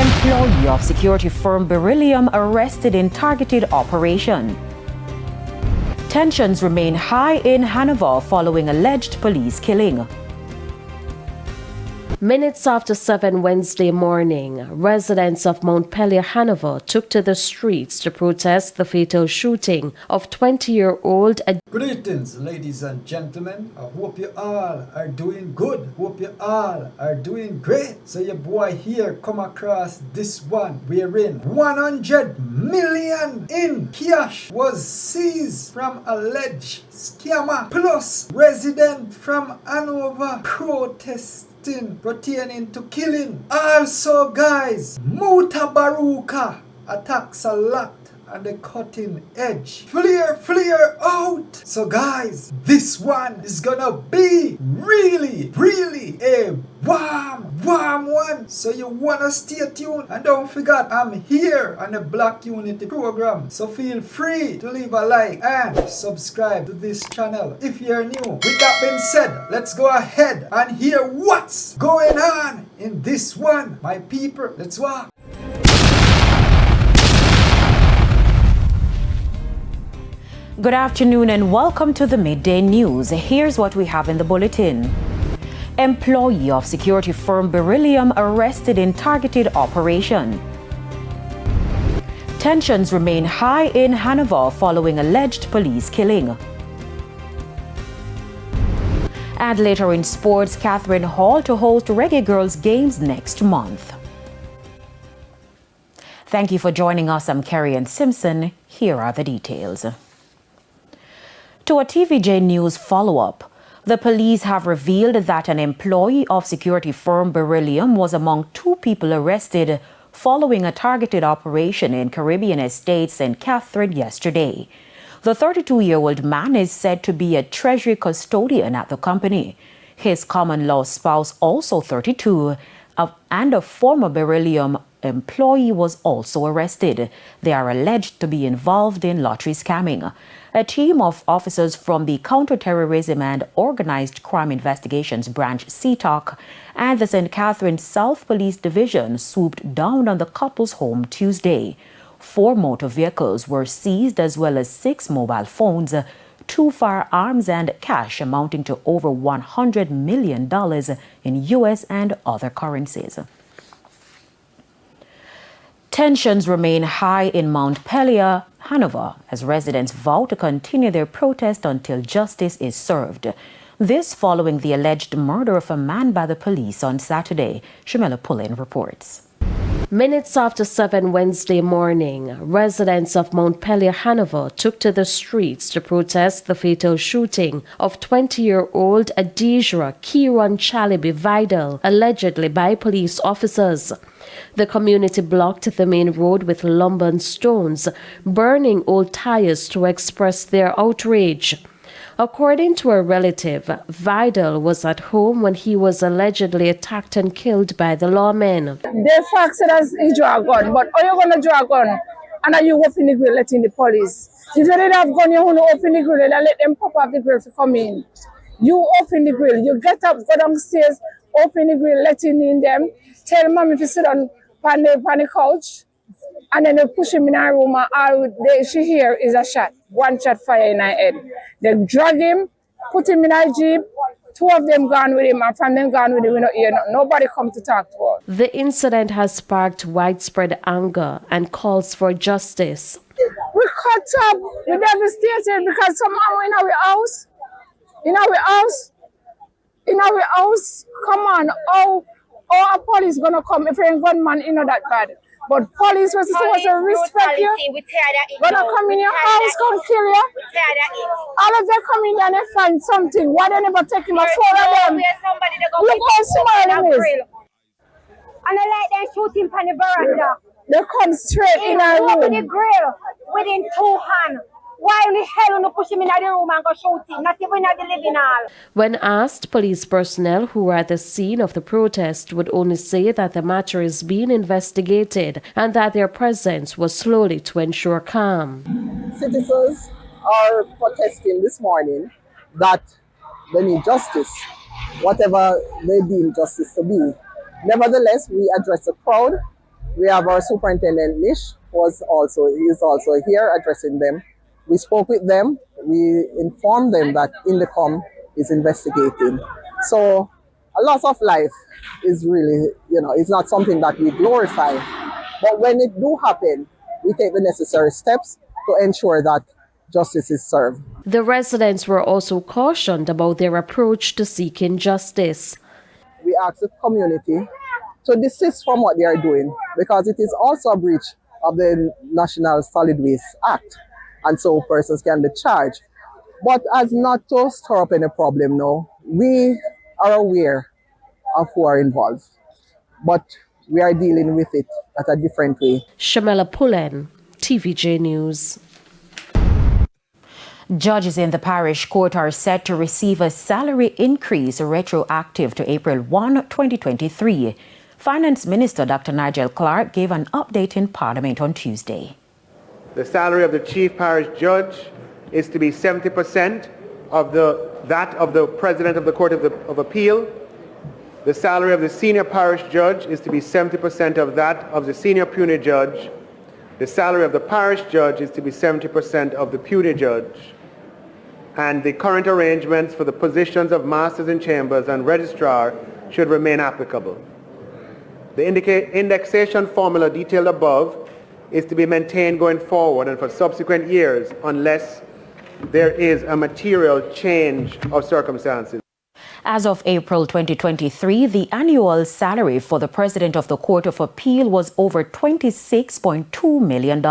Employee of security firm Beryllium arrested in targeted operation. Tensions remain high in Hanover following alleged police killing. Minutes after 7 Wednesday morning, residents of Montpelier, Hanover took to the streets to protest the fatal shooting of 20-year-old. Greetings, ladies and gentlemen. I hope you all are doing good. Hope you all are doing great. So your boy here come across this one wherein 100 million in cash was seized from alleged scammer plus resident from Hanover protesting pertaining to killing. Also guys, MUTABARUKA attacks a lot and the cutting edge. Flare out. So guys, this one is gonna be really a warm one. So you wanna stay tuned and don't forget I'm here on the Black Unity program. So feel free to leave a like and subscribe to this channel if you're new. With that being said, let's go ahead and hear what's going on in this one. My people, let's walk. Good afternoon and welcome to the Midday News. Here's what we have in the bulletin. Employee of security firm Beryllium arrested in targeted operation. Tensions remain high in Hanover following alleged police killing. And later in sports, Catherine Hall to host Reggae Girls Games next month. Thank you for joining us. I'm Kerry Ann Simpson. Here are the details. To a TVJ News follow-up, the police have revealed that an employee of security firm Beryllium was among 2 people arrested following a targeted operation in Caribbean Estates St. Catherine yesterday. The 32-year-old man is said to be a treasury custodian at the company. His common-law spouse, also 32, and a former Beryllium employee was also arrested. They are alleged to be involved in lottery scamming. A team of officers from the Counterterrorism and Organized Crime Investigations Branch CTOC and the St. Catherine South Police Division swooped down on the couple's home Tuesday. 4 motor vehicles were seized as well as 6 mobile phones, 2 firearms and cash amounting to over $100 million in U.S. and other currencies. Tensions remain high in Montpelier, Hanover, as residents vow to continue their protest until justice is served. This following the alleged murder of a man by the police on Saturday. Shamela Pullen reports. Minutes after 7 Wednesday morning, residents of Montpelier, Hanover took to the streets to protest the fatal shooting of 20-year-old Adijra Kiran Chalibi Vidal, allegedly by police officers. The community blocked the main road with lumber and stones, burning old tires to express their outrage. According to a relative, Vidal was at home when he was allegedly attacked and killed by the lawmen. The fact that he draw a gun, but are you going to draw a gun and are you open the grill letting the police? If you didn't have a gun, you want to open the grill and let them pop up the grill to come in. You open the grill, you get up, go downstairs, open the grill, letting in them, tell mom if you sit on the couch, and then they push him in her room and all she hear is a shot. 1 shot fire in her head. They drag him, put him in a jeep. 2 of them gone with him and from them gone with him. We don't hear nobody come to talk to us. The incident has sparked widespread anger and calls for justice. We cut up, we devastated because some mama in our house. In our house, come on, how a police gonna come if a gunman you know that bad? But police was supposed to respect you. Gonna come in your house, come kill you. All of them come in there and they find something. Why they never take him? 4 of them. Look how small it is. And I like them shooting from the veranda. They come straight in our room. Open the grill within 2 hands. Why in the hell don't push him in the room and go shooting? Not even at the living hall. When asked, police personnel who were at the scene of the protest would only say that the matter is being investigated and that their presence was slowly to ensure calm. Citizens are protesting this morning that they need justice, whatever they deem justice to be. Nevertheless, we address the crowd We have our superintendent Nish, he is also here addressing them. We spoke with them. We informed them that Indicom is investigating. So a loss of life is really, it's not something that we glorify. But when it do happen, we take the necessary steps to ensure that justice is served. The residents were also cautioned about their approach to seeking justice. We ask the community to desist from what they are doing because it is also a breach of the National Solid Waste Act, and so persons can be charged. But as not to stir up any problem now, we are aware of who are involved, but we are dealing with it at a different way. Shamela Pullen, TVJ News. Judges in the parish court are set to receive a salary increase retroactive to April 1, 2023. Finance Minister Dr. Nigel Clark gave an update in Parliament on Tuesday. The salary of the Chief Parish Judge is to be 70% of that of the President of the Court of Appeal. The salary of the Senior Parish Judge is to be 70% of that of the Senior Puisne Judge. The salary of the Parish Judge is to be 70% of the Puisne Judge. And the current arrangements for the positions of Masters in Chambers and Registrar should remain applicable. The indexation formula detailed above is to be maintained going forward and for subsequent years unless there is a material change of circumstances. As of April 2023, the annual salary for the President of the Court of Appeal was over $26.2 million.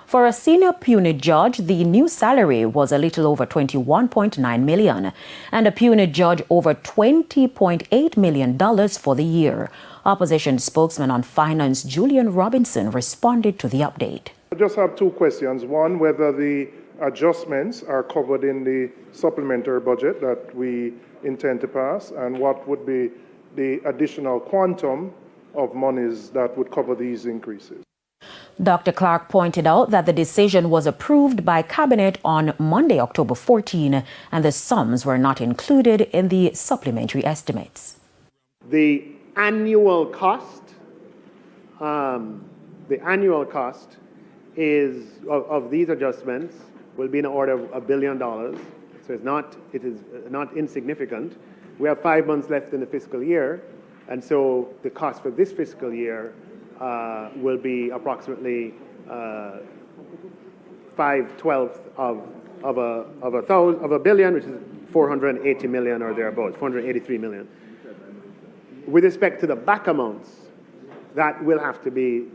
For a Senior Puisne Judge, the new salary was a little over $21.9 million, and a Puisne Judge over $20.8 million for the year. Opposition spokesman on finance Julian Robinson responded to the update. I just have two questions. One, whether the adjustments are covered in the supplementary budget that we intend to pass, and what would be the additional quantum of monies that would cover these increases. Dr. Clark pointed out that the decision was approved by Cabinet on Monday, October 14, and the sums were not included in the supplementary estimates. The annual cost is of these adjustments will be in the order of $1 billion. So it is not insignificant. We have 5 months left in the fiscal year, and so the cost for this fiscal year will be approximately 5/12 of a billion, which is 480 million or thereabouts, 483 million. With respect to the back amounts, that will have to be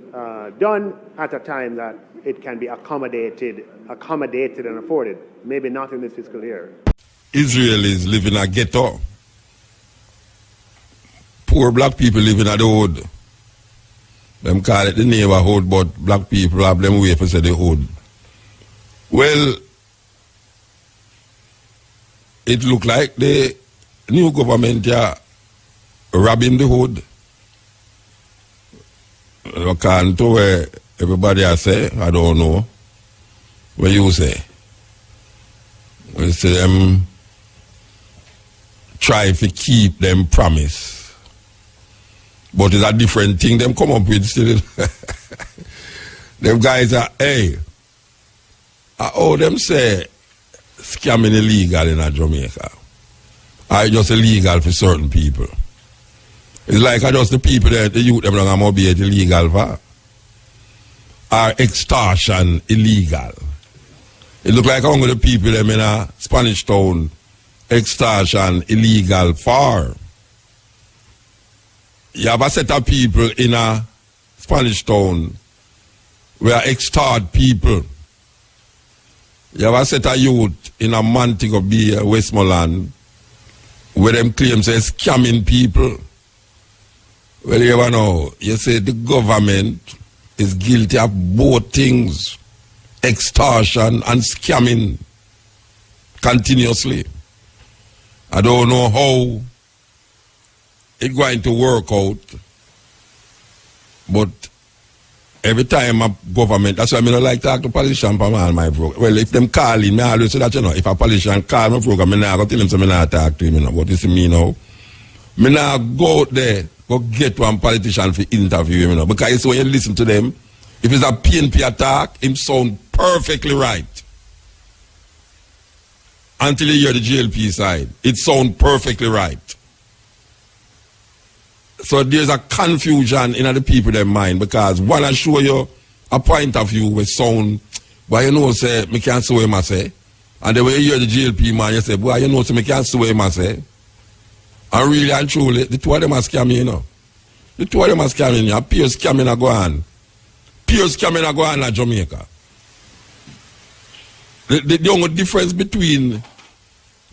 done at a time that it can be accommodated and afforded. Maybe not in this fiscal year. Israelis live in a ghetto. Poor black people live in a hood. Them call it the neighborhood, but black people have them way for say the hood. Well, it look like the new government are robbing the hood. According to where everybody has say, I don't know. What you say? We say them try to keep them promise. But it's a different thing them come up with still. Them guys are, them say scamming illegal in Jamaica. It's just illegal for certain people. It's like just the people that the youth them don't have be illegal for. Are extortion illegal? It look like only the people them in a Spanish town extortion illegal for. You have a set of people in a Spanish town where extort people. You have a set of youth in a Montego Bay, Westmoreland, where them claims they're scamming people. Well, you ever know, you say the government is guilty of both things, extortion and scamming continuously. I don't know how it's going to work out, but every time a government, that's why I don't like to talk to politicians from all my program. Well, if them calling me, I always say that, if a politician call my program, I not go tell him so I not talk to him, but you see me now, I not go out there go get one politician for interview him, you know. Because when you listen to them, if it's a PNP attack, him sound perfectly right. Until you hear the GLP side, it sounds perfectly right. So there's a confusion in the people their mind, because one I show you a point of view with sound, but you know, say, me can't sue him, I say. And then when you hear the GLP man, you say, boy, you know, say, me can't sue him, I say. And really and truly, the two of them are scamming, you know. The two of them are scamming, you know. Pure scamming are going on. Pure scamming are going on in Jamaica. The only difference between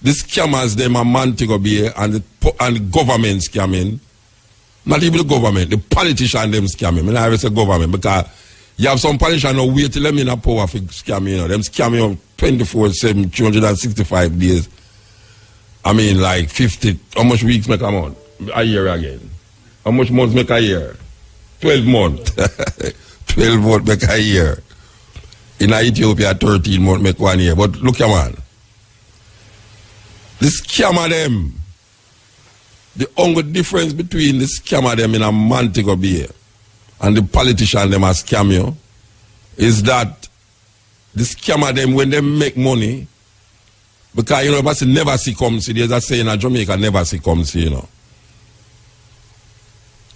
the scammers, them are Montego Bay, and the government scamming, not even the government, the politician them scamming. I never say government, because you have some politicians who wait till them in a power for scamming, you know. Them scamming 24/7, 365 days. I mean, like 50, how much weeks make a month? A year again. How much months make a year? 12 months. 12 months make a year. In Ethiopia, 13 months make 1 year. But look here, man. The scammer them, the only difference between the scammer them in a Montego Bay and the politician them as scam you is that the scammer them, when they make money, because you know, but never see come see, there's a saying in Jamaica, never see come see, you know.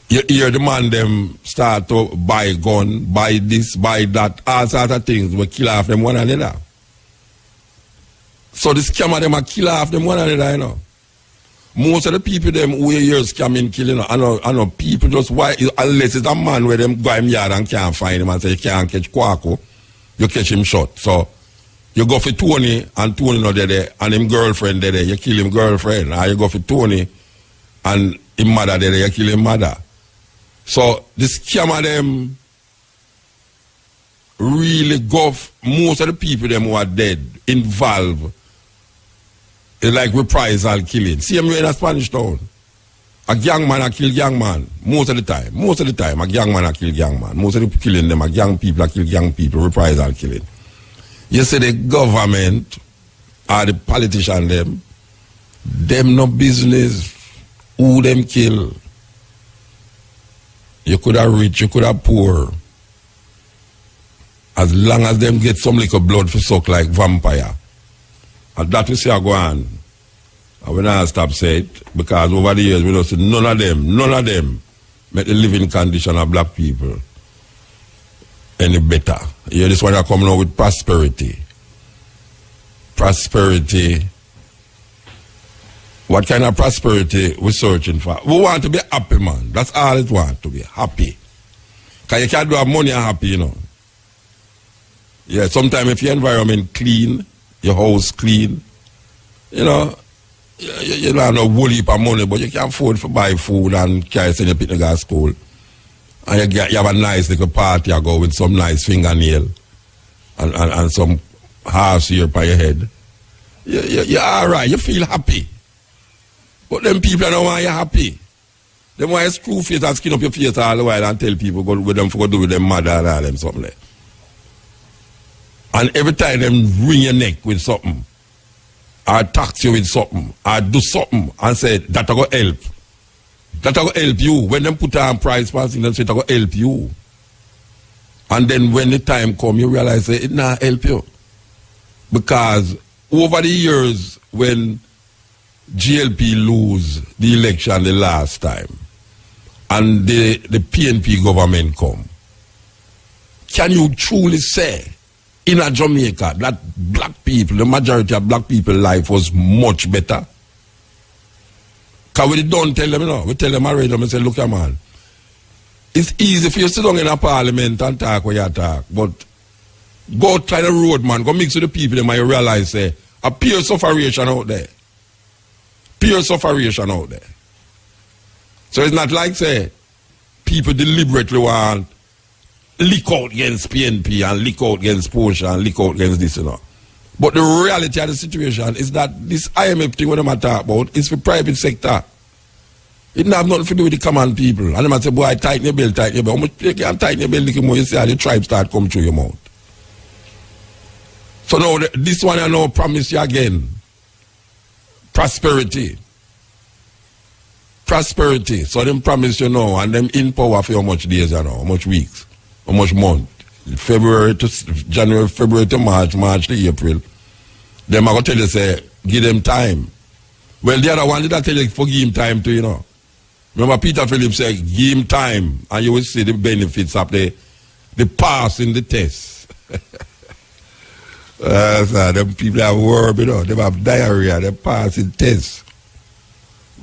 You hear the man them start to buy gun, buy this, buy that, all sorts of things, we kill off them one another. So the scammer them a kill off them one another, you know. Most of the people them who hear scamming killing, you know, I know people just why, unless it's a man where them go in yard and can't find him and say you can't catch Kwaku, you catch him shot. So you go for Tony and Tony not there and him girlfriend there, you kill him girlfriend. Or you go for Tony and him mother there, you kill him mother. So the scammer them really go, most of the people them who are dead, involved, it's like reprisal killing. Same way in a Spanish town. A gang man a kill gang man. Most of the time. Most of the time, a gang man a kill gang man. Most of the killing them, a gang people a kill gang people, reprisal killing. You see the government or the politician them no business who them kill. You could have rich, you could have poor. As long as them get some little blood for suck like vampire. And that we see go on. And we not stop say it, because over the years we don't see none of them make the living condition of black people any better. You hear this one are coming out with prosperity. Prosperity. What kind of prosperity we searching for? We want to be happy, man. That's all it want, to be happy. Because you can't do have money and happy, you know. Yeah, sometimes if your environment clean, your house clean, you know, you don't have no whole heap of money, but you can afford to buy food and carry send your picnic to school. And you have a nice little party, you go with some nice fingernail and some half here by your head. You're all right, you feel happy. But them people don't want you happy. They want you screw face and skin up your face all the while and tell people go with them for do with them mother and all them something like. And every time them wring your neck with something, or tax you with something, or do something, and say, that'll go help. That'll go help you. When them put on price passing, them say, that'll go help you. And then when the time come, you realize that it not help you. Because over the years, when GLP lose the election the last time, and the PNP government come, can you truly say, in a Jamaica, that black people, the majority of black people's life was much better? Because we don't tell them, you know, we tell them already, we say, look here, man, it's easy for you to sit down in a parliament and talk where you talk, but go try the road, man, go mix with the people, and you realize, say, a pure sufferation out there. Pure sufferation out there. So it's not like, say, people deliberately want lick out against PNP and lick out against Porsche and lick out against this, you know. But the reality of the situation is that this IMF thing, what I'm talking about, is for private sector. It don't have nothing to do with the common people. And they might say, boy, tighten your belt, tighten your belt. How much you can tighten your belt, little more, you see how the tribe start come through your mouth. So now, this one I now promise you again. Prosperity. prosperity. So them promise you know, and them in power for how much days you know, how much weeks, how much month. February to January, February to March, March to April. Them are going to tell you, say, give them time. Well, the other one did I tell you, for give him time too, you know. Remember Peter Phillips said, give him time, and you will see the benefits of the pass in the test. Them people have worm, you know, they have diarrhea, they pass in tests.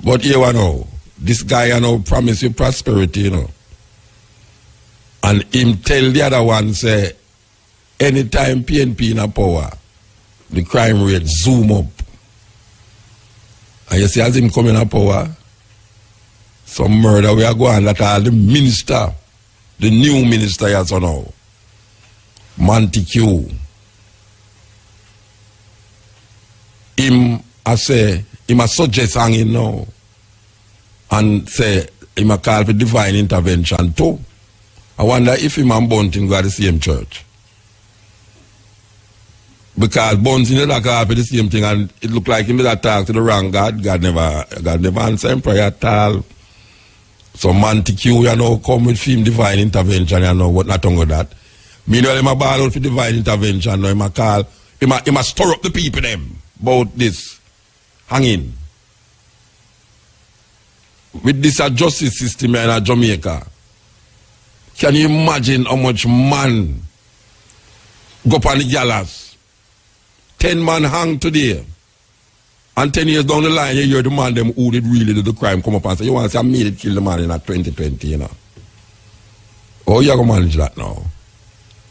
But here you know, this guy you know promise you prosperity, you know. And him tell the other one say, anytime PNP in a power, the crime rate zoom up. And you see as him come in a power, some murder we are going that all the minister, the new minister as you know, Montague. Him a suggest hanging now and say him a call for divine intervention too. I wonder if him and Bunting go to the same church. Because Bunting did call for the same thing and it looked like him did talk to the wrong God. God never answer him prayer at all. So Montague, you know, come with him divine intervention, you know, what not on with that. Meanwhile, him a ball out for divine intervention, now him a call, him a stir up the people them about this hanging. With this justice system in Jamaica, can you imagine how much man go up on the gallows? 10 man hang today. And 10 years down the line, you hear the man them who did really do the crime come up and say, you want to say I made it kill the man in 2020, you know. How you going to manage that now?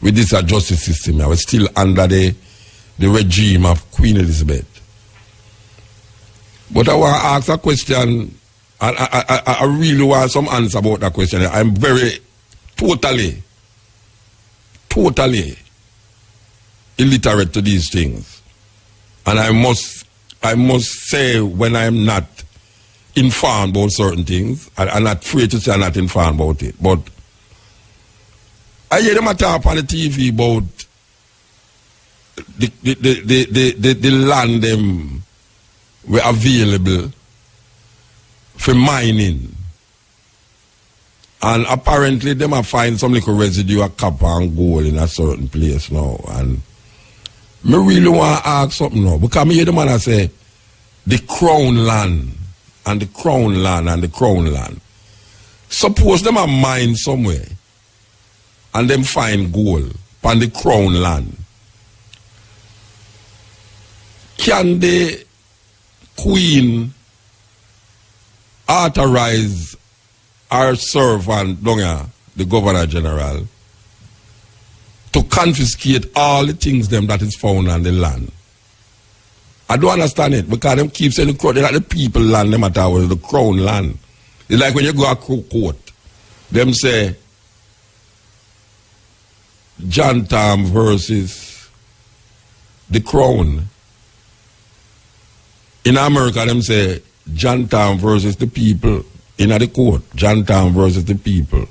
With this justice system, we're still under the regime of Queen Elizabeth. But I want to ask a question, I really want some answer about that question. I'm very, totally illiterate to these things. And I must say when I'm not informed about certain things, I'm not afraid to say I'm not informed about it. But I hear them talk on the TV about the land them were available for mining. And apparently them have find some little residue of copper and gold in a certain place now. And I really want to ask something now. Because I hear the man say the crown land and the crown land and the crown land. Suppose them have mine somewhere and them find gold on the crown land. Can the Queen authorize our servant, the Governor General, to confiscate all the things them that is found on the land? I don't understand it because them keep saying they're like the people land, them at all, the crown land. It's like when you go to court, them say John Tam versus the crown. In America, them say John Tam versus the people. In the court, John Tam versus the people.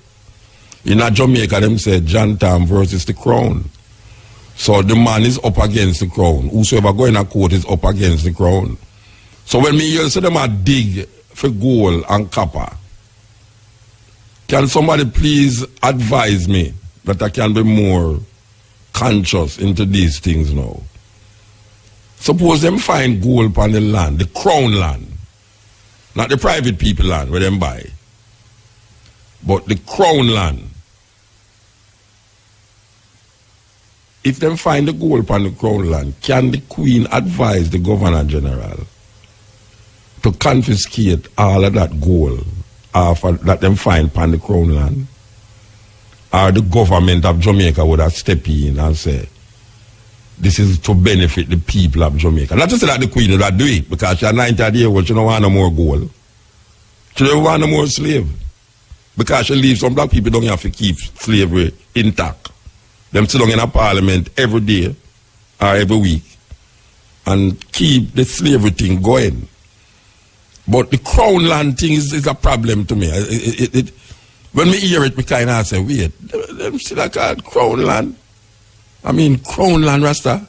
In Jamaica, them say John Tam versus the crown. So the man is up against the crown. Whosoever go in a court is up against the crown. So when me hear say them a dig for gold and copper, can somebody please advise me that I can be more conscious into these things now? Suppose them find gold upon the land, the crown land, not the private people land where them buy, but the crown land. If them find the gold upon the crown land, can the Queen advise the Governor General to confiscate all of that gold that them find upon the crown land? Or the government of Jamaica would have stepped in and say, this is to benefit the people of Jamaica. Not to say that the Queen would have do it, because she's 90 years old, she don't want no more gold. She don't want no more slave. Because she leaves some black people don't have to keep slavery intact. Them sit down in a parliament every day or every week and keep the slavery thing going. But the crown land thing is a problem to me. When we hear it, we kind of say, wait, them still called crown land? I mean, crown land, Rasta.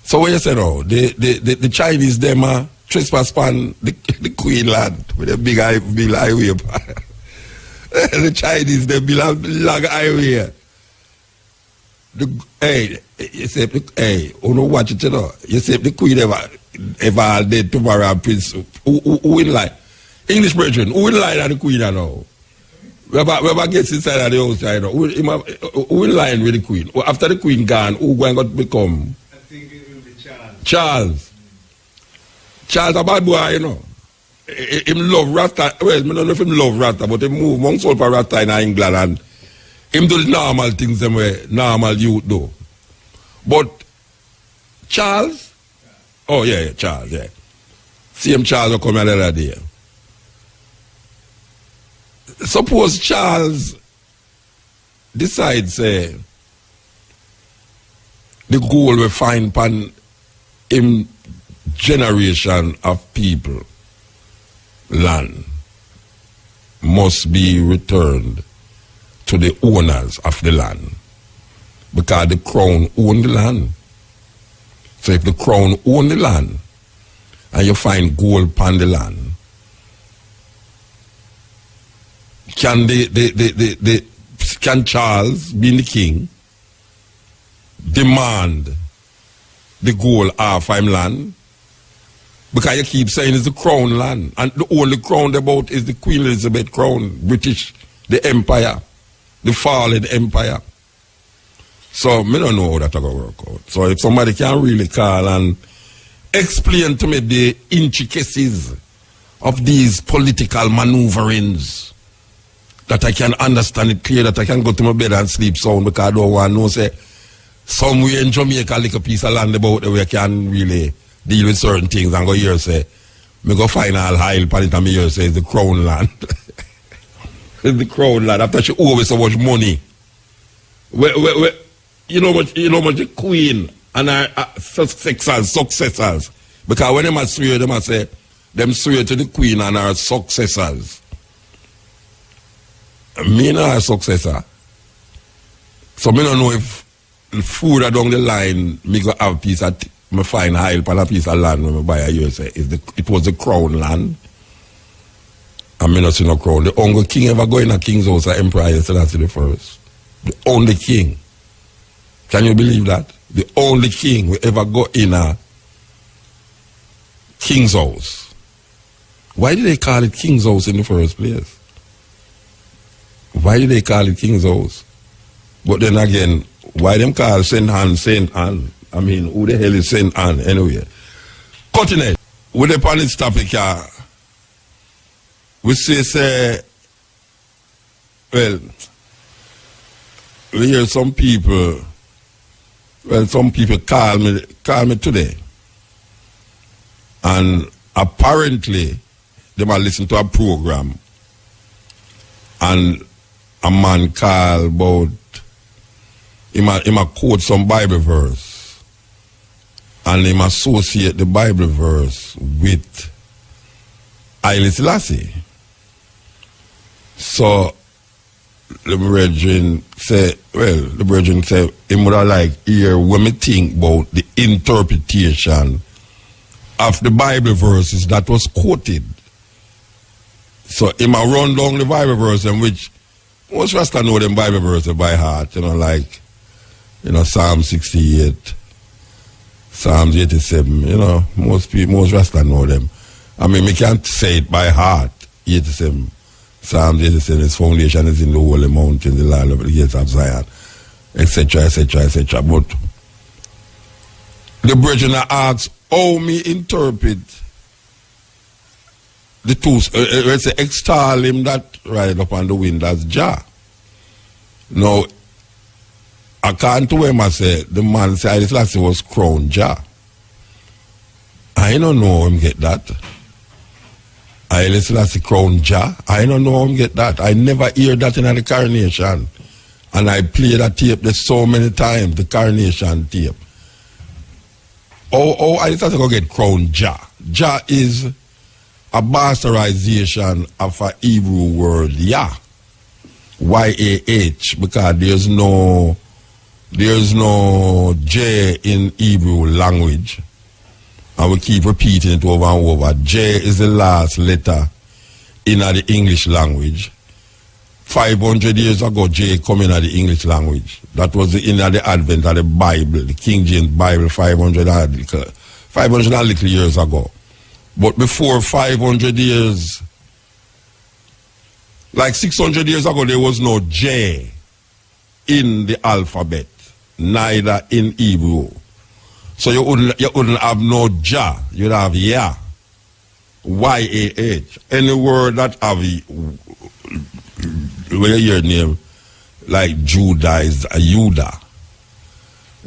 So what you say now? The Chinese, them trespass upon the Queen land with a big highway. The Chinese, they build a long highway. Hey, you know watch it, you know. You say if the Queen ever dead tomorrow, Prince, who will lie? English brethren, who will lie that the Queen now? Whoever gets inside of the house, you know, who will lie with the Queen? After the Queen gone, who going to become? I think it will be Charles. Charles. Charles a bad boy, you know. Him love Rasta. Well, I don't know if him love Rasta, but he move among soul for Rasta in England and him do the normal things them way normal youth do. But Charles, oh yeah, Charles, yeah. Same Charles will come here the other day. Suppose Charles decides the goal we find upon him generation of people, land must be returned to the owners of the land, because the crown own the land. So if the crown own the land and you find gold upon the land, can Charles, being the king, demand the gold off him land? Because you keep saying it's the crown land, and the only crown about is the Queen Elizabeth crown, British, the empire, the fallen empire. So me don't know how that's going to work out. So if somebody can really call and explain to me the intricacies of these political maneuverings, that I can understand it clear, that I can go to my bed and sleep sound, because I don't want to know, say, somewhere in Jamaica, like a piece of land about where I can really deal with certain things and go here say, me go find all high pan it and me here say it's the crown land. It's the crown land. After she owe so much money. You know much the Queen and her successors. Because when them swear, them say, them swear to the Queen and her successors. Me not her successor. So me don't know if further down the line, me go have piece of me find high on a piece of land when I buy a year say it was the crown land. And me not see no crown. The only king ever go in a king's house, the Emperor Haile Selassie the first. The only king. Can you believe that? The only king will ever go in a king's house. Why did they call it king's house in the first place? Why did they call it king's house? But then again, why them call Saint Anne? I mean, who the hell is Saint Anne anyway? Cutting it. With the on this topic, we say, well, we hear some people call me today. And apparently, they might listen to a program. And a man call about, he might quote some Bible verse. And he might associate the Bible verse with Haile Selassie. So the brethren say, he would have like hear when me think about the interpretation of the Bible verses that was quoted. So he might run down the Bible verse in which most Rasta know them Bible verses by heart, like, Psalm 68, Psalms 87, most Rasta know them. I mean, we can't say it by heart, 87. Psalms 87, its foundation is in the holy mountain, the land of the gates of Zion, etc., etc., etc. But the brethren asks, how me interpret the two, let's say, extol him that ride up on the wind as Jah. Now, according to him, I say, the man said Haile Selassie was crowned Jah. I don't know how him get that. Haile Selassie crowned Jah. I don't know how him get that. I never hear that in the coronation. And I play that tape there so many times, the coronation tape. Oh, Haile Selassie go get crowned Jah. Jah is a bastardization of a Hebrew word, Yah. Y-A-H, because there's no J in Hebrew language. and we keep repeating it over and over. J is the last letter in the English language. 500 years ago, J come in the English language. That was in the advent of the Bible, the King James Bible, 500 and little years ago. But before 500 years, like 600 years ago, there was no J in the alphabet, neither in Hebrew. So you wouldn't have no Ja, you'd have Ya, Y-A-H. Any word that have where your name, like Judah is a Judah.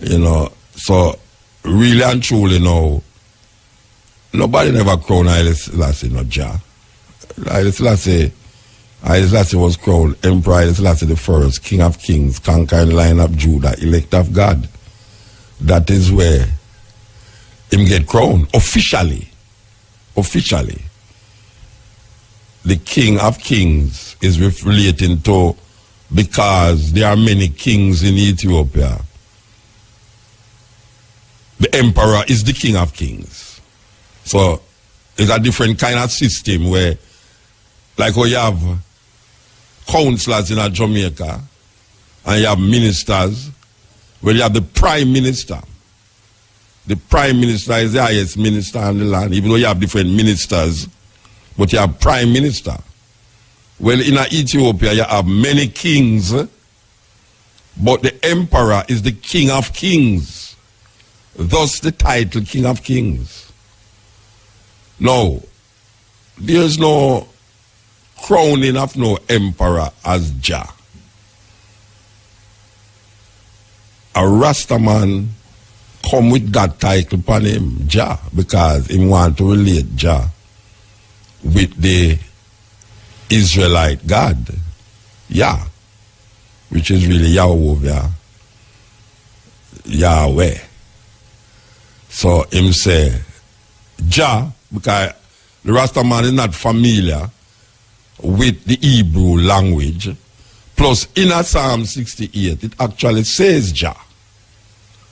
You know, so really and truly now, nobody never crowned Haile Selassie, not Jah. Haile Selassie was crowned Emperor Haile Selassie the first, King of Kings, conquering line of Judah, elect of God. That is where him get crowned officially. Officially. The King of Kings is relating to, because there are many kings in Ethiopia. The emperor is the King of Kings. So it's a different kind of system where, like how you have councillors in Jamaica and you have ministers, where you have the prime minister. The prime minister is the highest minister in the land, even though you have different ministers, but you have prime minister. Well, in Ethiopia, you have many kings, but the emperor is the King of Kings. Thus the title King of Kings. No, there's no crowning of no emperor as Jah. A Rastaman come with that title upon him, Jah, because he want to relate Jah with the Israelite God, Yah, which is really Yahweh, Yahweh. So him say Jah, because the Rastaman is not familiar with the Hebrew language. Plus, in a Psalm 68, it actually says Jah.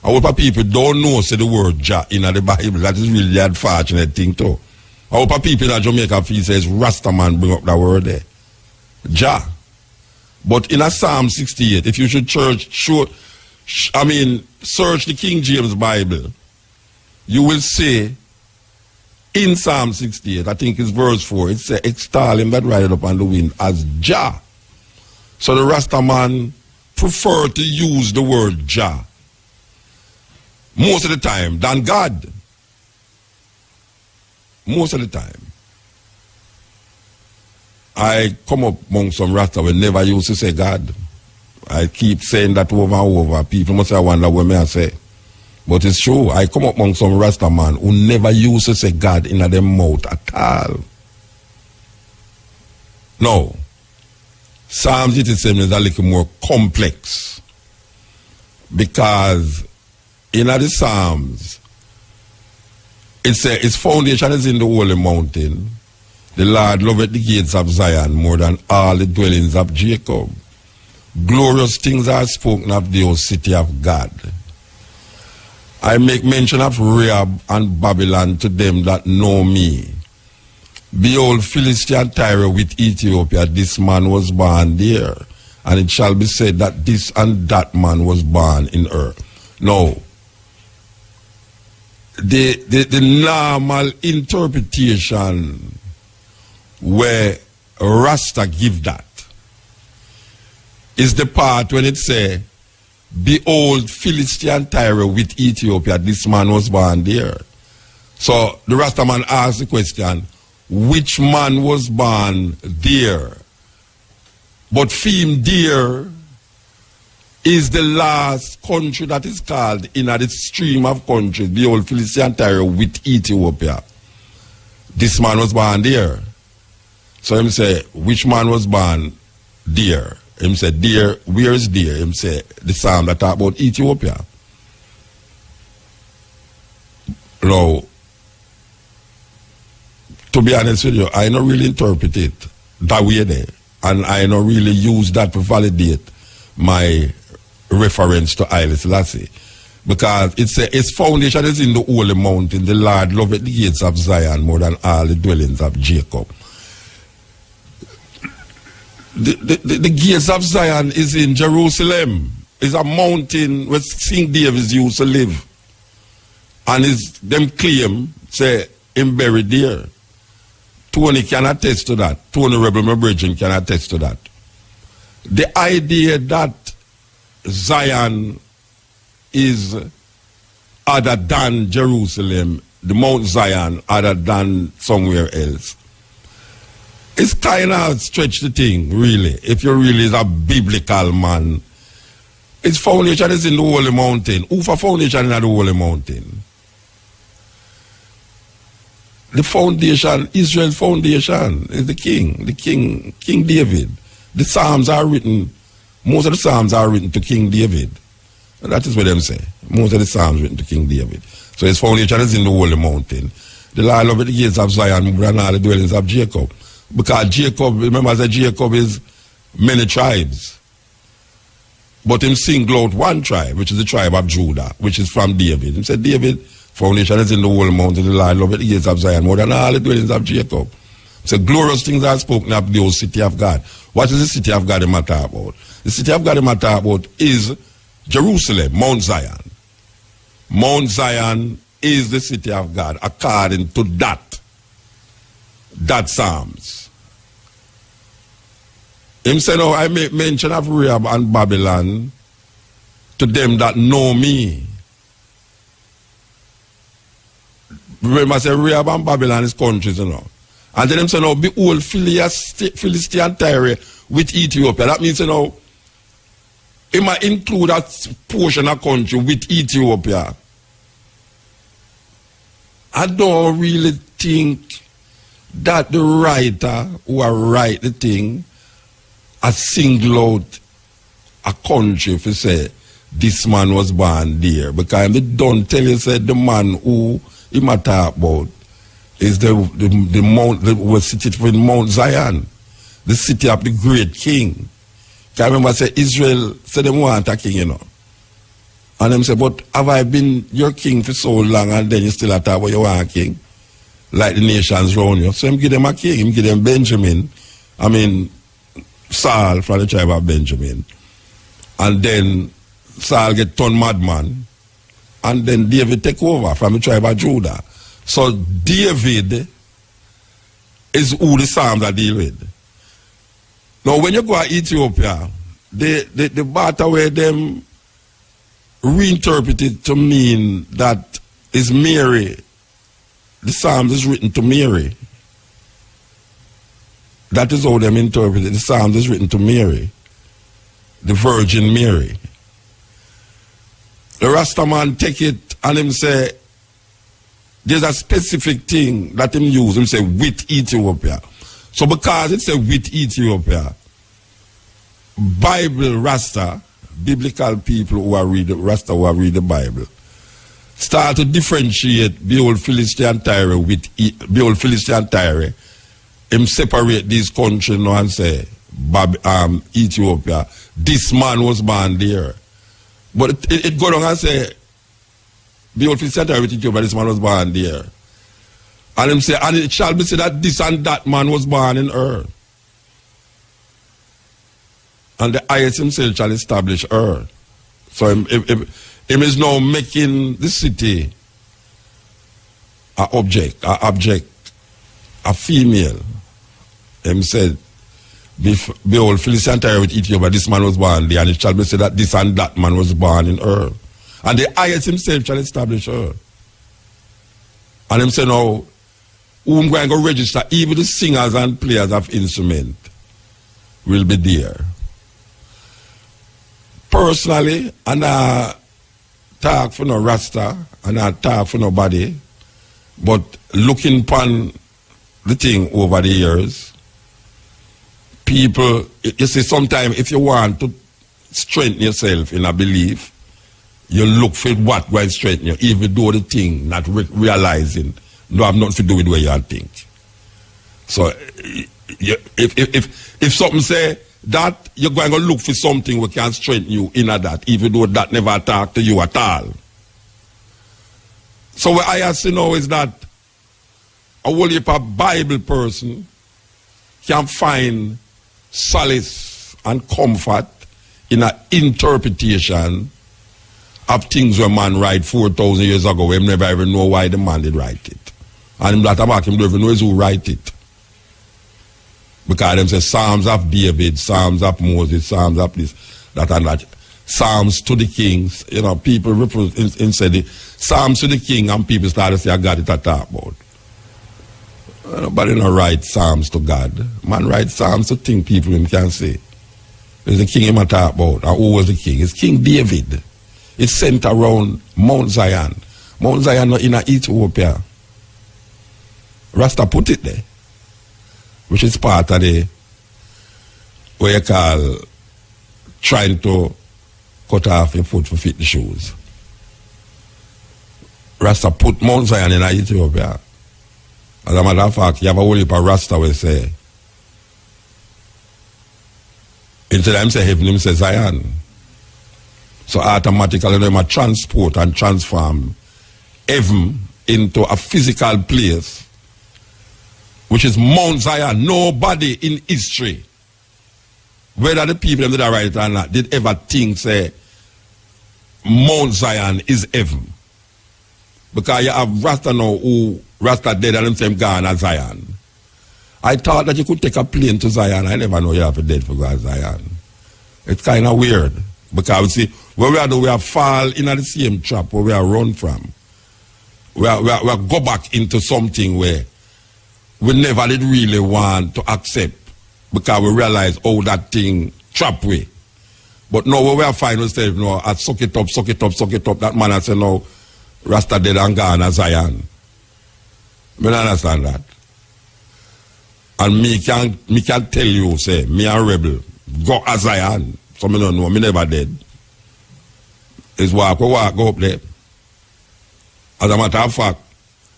A lot of people don't know say the word Jah in the Bible. That is really the unfortunate thing too. A lot of people in Jamaica feel says Rastaman bring up that word there. Jah. But in a Psalm 68, if you should search the King James Bible, you will see in Psalm 68, I think it's verse 4, it says, extol him that rideth upon the wind as Jah. So the Rastaman prefer to use the word Jah most of the time than God. Most of the time. I come up among some Rasta we never used to say God. I keep saying that over and over. People must have wonder what I say. But it's true. I come up among some Rasta man who never used to say God in their mouth at all. No. Psalms 87 is a little more complex. Because in the Psalms, its foundation is in the holy mountain. The Lord loveth the gates of Zion more than all the dwellings of Jacob. Glorious things are spoken of the city of God. I make mention of Rahab and Babylon to them that know me. Behold, Philistia and Tyre with Ethiopia, this man was born there. And it shall be said that this and that man was born in her. No. The normal interpretation where Rasta give that is the part when it say, behold, Philistia and Tyre with Ethiopia, this man was born there. So the Rastaman asks the question, which man was born there? But Fim there is the last country that is called in the stream of countries, behold, Philistia and Tyre with Ethiopia. This man was born there. So him say, which man was born there? Him say, there, where is there? Him say, the psalm that talk about Ethiopia. Now, to be honest with you, I don't really interpret it that way there. And I don't really use that to validate my reference to Haile Selassie. Because its foundation is in the holy mountain. The Lord loveth the gates of Zion more than all the dwellings of Jacob. The gates of Zion is in Jerusalem. It's a mountain where King David used to live. And them claim, say, him buried there. Tony can attest to that. Tony Rebel, my brethren, can attest to that. The idea that Zion is other than Jerusalem, the Mount Zion other than somewhere else, it's kind of stretch the thing, really. If you really is a biblical man, its foundation is in the holy mountain. Who for foundation in the holy mountain? The foundation, Israel's foundation, is the King David. The Psalms are written, most of the Psalms are written to King David. And that is what them say. Most of the Psalms written to King David. So his foundation is in the holy mountain. The Lord loveth the gates of Zion more than all the dwellings of Jacob. Because Jacob, remember that Jacob is many tribes. But him single out one tribe, which is the tribe of Judah, which is from David. He said, David, foundation is in the holy mountain. The Lord loveth the gates of Zion more than all the dwellings of Jacob. So glorious things are spoken of the old city of God. What is the city of God they matter about? The city of God they matter about is Jerusalem, Mount Zion. Mount Zion is the city of God according to that Psalms. Him said, "Oh, I make mention of Rahab and Babylon to them that know me." Remember, I said Rahab and Babylon is countries, you know. And then him said, "No, behold, Philistine Tyre with Ethiopia." That means, you know, it might include that portion of country with Ethiopia. I don't really think that the writer who write the thing has singled out a country if you say this man was born there. Because they don't tell you say the man who he might talk about is the mount that was situated in Mount Zion, the city of the great king. I remember say Israel said they want a king, you know. And them say, but have I been your king for so long and then you still talk about you want a king? Like the nations around you. So him give them a king, him give them Benjamin. Saul from the tribe of Benjamin. And then Saul get turned madman. And then David take over from the tribe of Judah. So David is who the Psalms are deal with. Now when you go to Ethiopia, the better way them reinterpret it to mean that is Mary. The Psalms is written to Mary. That is how them interpret it. The Psalms is written to Mary, the Virgin Mary. The Rastaman take it and him say, there's a specific thing that him use. Him say, with Ethiopia. So because it say with Ethiopia, Bible Rasta, biblical people who are read Rasta who are read the Bible, start to differentiate the old Philistine Tyre with the old Philistine Tyre. Him separate these countries now and say, Ethiopia, this man was born there. But it go on and say, the old Philistine Tyre with Ethiopia, this man was born there. And him say, and it shall be said that this and that man was born in Ur. And the highest himself shall establish Ur. So him is now making the city a object, a female. Him said, behold, Philistine Tyre with Ethiopia, this man was born there, and it shall be said that this and that man was born in Ur. And the highest himself shall establish Ur. And him say now, who I'm going to register, even the singers and players of instrument will be there. Personally, and I talk for no Rasta, and I talk for nobody, but looking upon the thing over the years, people, you see, sometimes if you want to strengthen yourself in a belief, you look for what will strengthen you, even though the thing not realizing no have nothing to do with where you think. So if something say that, you're going to look for something that can strengthen you in that, even though that never talk to you at all. So what I have to know is that a whole heap of Bible person can find solace and comfort in an interpretation of things where man write 4,000 years ago. We never even know why the man did write it. And that about him don't even know who write it. Because them say Psalms of David, Psalms of Moses, Psalms of this, that and that. Psalms to the kings. You know, people said the Psalms to the king, and people start to say, I got it to talk about. Nobody don't write Psalms to God. Man write Psalms to think people him can say. There's the king him talk about. And who was the king? It's King David. It's sent around Mount Zion. Mount Zion in Ethiopia. Rasta put it there. Which is part of the, what you call, trying to cut off your foot to fit the shoes. Rasta put Mount Zion in Ethiopia. As a matter of fact, you have a whole heap of Rasta will say, instead of him say heaven, him say Zion. So automatically they might transport and transform heaven into a physical place, which is Mount Zion. Nobody in history, whether the people that are right or not, did ever think, say, Mount Zion is heaven. Because you have Rasta now who Rasta dead and them same gone as Zion. I thought that you could take a plane to Zion. I never know you have to dead for go to Zion. It's kind of weird. Because see, where we are fall in the same trap where we are run from. We go back into something where we never did really want to accept, because we realize how that thing trap we. But now we are finding ourselves, you know, suck it up, suck it up, suck it up. That man has said, no, Rasta dead and gone as Zion. I don't understand that. And me can tell you, say, me a rebel, go as Zion. So me don't know, me never dead. It's walk, go up there. As a matter of fact,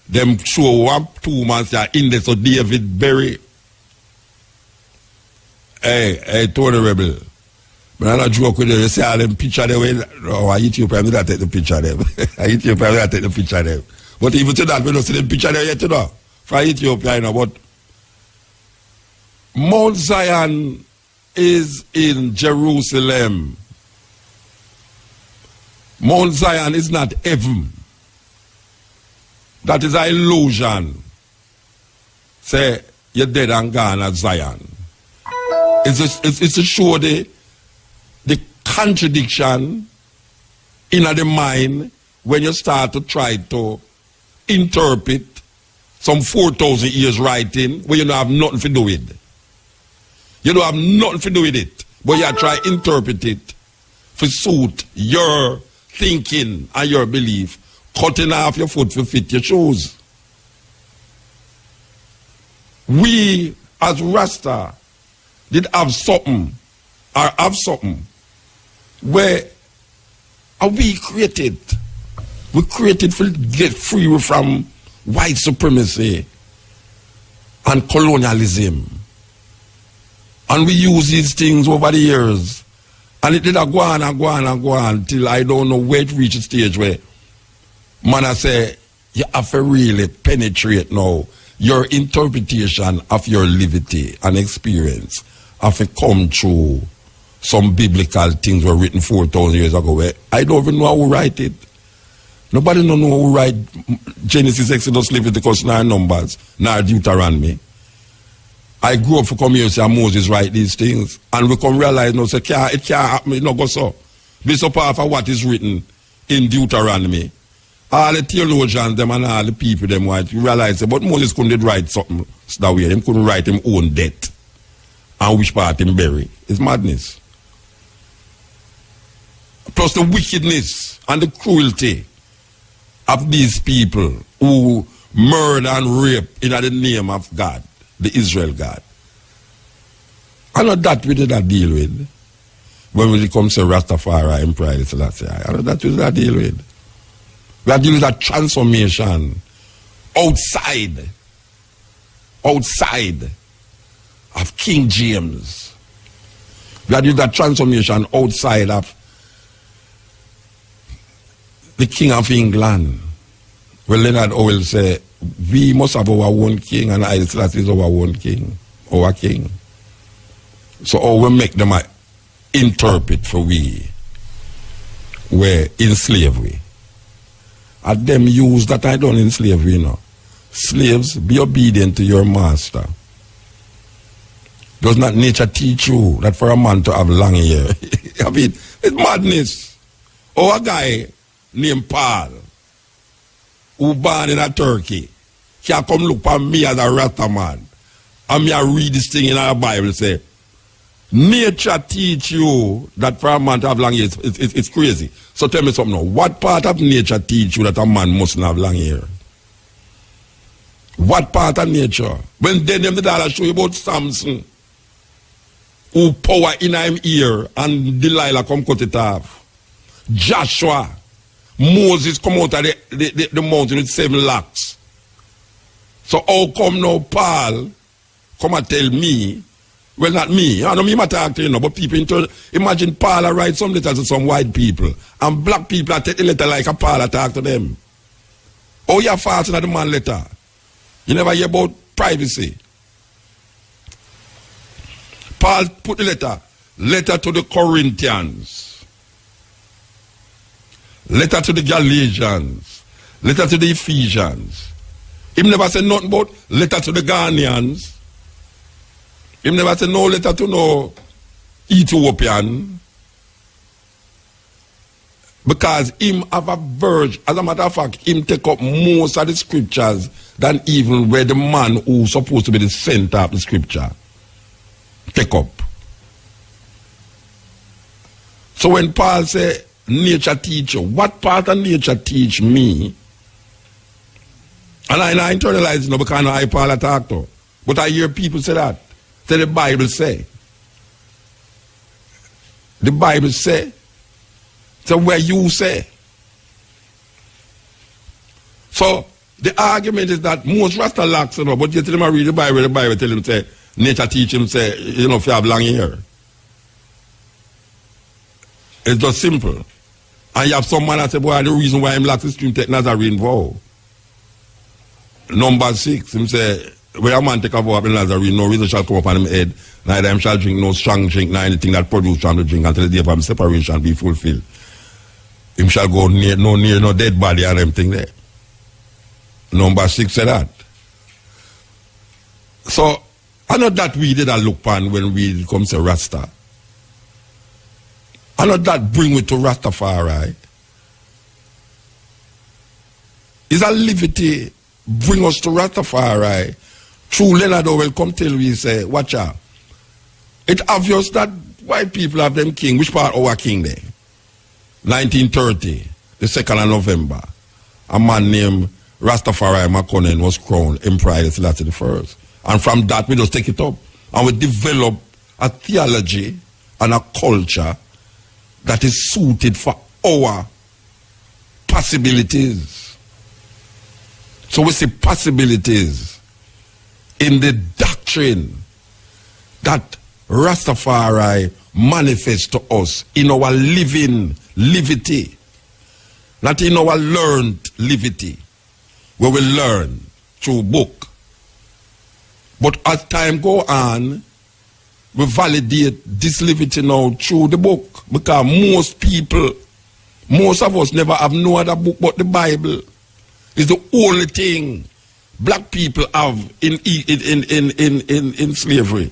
them show 1 2 months in there, so David Berry. Hey, Tony Rebel. But I'm not joke with them. You see all them picture them. Oh, I Ethiopia, I don't take the picture of them. I Ethiopia, I don't take the picture of them. But even to that, we don't see them picture there yet, you know. From Ethiopia, you know. But Mount Zion is in Jerusalem. Mount Zion is not heaven. That is an illusion. Say, you're dead and gone at Zion. It's to show the contradiction in the mind when you start to try to interpret some 4,000 years writing where you don't have nothing to do with. You don't have nothing to do with it, but you try to interpret it for suit your thinking and your belief, cutting off your foot to fit your shoes. We, as Rasta, did have something, or have something, where we created. We created to get free from white supremacy and colonialism. And we use these things over the years. And it did go on and go on and go on till I don't know where it reached a stage where man I say, you have to really penetrate now your interpretation of your liberty and experience have to come through some biblical things were written 4,000 years ago where I don't even know who write it. Nobody don't know who write Genesis, Exodus, Leviticus, nor Numbers, nor Deuteronomy. I grew up for come here and say Moses write these things. And we come realize now say it can't happen, it not go so. Based upon of what is written in Deuteronomy. All the theologians them and all the people them white realize that but Moses couldn't write something that way. He couldn't write him own death. And which part him bury. It's madness. Plus the wickedness and the cruelty of these people who murder and rape in the name of God, the Israel God. I know that we did not deal with when it comes to Rastafari and Pride Selassie. I know that we did not deal with. We are dealing with that transformation outside of King James. We are dealing with that transformation outside of the King of England Well, Leonard Owen say, we must have our own king, and Haile Selassie is our own king, our king. So how we make them interpret for we were in slavery. And them use that I done in slavery, you know. Slaves, be obedient to your master. Does not nature teach you that for a man to have long hair? I mean, it's madness. Or a guy named Paul, who born in a Turkey, can come look for me as a Rasta man. And me I read this thing in our Bible, say, nature teach you that for a man to have long hair, it's crazy. So tell me something now. What part of nature teach you that a man mustn't have long hair? What part of nature? When then them the dollar show you about Samson, who power in him ear and Delilah come cut it off. Joshua, Moses come out of the mountain with 7 locks. So how come now Paul come and tell me, well not me, I know me matter to you know, but people imagine Paul write some letters to some white people and black people take the letter like a Paul talk to them. Oh, you're fasting at the man letter. You never hear about privacy. Paul put the letter to the Corinthians, letter to the Galatians, letter to the Ephesians. He never said nothing about letter to the Ghanaians. He never said no letter to no Ethiopian. Because him have a verge, as a matter of fact, him take up most of the scriptures than even where the man who's supposed to be the center of the scripture take up. So when Paul say nature teach you, what part of nature teach me? And I internalize it now because I Paul talk to. But I hear people say that. Say the Bible say. The Bible say. So where you say. So the argument is that most Rasta lacks, you know, but you tell them I read the Bible tell him say, nature teach him say, you know, if you have long hair. It's just simple. And you have some man that say, boy, the reason why him lacks is to take Nazarene vow. Number 6, him say, where a man take a vow of Nazarene, no reason shall come upon him head, neither him shall drink no strong drink, nor anything that produce from the drink until the day of his separation be fulfilled. Him shall go near no dead body and everything there. Number 6 said that. So, I know that we did a look pan when we come to Rasta. I know that bring we to Rastafari. Is a liberty bring us to Rastafari. True Leonard will come tell we say, watch out. It's obvious that white people have them king. Which part our king there? 1930, the 2nd of November, a man named Rastafari Makonnen was crowned Emperor Haile Selassie I. And from that, we just take it up. And we develop a theology and a culture that is suited for our possibilities. So we see possibilities in the doctrine that Rastafari manifests to us in our living livity, not in our learned livity, where we learn through book. But as time go on, we validate this livity now through the book, because most of us never have no other book but the Bible. It's the only thing black people have in slavery.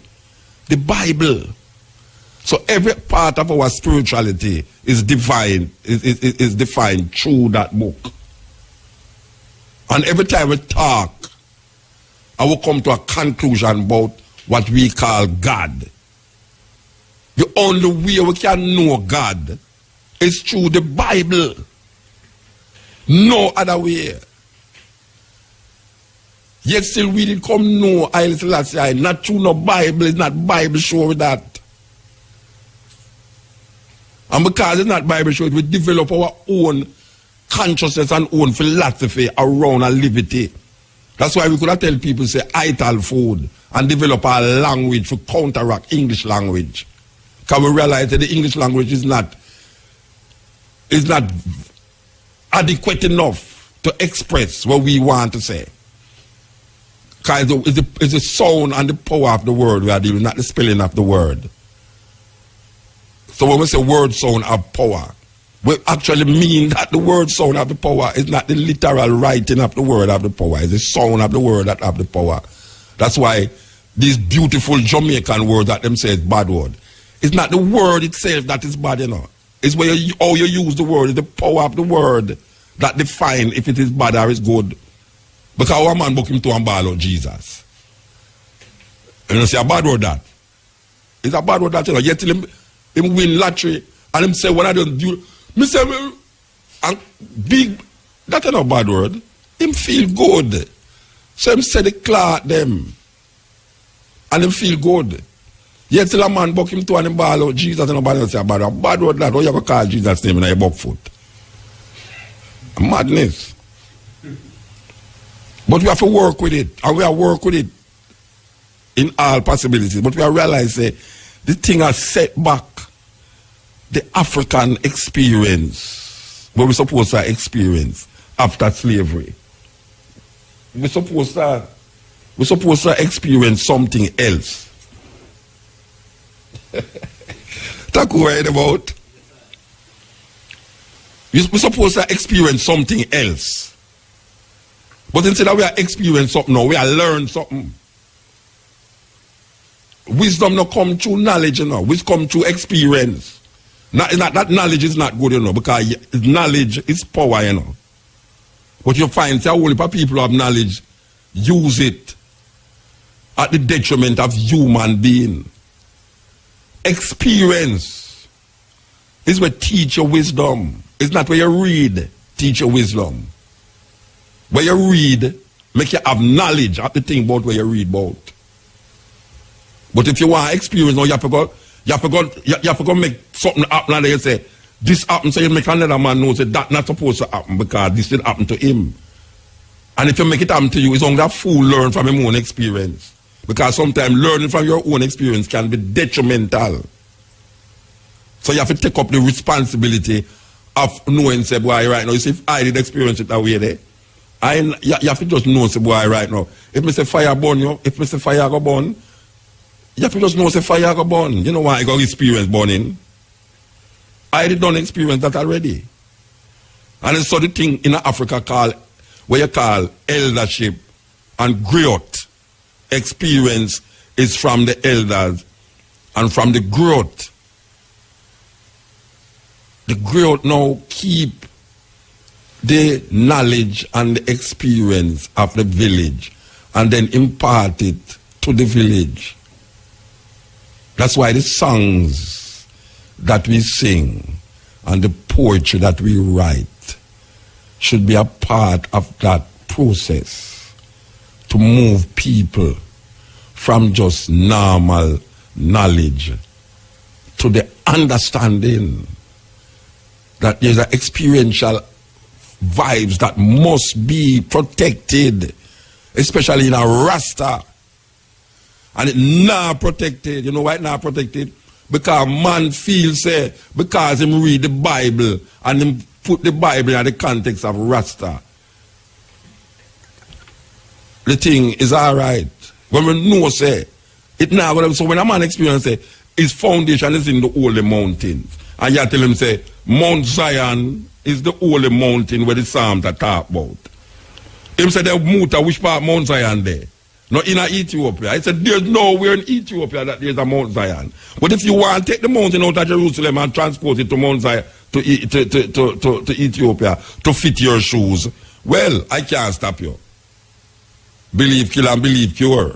The Bible. So every part of our spirituality is defined through that book. And every time we talk, I will come to a conclusion about what we call God. The only way we can know God is through the Bible. No other way. Yet still we did come know Haile Selassie, not through no Bible. It's not Bible show with that. And because it's not Bible show, we develop our own consciousness and own philosophy around our liberty. That's why we could have tell people say ital food and develop our language to counteract English language. Because we realize that the English language is not adequate enough to express what we want to say. Because it's the sound and the power of the word we are dealing with, not the spelling of the word. So when we say word sound have power, we actually mean that the word sound of the power is not the literal writing of the word of the power. It's the sound of the word that have the power. That's why these beautiful Jamaican words that them say is bad word. It's not the word itself that is bad, you know. It's where how you use the word, it's the power of the word that define if it is bad or it's good. Because our man book him to and ball out Jesus. And you say a bad word that. It's a bad word that, you know. You tell him win lottery and him say, when I don't do, me say, and big, that's not a bad word. Him feel good. So him say the cloth them. And him feel good. Yet till a man buck him to and him ball out Jesus and nobody else say a bad word. Bad word that, how you go call Jesus' name in your buck foot? A madness. But we have to work with it. And we have to work with it in all possibilities. But we have to realize that the thing has set back the African experience, what we're supposed to experience after slavery. We're supposed to experience something else. That's what we're worried about. We're supposed to experience something else. But instead of we are experiencing something now, we are learning something. Wisdom not come through knowledge, you know. Wisdom come through experience. That knowledge is not good, you know, because knowledge is power, you know. But you find that only people who have knowledge use it at the detriment of human being. Experience is where teach your wisdom. It's not where you read, teach your wisdom. Where you read, make you have knowledge of the thing about where you read about. But if you want experience, now you have to go make something happen and then you say, this happened, so you make another man know that that's not supposed to happen because this did happen to him. And if you make it happen to you, it's only a fool learn from his own experience. Because sometimes learning from your own experience can be detrimental. So you have to take up the responsibility of knowing, say, boy, right now, you see, if I did experience it that way there, you have to just know, say, boy, right now, if I say fire burn you, if I say fire go burn, you have to just know, say, fire go burn. You know why I got experience burning? I done experience that already. And it's so the thing in Africa called, where you call eldership and growth. Experience is from the elders and from the growth. The growth now keep the knowledge and the experience of the village and then impart it to the village. That's why the songs that we sing and the poetry that we write should be a part of that process to move people from just normal knowledge to the understanding that there's an experiential vibes that must be protected, especially in a Rasta. And it not protected. You know why it not protected? Because man feels, because him read the Bible and him put the Bible in the context of Rasta, the thing is all right. When we know, say, it now, so when a man experience, say, his foundation is in the holy mountains. And you tell him, say, Mount Zion is the holy mountain where the Psalms are talk about. Him said, the MUTA, which part Mount Zion there? No, in Ethiopia. I said, there's nowhere in Ethiopia that there's a Mount Zion. But if you want to take the mountain out of Jerusalem and transport it to Mount Zion, to Ethiopia, to fit your shoes, well, I can't stop you. Believe kill and believe cure.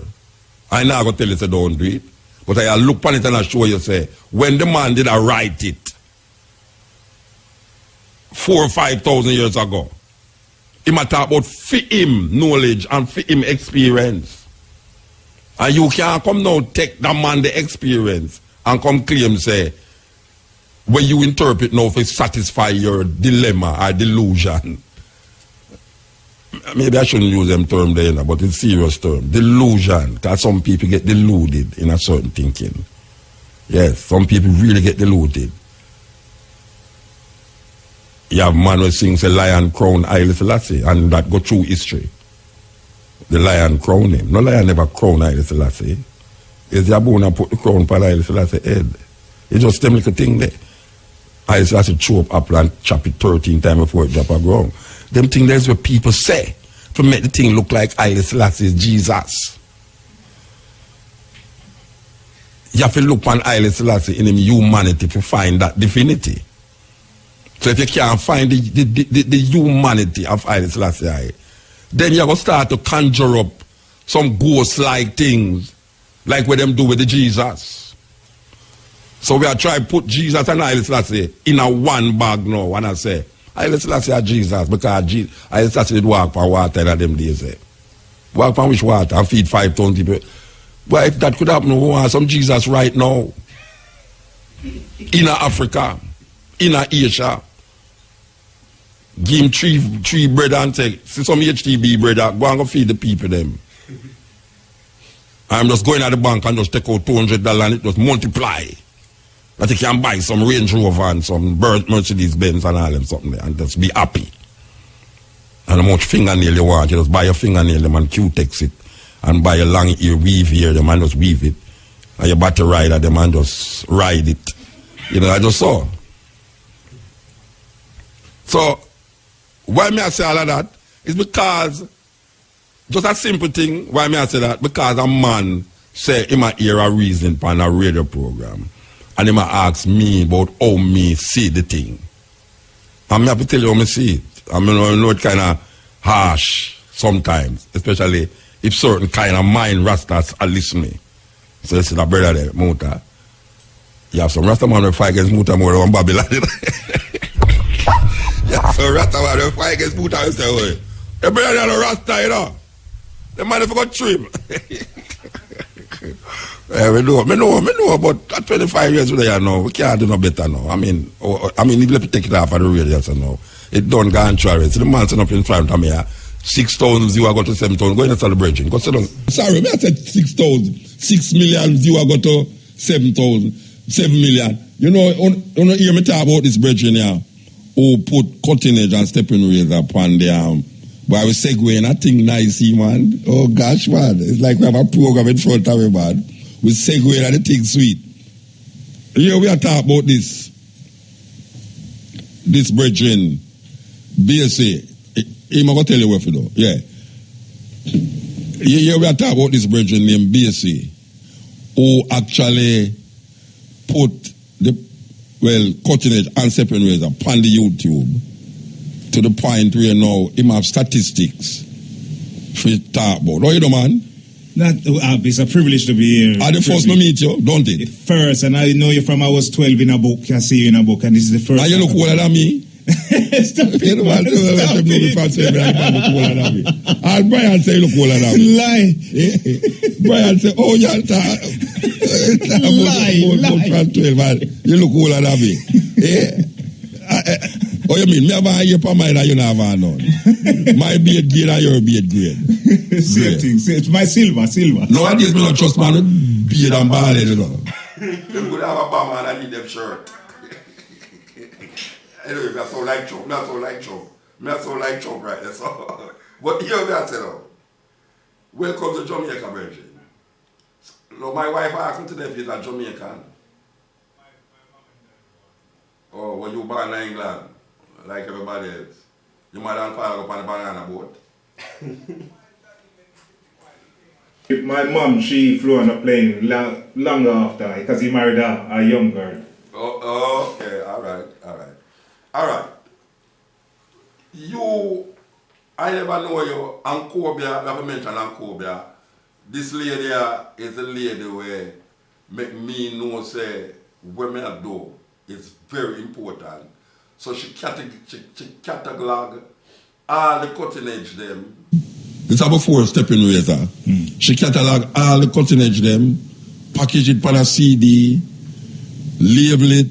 I now go tell you, say, don't do it. But I look upon it and I show you, say, when the man did I write it 4,000 or 5,000 years ago, he might talk about fit him knowledge and fit him experience. And you can't come now take that man the experience and come claim, say, when you interpret now to satisfy your dilemma or delusion. Maybe I shouldn't use them term there, but it's serious term. Delusion. Because some people get deluded in a certain thinking. Yes, some people really get deluded. You have man who sings a lion crown Haile Selassie, and that go through history. The lion crown him. No lion never crown Haile Selassie. It's the bone and put the crown on Haile Selassie head. It's just them little thing there. Haile Selassie chew up apple and chop it 13 times before it drop a ground. Them things that's what people say to make the thing look like Haile Selassie is Jesus. You have to look on Haile Selassie in him humanity to find that divinity. So if you can't find the humanity of Haile Selassie, then you're going to start to conjure up some ghost-like things, like what them do with the Jesus. So we are trying to put Jesus and Haile Selassie in a one bag now, and I say, Haile Selassie are Jesus, because Haile Selassie did walk on water in them days. Walk on which water and feed 5,000 people. Well, if that could happen, we want some Jesus right now. In Africa, in Asia. Give him three bread and take, see some HTB bread, go and go feed the people them. I'm just going at the bank and just take out $200 and it just multiply. That you can buy some Range Rover and some Mercedes Benz and all them something there and just be happy. And how much fingernail you want, you just buy a fingernail them and Q-tex it. And buy a long ear weave here, them and just weave it. And you battery rider them and just ride it. You know, I just saw. So, why me I say all of that? It's because, just a simple thing, why me I say that? Because a man say he might hear a reason on a radio program. And he might ask me about how me see the thing. And me have to tell you how me see it. I mean, I know it kind of harsh sometimes, especially if certain kind of mind Rastas are listening. So this is a brother there, MUTA. You have some Rasta man who fight against MUTA more than Babylon. Yeah, so Rasta man who fight against MUTA and say, oh, the brother there no Rasta, you know. The man if got trim. Yeah, me know, but at 25 years old, you know, we can't do no better now. I mean, if you take it off of the radio, so now, it don't go and try it. So the man sitting up in front of me, 6,000 viewers go to 7,000. Go in a celebration. Go sit down. Sorry, I said 6,000. 6 million viewers go to 7,000. 7 million. You know, you hear me talk about this brethren here who put cutting edge and stepping razor upon the but I was segueing, I think nice, man. Oh gosh, man. It's like we have a program in front of me, man. We segueing and the thing sweet. Here we are talking about this brethren, BSA. I'm going to tell you what to do. Yeah. Here we are talking about this brethren named BSA, who actually put the, cutting edge and stepping razor upon the YouTube to the point where now him have statistics for talk about. How you do, man? It's a privilege to be here. The first to meet you, don't it? First, and I know you from I was 12 in a book. I see you in a book, and this is the first. And you look older than me. Stop it, man. And Brian say you look older than me. Lie. Brian say, oh, you're lie. You look older than me. Oh, you mean, me have a year per mind and you never have none. My beard grade and your beard grade. Same thing. It's my silver. Nowadays, me not trust man beard and bald head, you know. Them could have a bomb and I need them shirt. Anyway, me so like Trump. Me so like Trump right there. So, but here we are saying, welcome to Jamaica, brethren. Look, my wife asked me today if you're Jamaican. Oh, when you born in England, like everybody else, your mother and father go on the banana boat. My mom, she flew on a plane long after because he married a young girl. Oh, okay, all right. I never know you, Ankobia, I never mentioned Ankobia. This lady is a lady where make me know say women do is very important. So she catalog all the cutting edge them. It's about 4 stepping razor. She catalog all the cutting edge them, package it on a CD, label it,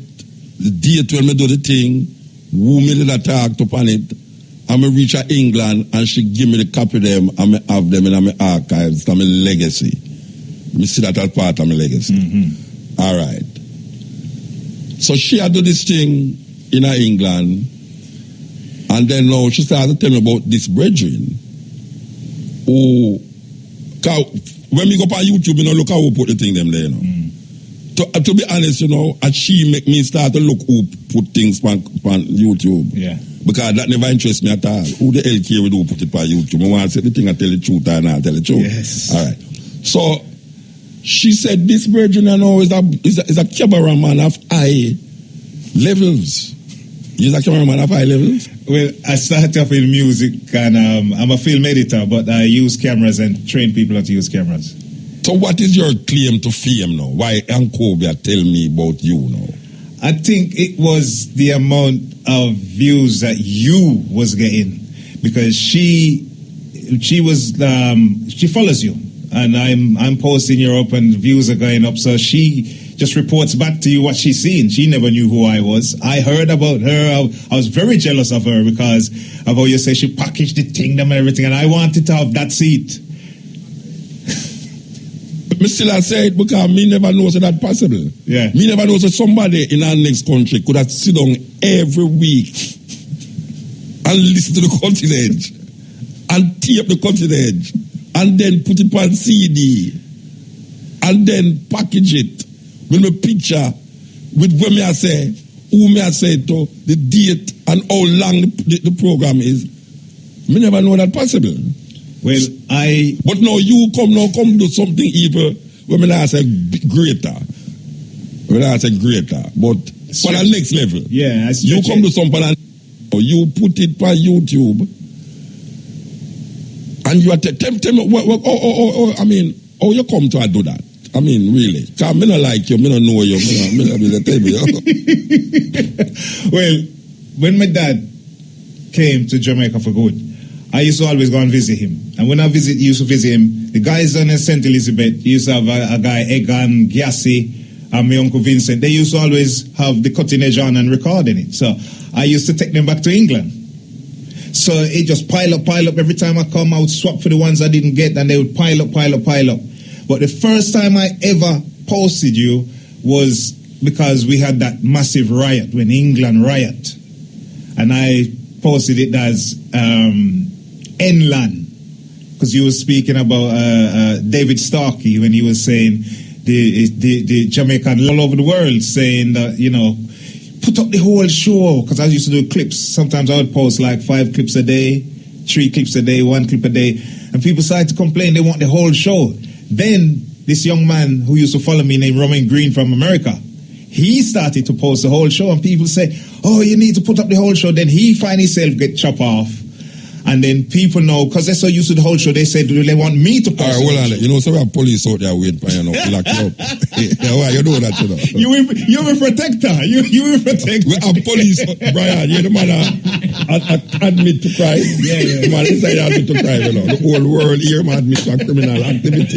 the date when me do the thing, who me did attack upon it. I'm going to reach England and she give me the copy of them and I have them in my archives. It's my legacy. Me see that as part of my legacy. All right. So she had do this thing in England And then now she started to tell me about this brethren who, when we go on YouTube, you know, look how we put the thing them there, you know. To be honest, you know, and she make me start to look who put things on YouTube. Yeah. Because that never interests me at all. Who the hell care who put it on YouTube? I want to say the thing I tell the truth and I tell the truth. Yes. All right. So she said this virgin, you know, is a cameraman of high levels. He's a cameraman of high levels? Well, I started off in music and I'm a film editor, but I use cameras and train people how to use cameras. So what is your claim to fame now? Why Ankobia tell me about you now? I think it was the amount of views that you was getting, because she follows you, and I'm posting you up and views are going up, so she just reports back to you what she's seen. She never knew who I was. I heard about her. I was very jealous of her because of how you say she packaged the thing and everything, and I wanted to have that seat. Me still I say it because me never know so that possible. Yeah. Me never know so somebody in our next country could have sit down every week and listen to the cutting edge and tape the cutting edge and then put it on CD and then package it with a picture with what me I say, who me I say to, the date and how long the program is. Me never know that possible. Well, But now you come do something evil when I say greater. When I say greater. But for the next level. Yeah, you come to something and you put it on YouTube and you are tell me, I mean, how you come to do that? I mean, really. Because I don't like you, I don't know you, I don't tell you. Well, when my dad came to Jamaica for good, I used to always go and visit him. And when I used to visit him, the guys down in St. Elizabeth, he used to have a guy, Egan, Gyasi, and my uncle Vincent. They used to always have the cutting edge on and recording it. So I used to take them back to England. So it just pile up. Every time I come, I would swap for the ones I didn't get, and they would pile up. But the first time I ever posted you was because we had that massive riot, when England riot. And I posted it as Enland, because you were speaking about David Starkey when he was saying the Jamaican all over the world saying that, you know, put up the whole show, because I used to do clips. Sometimes I would post like 5 clips a day, 3 clips a day, 1 clip a day, and people started to complain they want the whole show. Then this young man who used to follow me named Roman Green from America, he started to post the whole show, and people say, oh, you need to put up the whole show. Then he find himself get chopped off. And then people know, because they're so used to the whole show, they said, do they want me to post it? All right, you know, some police out there waiting for you, lock you up. Why you know that, you know? You're a protector. You're a protector. We have police, Brian, you're the man that admit to crime. Yeah. The man inside admit to crime, you know. The whole world here admit to a criminal activity.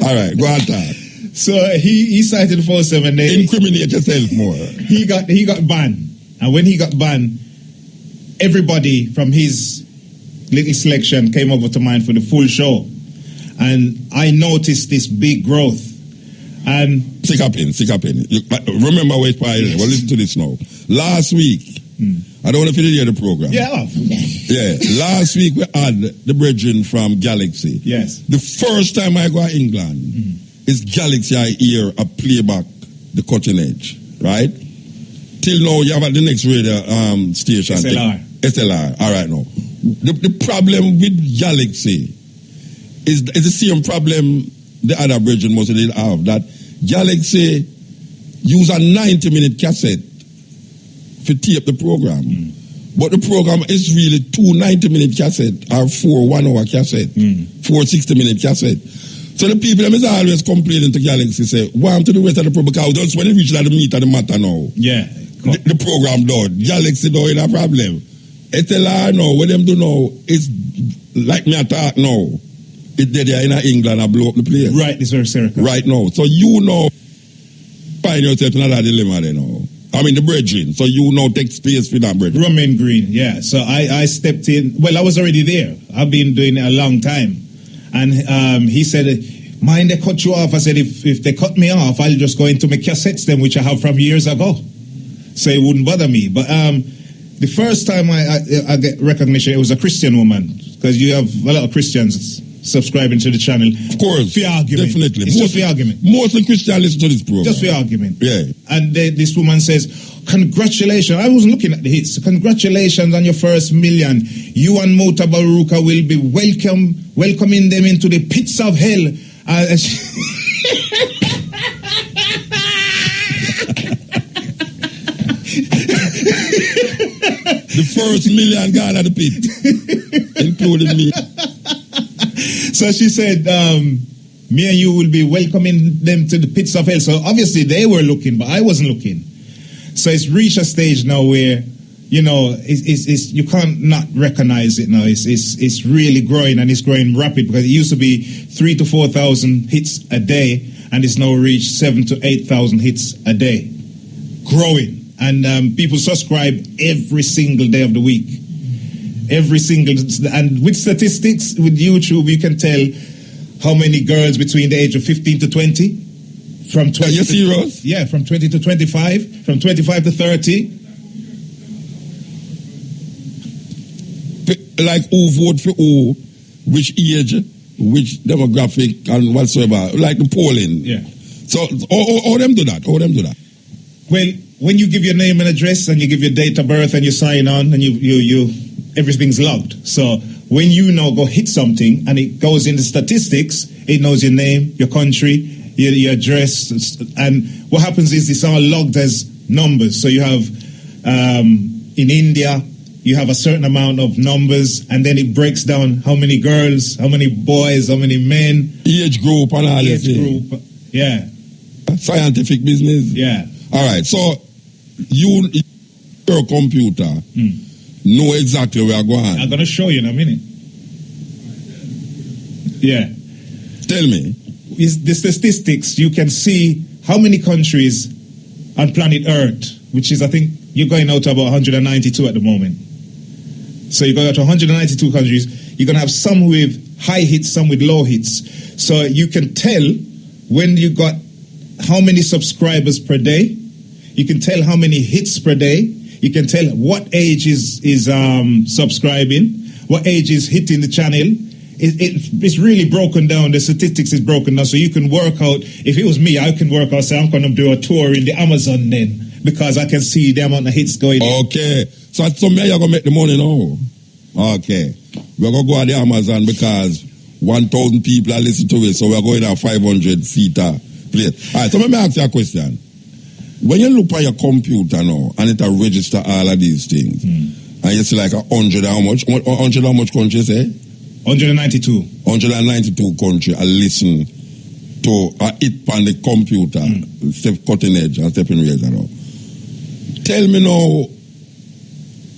All right, go on, talk. So he started to post them, and then incriminate yourself more. He got banned. And when he got banned, everybody from his little selection came over to mine for the full show, and I noticed this big growth. And stick up in. Remember where it's pilot. Well, listen to this now. Last week, I don't know if you did hear the program. Yeah. Last week we had the brethren from Galaxy. Yes. The first time I go to England, is Galaxy I hear a playback the cutting edge, right? Till now you have at the next radio station. SLR. All right now. The problem with Galaxy is the same problem the other brethren must have, that Galaxy use a 90-minute cassette to tape the program. But the program is really 2 90-minute cassettes or 4 1-hour cassettes, 4 60-minute cassettes. So the people is always complaining to Galaxy, say, want to the rest of the program, because just when it reaches the meat of the matter now, the program done. Galaxy don't have a problem. SLR now, what them do now, is like me attack now. It's there in England and blow up the place. Right, this very circle. Right now. So you now find yourself in another dilemma there now. I mean the brethren. So you now take space for that brethren. Roman Green, yeah. So I stepped in. Well, I was already there. I've been doing it a long time. And he said, mind they cut you off. I said, if they cut me off, I'll just go into my cassettes then, which I have from years ago. So it wouldn't bother me. But The first time I get recognition, it was a Christian woman, because you have a lot of Christians subscribing to the channel. Of course. For argument. Definitely. It's just for argument. Mostly Christians listen to this program. Just for argument. Yeah. And this woman says, congratulations. I wasn't looking at the hits. Congratulations on your first million. You and MUTABARUKA will be welcoming them into the pits of hell. The first million gone at the pit, including me. So she said, me and you will be welcoming them to the pits of hell. So obviously they were looking, but I wasn't looking. So it's reached a stage now where, you know, it's you can't not recognize it now. It's really growing, and it's growing rapid, because it used to be 3,000 to 4,000 hits a day, and it's now reached 7,000 to 8,000 hits a day. Growing. And people subscribe every single day of the week. And with statistics, with YouTube, you can tell how many girls between the age of 15 to 20. From 20 Are you serious? Yeah, from 20 to 25, from 25 to 30. Like who vote for who, which age, which demographic, and whatsoever. Like the polling. Yeah. So, all them do that. Well, when you give your name and address, and you give your date of birth, and you sign on, and you everything's logged. So when you now go hit something, and it goes in the statistics, it knows your name, your country, your address, and what happens is it's all logged as numbers. So you have, in India, you have a certain amount of numbers, and then it breaks down how many girls, how many boys, how many men. Age group and all this. Age group, yeah. Scientific business. Yeah. All right, so your computer know exactly where I'm going. I'm going to show you in a minute. Yeah. Tell me. Is the statistics, you can see how many countries on planet Earth, which is, I think, you're going out to about 192 at the moment. So you go out to 192 countries. You're going to have some with high hits, some with low hits. So you can tell when you got how many subscribers per day. You can tell how many hits per day. You can tell what age is subscribing, what age is hitting the channel. It's really broken down. The statistics is broken down, so you can work out. If it was me, I can work out, say I'm going to do a tour in the Amazon then, because I can see the amount of hits going in. Okay. So me, you're going to make the money now. Okay. We're going to go to the Amazon because 1,000 people are listening to it, so we're going to 500-seater place. All right, so let me ask you a question. When you look at your computer now, and it will register all of these things, and you see like 100 how much? 100 how much countries, eh? 192. 192 countries are listening to it on the computer, step cutting edge and stepping razor now. Tell me now,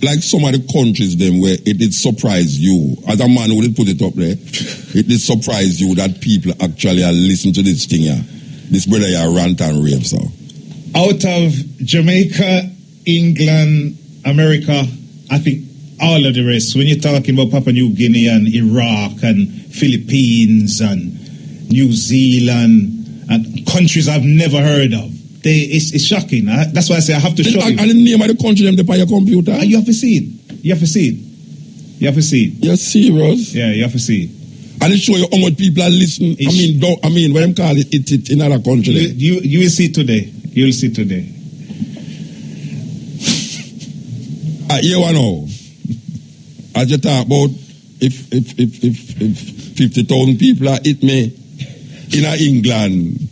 like some of the countries them where it did surprise you, as a man who did put it up there, it did surprise you that people actually are listening to this thing here. This brother here rant and rave, so. Out of Jamaica, England, America, I think all of the rest, when you're talking about Papua New Guinea and Iraq and Philippines and New Zealand and countries I've never heard of, it's shocking. That's why I say I have to show you. And the name of the country them on your computer? You have to see it. You have to see it. You have to see it. You're serious? Yeah, you have to see it. And it show you how much people are listening. I mean, when them call it in other countries. You will see today. You will see today. You know, as you talk about if 50,000 people are hit me in England,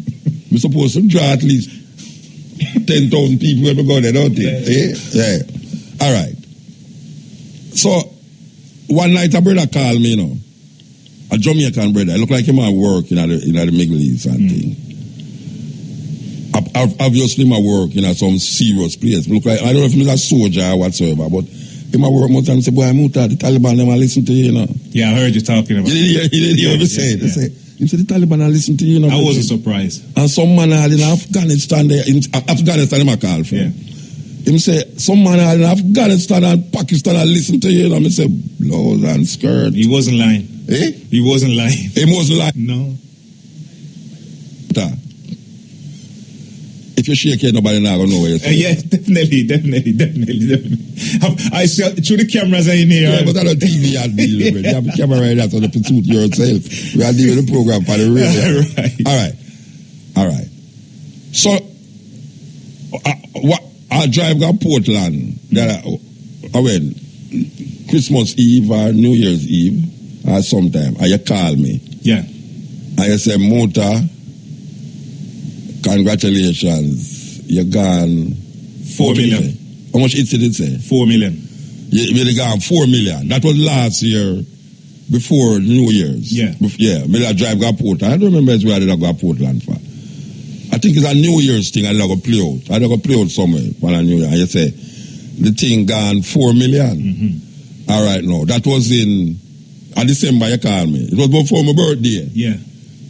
we're supposed to draw at least 10,000 people when we go there, don't they? Yeah. All right. So one night a brother called me, you know, a Jamaican brother. It looked like him at work in the Middle East and thing. Obviously, my work in some serious place. Look like, I don't know if he's a soldier or whatsoever, but in my work, most times say, boy, MUTA, the Taliban, them listen to you, you know. Yeah, I heard you talking about it. You didn't hear me say it. They say, the Taliban are listening to you, you know. I wasn't surprised. And some man are in Afghanistan, Afghanistan, him I call for. Yeah. Him say, some man are in Afghanistan and Pakistan are listening to you, you know. I say, blows and skirt. He wasn't lying. Eh? He wasn't lying. He wasn't lying. No. if you shake it, nobody not gonna know what you're saying. Yeah, definitely. I see through the cameras in here. Yeah, but I don't TV I deal with. You have a camera right there so you can suit yourself. We are dealing with the program for the radio. All right. So, I drive to Portland. I went Christmas Eve or New Year's Eve or sometime. And you call me. Yeah. And you say, MUTA, congratulations. You're gone 4 million. How much did it say? 4 million. You're gone 4 million. That was last year before New Year's. Yeah. Yeah. I drive to Portland. I don't remember where I did go to Portland for. I think it's a New Year's thing I did go play out. I did go play out somewhere for a New Year. And you say, the thing gone 4 million. Mm-hmm. All right, no. That was in December you called me. It was before my birthday. Yeah.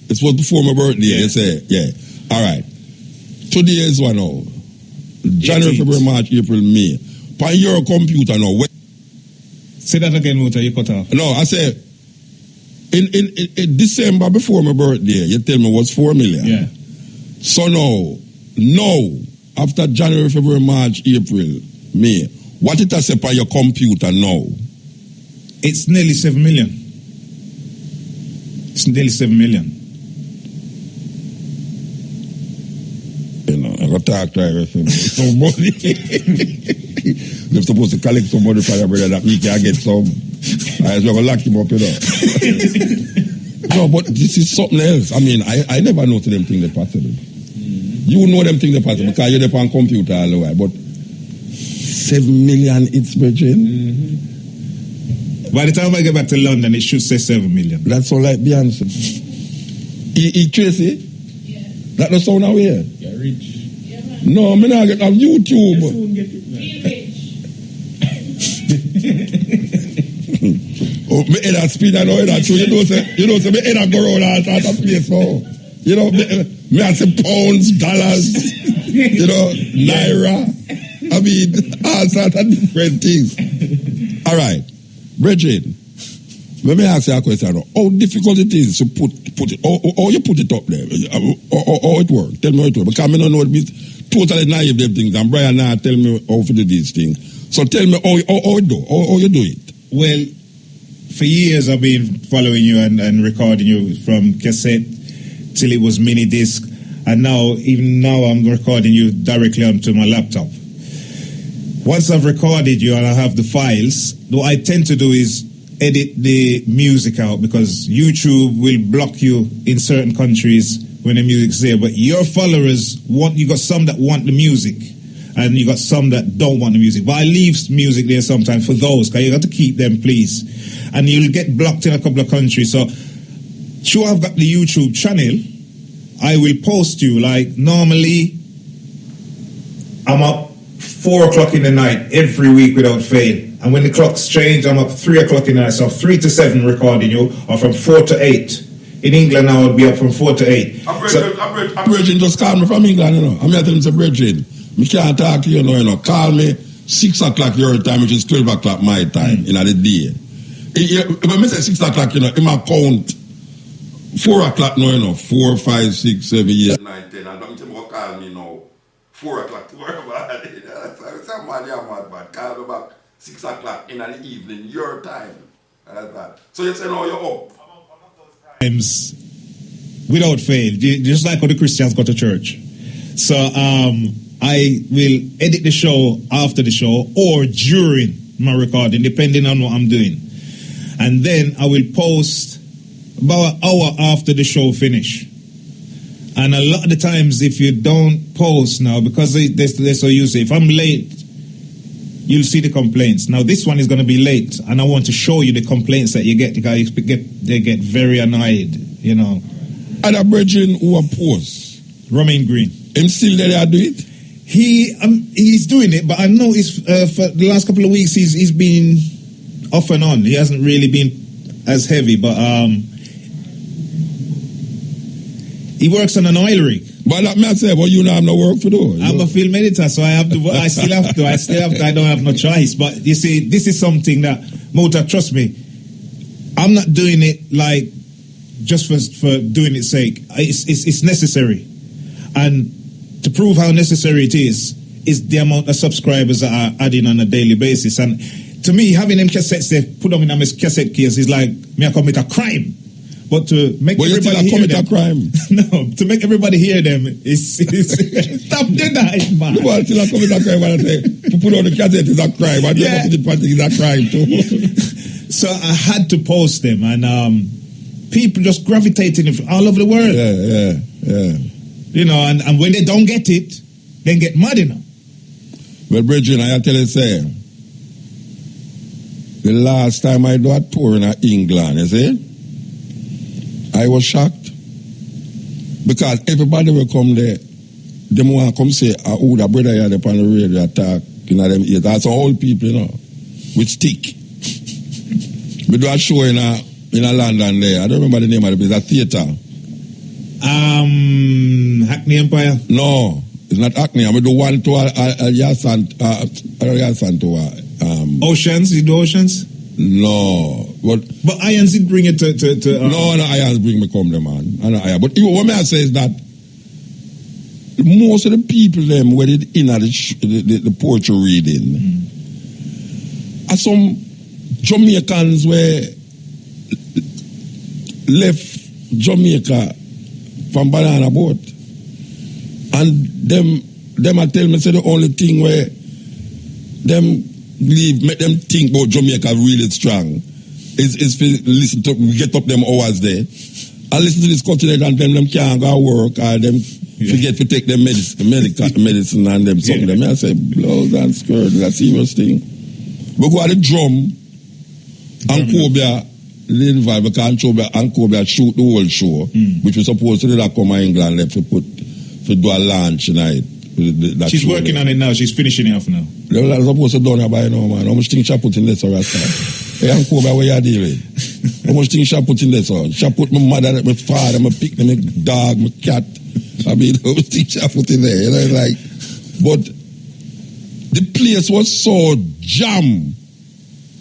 It was before my birthday. Yeah. You say, yeah. All right. Today is one now. January, February, March, April, May. On your computer now. Say that again, MUTA, you cut off. No, I say, in December before my birthday, you tell me it was 4 million. Yeah. So now, after January, February, March, April, May, what it has say on your computer now? It's nearly 7 million. It's nearly 7 million. You know, I got to talk to everything. Some money. They're supposed to collect some money for your brother that we can get some. I just going to lock him up, you know. No, but this is something else. I mean, I never know to them things that possible. You know them things that possible because you're there on computer all the way. But 7 million it's Virgin. By the time I get back to London, it should say 7 million. That's all like Beyonce. Tracy? Yeah. That the sound out here? You're rich. Yeah, man. No, I'm not get on YouTube. Feel rich. Oh, me head at speed, I know that. So you know, say me head at go around all sorts of place now. You know, me I say pounds, dollars, you know, naira. I mean, all sorts of different things. All right. Bridget, let me ask you a question. How difficult it is to put it, how you put it up there? How it works? Tell me how it works. Because I don't know it means totally naive them things. And Brian now tell me how to do these things. So tell me how you do it. Well, for years I've been following you and recording you from cassette till it was mini disc. And even now I'm recording you directly onto my laptop. Once I've recorded you and I have the files, what I tend to do is edit the music out because YouTube will block you in certain countries when the music's there. But your followers you got some that want the music and you got some that don't want the music. But I leave music there sometimes for those because you got to keep them, please. And you'll get blocked in a couple of countries. So, sure, I've got the YouTube channel. I will post you like normally I'm up 4 o'clock in the night every week without fail. And when the clocks change, I'm up 3 o'clock in the night. So 3 to 7 recording you, or from 4 to 8. In England, I would be up from 4 to 8. Bridget just called me from England, you know. I'm here telling you, Bridget, I can't talk to you, you know. Call me 6 o'clock your time, which is 12 o'clock my time, in the day. When I say 6 o'clock, you know, in my count, 4 o'clock now, you know, 4, 5, 6, 7, 8, 9, 10. And don't tell me what call me now. 4 o'clock to work about it. That's a mad, but call me back 6 o'clock in the evening, your time. So you say, no, you're up. Times without fail, just like how the Christians go to church. So I will edit the show after the show or during my recording, depending on what I'm doing. And then I will post about an hour after the show finish. And a lot of the times, if you don't post now, because they're so used to it, if I'm late, you'll see the complaints. Now, this one is going to be late, and I want to show you the complaints that you get, because they get very annoyed, you know. And a brethren who are post. Romain Green. Him still there to do it? He's doing it, but I noticed for the last couple of weeks he's been off and on. He hasn't really been as heavy, but he works on an oil rig. But like me I say, well, you know, I'm no work for do. I'm a film editor, so I still have to. I don't have no choice. But you see, this is something that, MUTA, trust me, I'm not doing it like just for doing its sake. It's necessary. And to prove how necessary it is the amount of subscribers that are adding on a daily basis. And to me, having them cassettes they put them in a cassette case is like me I commit a crime. But to make everybody hear them, no, to make everybody hear them is stop denying, man. You want to commit a crime and say to put on the cassette is a crime, and yeah. The party is a crime too. So I had to post them, and people just gravitating all over the world. Yeah. You know, and when they don't get it, they get mad, you know. Well, Bridget, I tell you, say, the last time I do a tour in England, you see, I was shocked because everybody will come there. Them want to come say, oh, the brother here upon the radio attack, you know, them ears. That's all people, you know, with stick. We do a show in London there. I don't remember the name of the place, a theatre. Hackney Empire? No, it's not Hackney. I do one to Oceans? You do Oceans? No. But Irons did bring it to No, Irons bring me come there, man. I know Irons. But what I say is that most of the people them were in the poetry reading are some Jamaicans were left Jamaica from banana boat. And them I tell me say the only thing where them make them think about Jamaica really strong is to listen to get up them hours there and listen to this continent and them can't go work or them forget to take their medicine and them something. Them I say blows and skirt, that's a serious thing. We go at the drum and Cobia lead vibe because Cobia shoot the whole show, which was supposed to do that come to England left to do a launch tonight. She's working on it now. She's finishing it off now. They're supposed to done it by now, man. How much things she put in this or Rasta? Hey, I'm Cobia, where you dealing? How much things she put in this or? She put my mother, my father, my pig, my dog, my cat. I mean, how much things she put in there? You know, like, but the place was so jammed.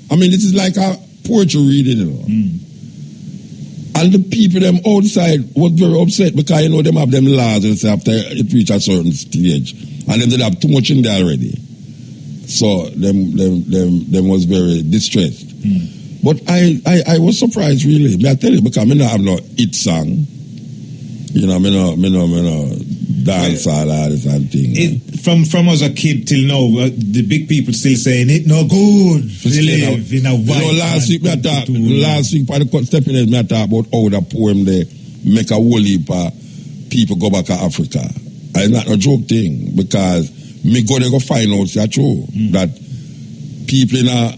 I mean, this is like a poetry reading, you know. And the people them outside was very upset because you know them have them laws and say after it reach a certain stage, and them they have too much in there already. So them was very distressed. But I was surprised really. I tell you because I don't have no hit song. You know, me no dance all this and thing. From as a kid till now, the big people still saying it no good to live in a white. You know, last week by the stepping in, I talk about how the poem they make a whole heap of people go back to Africa. It's not a joke thing because me go there go find out it's true that people in a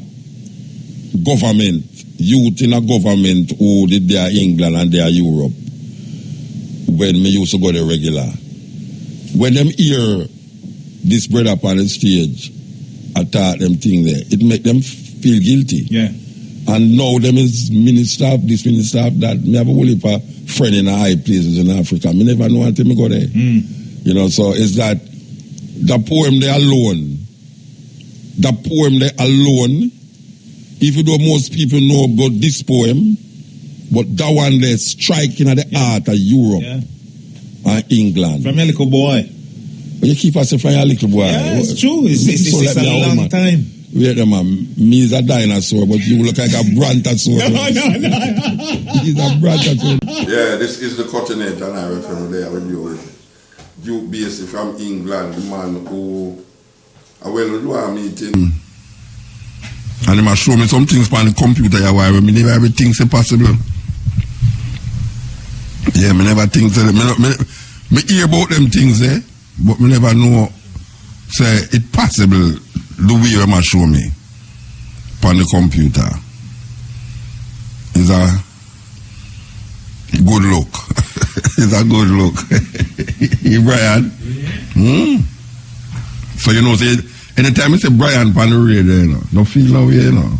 government, youth in a government who did their England and their Europe. When me used to go there regular, when them hear this brother up on the stage, I thought them thing there, it make them feel guilty. Yeah. And now them is minister, this minister, that me have a whole heap of friend in high places in Africa. Me never know until me go there. You know, so it's that the poem there alone, even though most people know about this poem, but that one there striking at the heart of Europe and England. From a little boy. But you keep us from a little boy. Yeah, it's true. It's a long time. Wait a man, me is a dinosaur, but you look like a brontosaur. No. He's a brontosaur. Yeah, this is the continent and I from there with you basically from England, the man who we do a meeting. And he must show me some things on the computer why we never everything is possible. Yeah, me never think so. Me hear about them things there, but me never know say it possible the way you must show me on the computer. It's a good look. It's a good look. You Brian? So you know, say anytime I say Brian on the radio, you know, no feel no way, you know.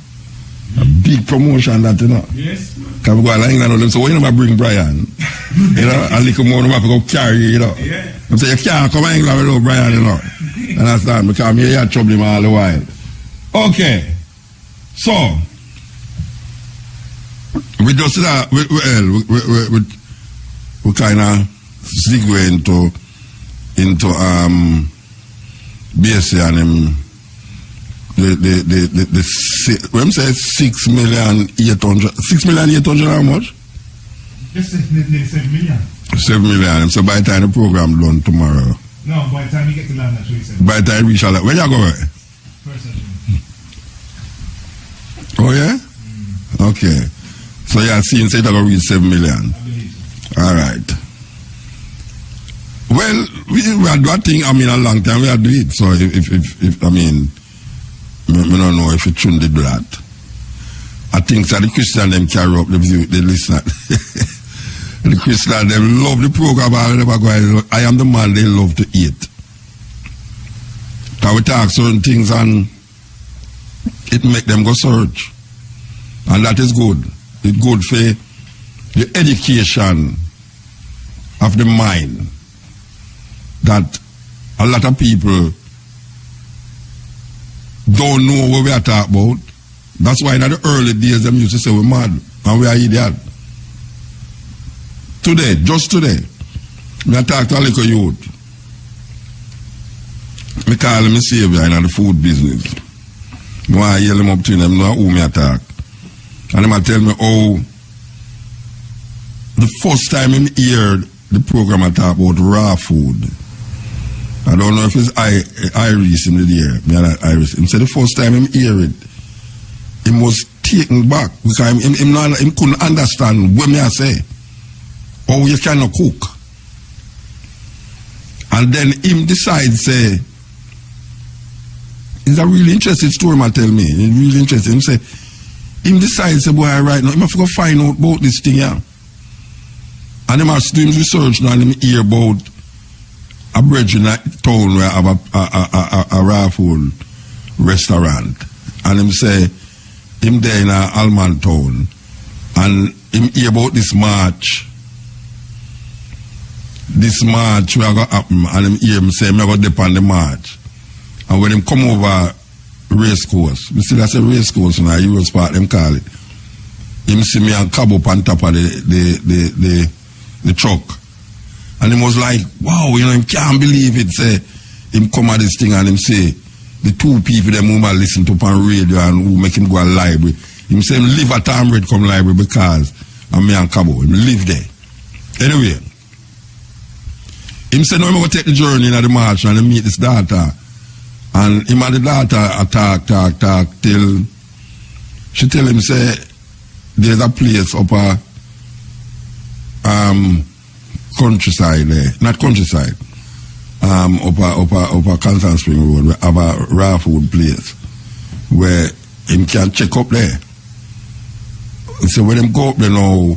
A big promotion that, you know. Yes. Can we go to England with them? So when you bring Brian, you know, a little more, you have to go carry, you know. Yeah. I say, you can't come to England without Brian, you know. Understand? Because I'm here trouble him all the while. Okay. So, we just we kind of segue BSc and him when him say 6,800,000 how much? 7 million. 7 million. So by the time the program done tomorrow. No, by the time you get to London, by the time we shall where you go? Oh yeah? Okay. So you are seeing say that will reach 7 million. All right. Well, we are doing thing. I mean, a long time we are doing it. So if I mean, I don't know if it shouldn't do that. I think that the Christian them carry up the view, they listen. The Christian them love the program. I am the man they love to eat. Because we talk certain things and it make them go search. And that is good. It's good for the education of the mind. That a lot of people don't know what we are talking about. That's why in the early days them used to say we're mad and we are idiot. Today, just today, I talk to a little youth. I call him a savior in the food business. I yell him up to him, know who me attack. And he tell me, oh, the first time he heard the program I talk about raw food. I don't know if it's Iris in the ear. Iris. He said the first time he hear it, he was taken back because he couldn't understand what me I say. Or you cannot cook. And then him decide say, it's a really interesting story, man tell me. It's really interesting. Him say, him decide say, boy, right now, he must go find out about this thing here. And he must do his research now and him hear about a bridge in a town where have a raw food restaurant. And him say, him there in a Alman town. And him hear about this march. This march will go happen, and him hear him say, I'm going to depend on the march. And when him come over race course, we see that's a race course now, Euros Park, them call it. Him see me and cab up on top of the truck. And him was like, wow, you know, him can't believe it. Say, him come at this thing and him say, the two people them who listen to on radio and who make him go to library. Him say him live at Amred come library because I'm me and Cabo. Him live there. Anyway. Him say, no, I'm going to take the journey in the march and meet this daughter. And him and the daughter talk till she tell him, say, there's a place up a countryside there. Not countryside. Up a Constant Spring Road, we have a raw food place where him can check up there. So when him go up there now,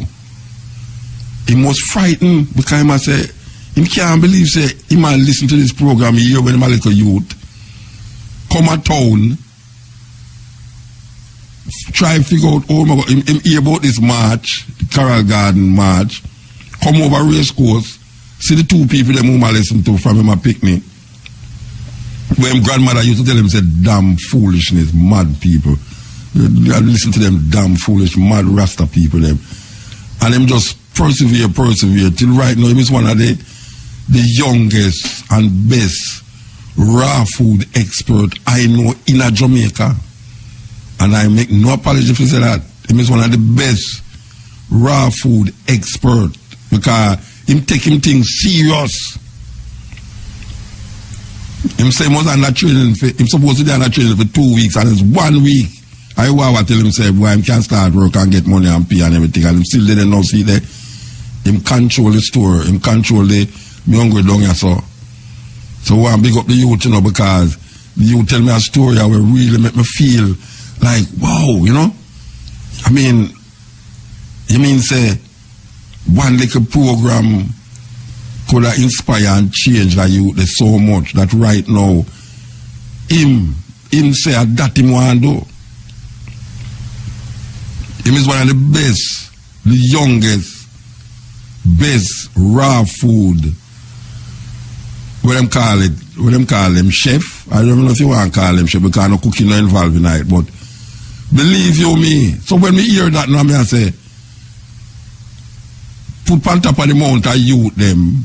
he was frightened because he must say, he can't believe, say, he might listen to this program here when he's a little youth, come a town, try to figure out, oh my God, him hear about this march, the Carroll Garden march, come over race course, see the two people them whom I listen to from him a picnic. When him grandmother used to tell him, say, damn foolishness, mad people. I listen to them damn foolish, mad Rasta people them. And him just persevere till right now he is one of the youngest and best raw food expert I know in a Jamaica. And I make no apology if you say that. He is one of the best raw food expert because him take him things serious. Him say he was under training for, him supposed to be under training for 2 weeks and it's 1 week. I want to tell him say, boy, him can start work and get money and pay and everything and him still didn't know see there. Him control the store, him control the me hungry down here so. So I want to big up the youth, you know, because the youth tell me a story that will really make me feel like, wow, you know. I mean, you mean say one little program could have inspire and change the youth so much that right now him say that him want to do. Him is one of the best, the youngest, best raw food. What them call him chef. I don't know if you want to call him chef because no cooking no involved in it, but believe you me. So when we hear that now, I say, put on top of the mount of youth them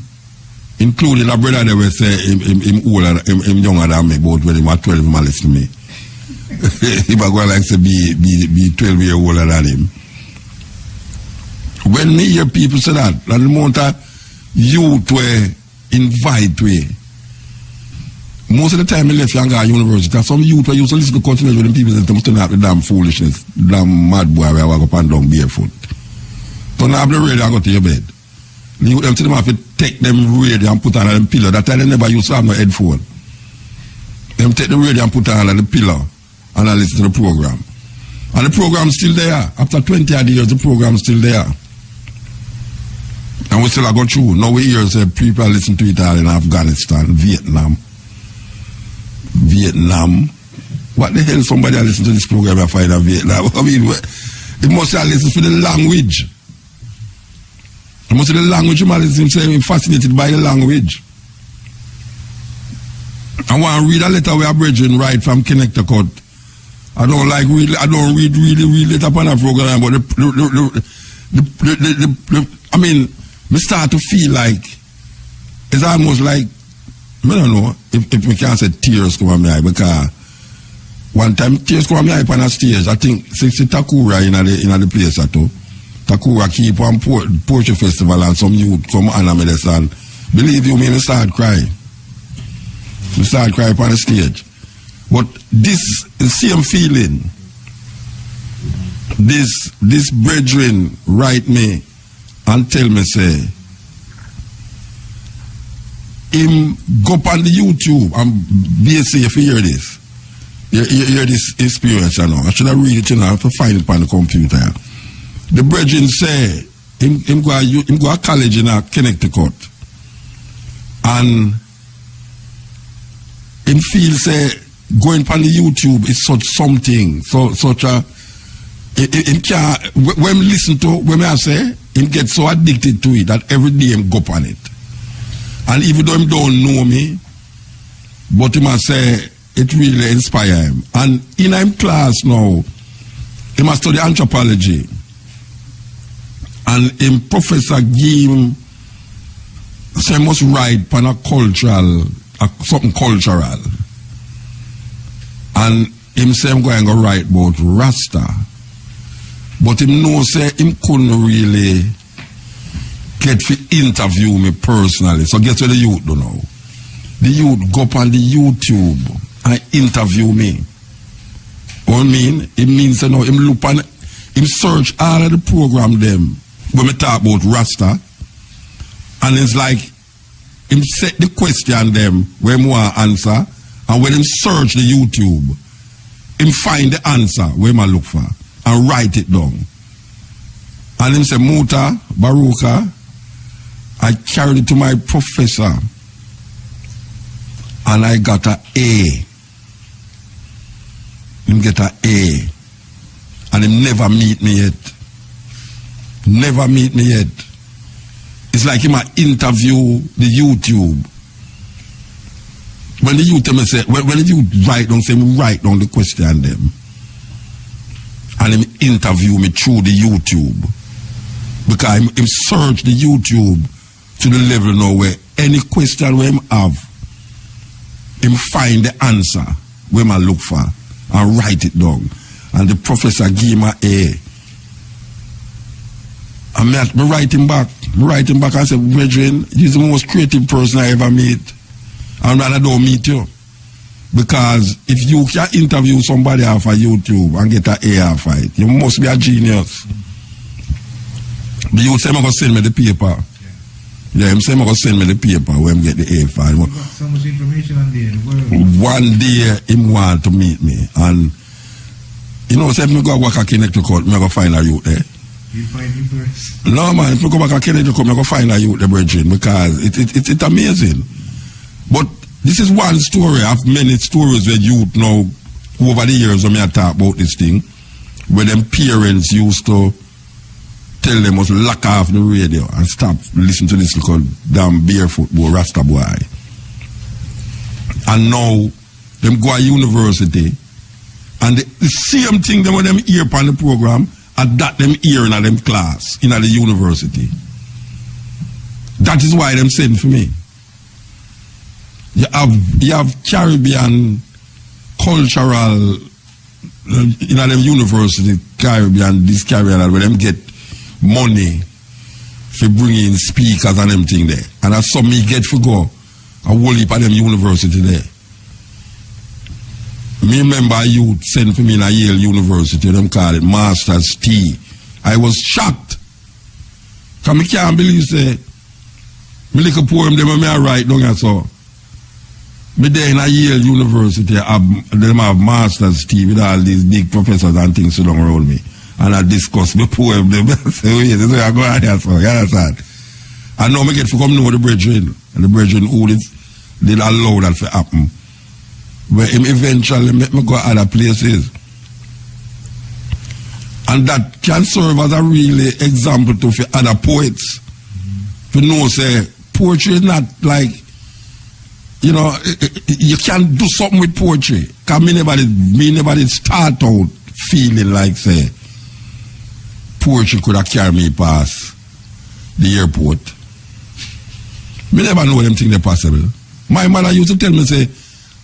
including a brother that will say him older, him younger than me, but when him at 12, him listen to me. If I go like to be 12 years older than him. When me hear people say that, the amount of youth were invite we. Most of the time I left Yanga University, some youth were used to listen to continue with them people that them turn out the damn foolishness, damn mad boy where I walk up and down barefoot. Turn up the radio and go to your bed. You them tell them have to take them radio and put on them pillow. That time they never used to have no headphone. Them take the radio and put on the pillow and I listen to the program. And the program's still there. After 20 odd years, the program's still there. And we still go through. Now we hear say people listen to it all in Afghanistan, Vietnam. What the hell somebody listen to this program and find out Vietnam? I mean, it must have listened to the language. It must have the language, you must listen to him fascinated by the language. I want to read a letter we are brethren right from Connecticut. I don't read really it upon a program, but I mean, me start to feel like it's almost like I don't know if we can say tears come on my eye, because one time tears come on my eye on a stage. I think 60 Takura in the place at all. Takura keep on Poetry Festival and some youth come on me this and believe you me, I start crying. I start crying on the stage. But this same feeling, this brethren write me and tell me say, him go up on the YouTube and be safe to hear this. Hear this experience, you know. I should have read it, you know, I have to find it on the computer. The brethren say, him go to college in Connecticut. And him feel say, going on the YouTube is such something, such a, him can't, when listen to, when I say, him get so addicted to it that every day him go on it. And even though him don't know me, but he must say it really inspire him. And in him class now, he must study anthropology. And him professor give him, say he must write on a cultural, something cultural. And him say him going to write about Rasta. But him know say him couldn't really get to interview me personally. So guess what the youth do now? The youth go up on the YouTube and interview me. What I mean? It means you know, him look on, him search all of the program them when we talk about Rasta. And it's like him set the question them where him want answer, and when him search the YouTube, him find the answer where him look for and write it down. And him say, MUTABARUKA, I carried it to my professor and I got an A. Him get an A. And him never meet me yet. Never meet me yet. It's like him a interview the YouTube. When the youth tell me say, when the youth write down, say write down the question them. And him interview me through the YouTube. Because him search the YouTube to the level now where any question where him have, him find the answer where him look for and write it down. And the professor give him an A. And me write him back. I said, brethren, you're the most creative person I ever meet. And rather don't meet you. Because if you can interview somebody off of YouTube and get an A off of it, you must be a genius. The youth say, I'm going to send me the paper. Yeah, him say, I'm going to send me the paper where I get the A for it. So much information on there. One day, him want to meet me. And, you know, say, if I go back to Connecticut, I'm going to find a youth there. You find him first? No, man, if I go back to Connecticut, I'm going to find a youth there, brethren, because it's amazing. But this is one story of many stories where youth now, over the years when I talk about this thing, where them parents used to tell them must lock off the radio and stop listening to this little damn barefoot boy, Rasta boy. And now, them go to university, and the same thing them when them hear upon the program, and that them hear in them class, in the university. That is why them send for me. You have Caribbean cultural in them university, Caribbean, this Caribbean, where them get money for bringing speakers and them thing there. And that's something me get for go a whole heap of them university there. Me remember a youth sent for me in a Yale University, them call it Master's T. I was shocked. Because I can't believe, say, me little poem them I write down and so. Me there in a Yale University, them have Master's T with all these big professors and things sitting around me. And I discuss my poem, them say, oh yeah, this is where I go out here, so, you understand? I know me get to come know the brethren, and the brethren who did allow that to happen. But him eventually make me go other places. And that can serve as a really example to for other poets. To know, say, poetry is not like, you know, you can't do something with poetry. Because me never did start out feeling like, say, poetry could have carried me past the airport. Me never know them things are possible. My mother used to tell me, say,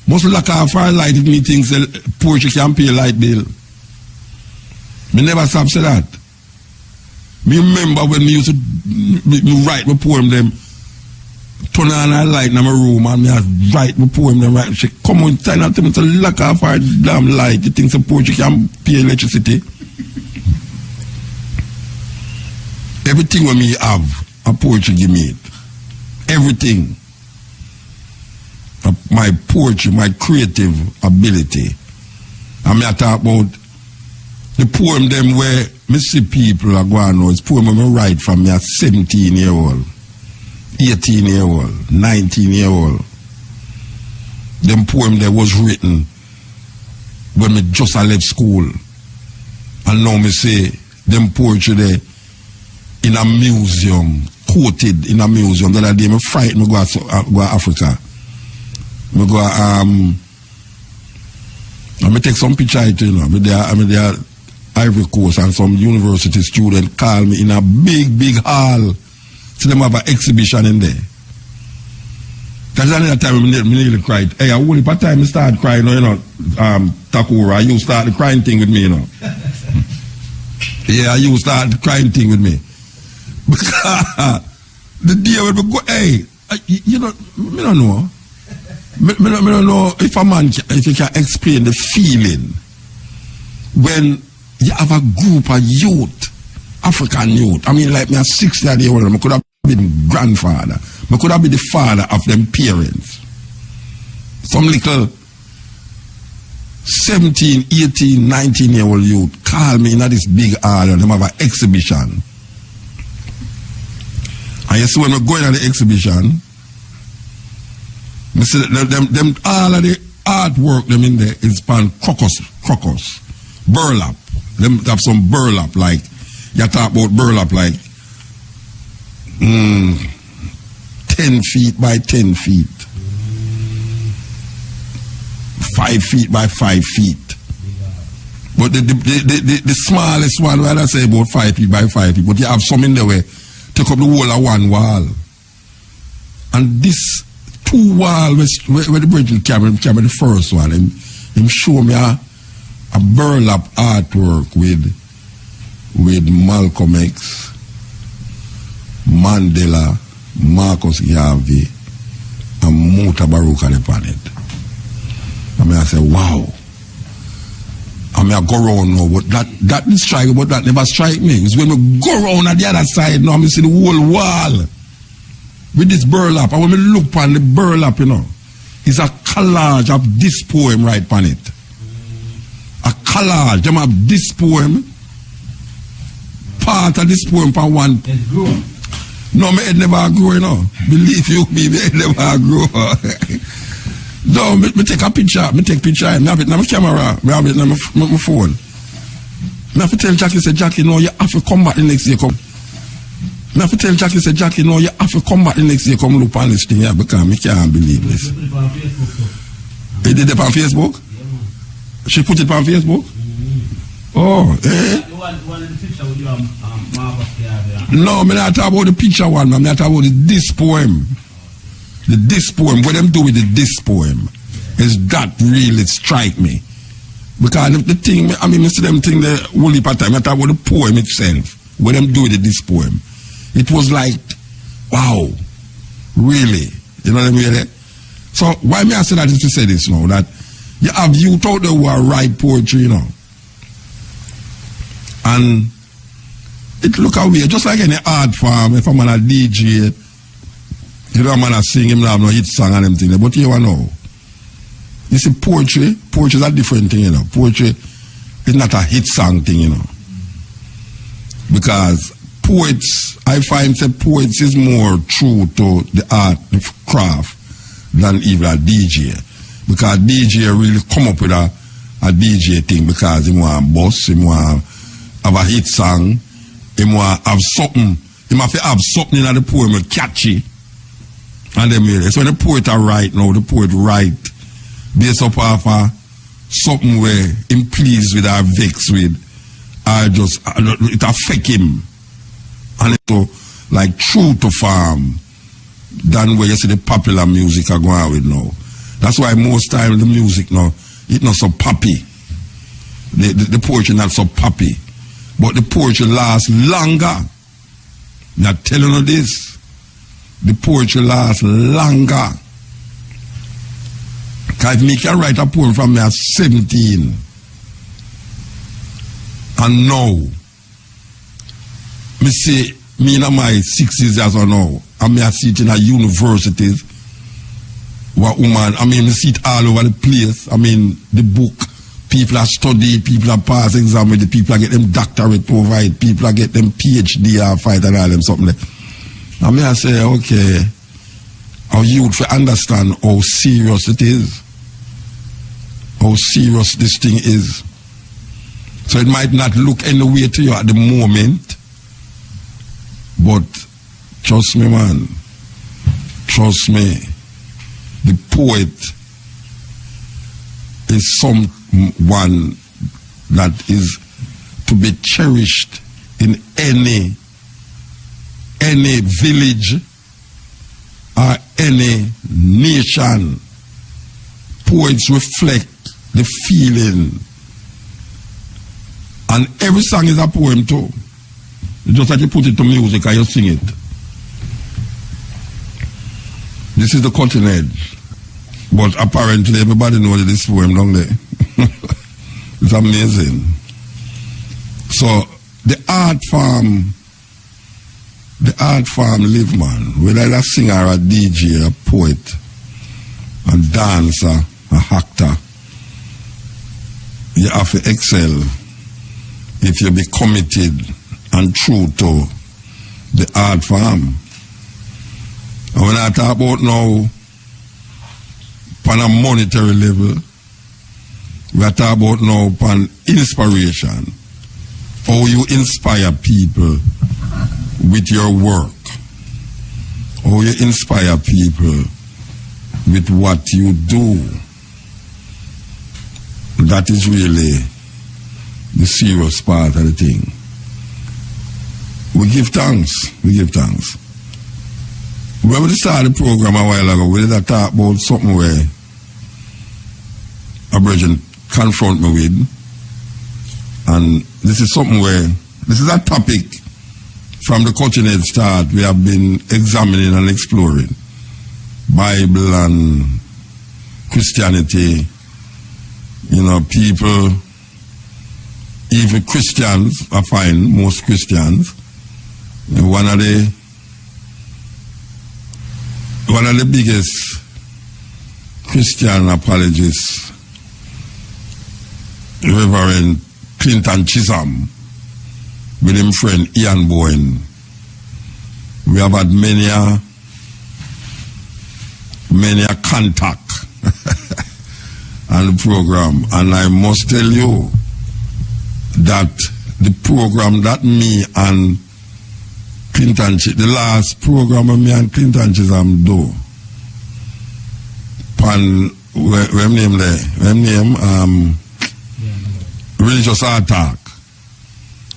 must lock off her light if me thinks poetry can pay a light bill. Me never stop say that. Me remember when me used to write my poem them, turn on her light in my room and me write my poem them right. She come on time and tell me to lock off her damn light. You think the poetry can pay electricity? Everything when me have, a poetry give me it. Everything. My poetry, my creative ability. And me I talk about the poem them where me see people are going on. It's poem when me write from me at 17-year-old, 18-year-old, 19-year-old. Them poem that was written when me just left school. And now me say them poetry there in a museum, quoted in a museum. The other day me frightened me go to Africa. I go, I take some picture, you know. I'm there, Ivory Coast, and some university student call me in a big hall. So them have an exhibition in there. Because at that time, I nearly cried. Hey, I only by time I start crying, you know, Takura, you start the crying thing with me, you know. Yeah, you start the crying thing with me. Because the day when we go, hey, you know, I don't know. I don't know if a man, if you can explain the feeling when you have a group of youth, African youth. I mean, like me, a 60-year-old, I could have been grandfather. I could have been the father of them parents. Some little 17, 18, 19-year-old youth call me in this big hall and them have an exhibition. And you see when we're going to the exhibition, them all of the artwork them in there is pan crocus, burlap. Them have some burlap like you talk about burlap like 10 feet by 10 feet, 5 feet by 5 feet. But the smallest one, where I say about 5 feet by 5 feet, but you have some in there where take up the whole of one wall. And this two walls where the bridge camera the first one, him show me a burlap artwork with Malcolm X, Mandela, Marcus Garvey, and MUTABARUKA upon it. I mean, I say, wow. I mean, I go around now, but that didn't strike me, but that never strike me. It's when we go around at the other side now, I see the whole wall with this burlap. And when we look on the burlap, you know, it's a collage of this poem right on it. A collage. Them have this poem, part of this poem for one. It's grown. No, my head never grow, you know. Believe you me, my head never grow. No, me take a picture. Me take picture. Me have it on my camera. Me have it on my phone. Me have to tell Jackie, say, Jackie, no, you have to come back the next year. Come. Me have to tell Jackie, say, Jackie, no, you have to come back the next year. Come look on this thing here because me can't believe this. He did it on Facebook? Yeah, she put it on Facebook? Oh, eh? No, me not talk about the picture one, man. Me not talk about this poem. The this poem, what them do with the this poem, is that really strike me. Because the thing, I mean, I see them thing the whole heap of time, I talk about the poem itself, what them do with the this poem. It was like, wow, really, you know what I mean? So why me I say that is to say this now, that you have youth out there who are write poetry, you know. And it look away, just like any art form, if I'm on a DJ, you know, a man a sing, him have no hit song and them thing, but you know. You see, poetry is a different thing, you know. Poetry is not a hit song thing, you know. Because poets, I find that poets is more true to the art, the craft, than even a DJ. Because DJ really come up with a DJ thing because he want boss, he want have a hit song, he want have something, he must have something in the poem catchy. And then so when the poet write now, the poet write based up of something where him pleased with or vexed with, or just it affect him. And it's so like true to form than where you see the popular music are going with now. That's why most time the music now, it's not so poppy. The poetry not so poppy. But the poetry lasts longer. Not telling you this. The poetry lasts longer. Because me can write a poem from me at 17. And now, me say, me in my 60s as I know, and me I see it in a universities, what woman, I mean, me see it all over the place. I mean, the book, people are study, people are pass exam with the people are get them doctorate over it, people are get them PhD or fight and all them something like. And me I say, okay, our youth to understand how serious it is. How serious this thing is. So it might not look any way to you at the moment, but trust me, man, trust me, the poet is someone that is to be cherished in any village or any nation. Poets reflect the feeling, and every song is a poem too. Just like you put it to music and you sing it. This is the cutting edge. But apparently everybody knows this poem, don't they? It's amazing. So the art form live, man. Whether it's a singer, a DJ, a poet, a dancer, a actor, you have to excel if you be committed and true to the art form. And when I talk about now, on a monetary level, we are talking about now on inspiration. How you inspire people with your work. How you inspire people with what you do. That is really the serious part of the thing. We give thanks. We give thanks. When we started the program a while ago, we did talk about something where a virgin confront me with. And this is something where, this is a topic from the cutting edge start we have been examining and exploring. Bible and Christianity, you know, people, even Christians, I find most Christians, one of the biggest Christian apologists, Reverend Clinton Chisholm, with his friend Ian Bowen. We have had many a contact on the program, and I must tell you that the program that me and Clinton, the last program of me and Clinton Chisholm do, religious attack,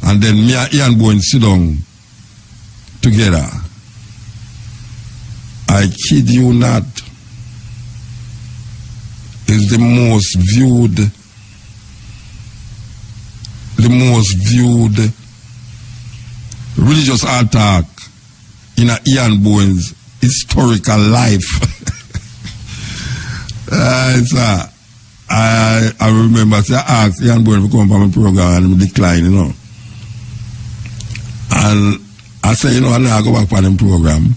and then me and Ian Bowen sit down together. I kid you not, is the most viewed religious attack in a Ian Bowen's historical life. I remember, I asked Ian Bowen to come from my program and he declined, you know. And I said, you know, I'm not going to go back on the program.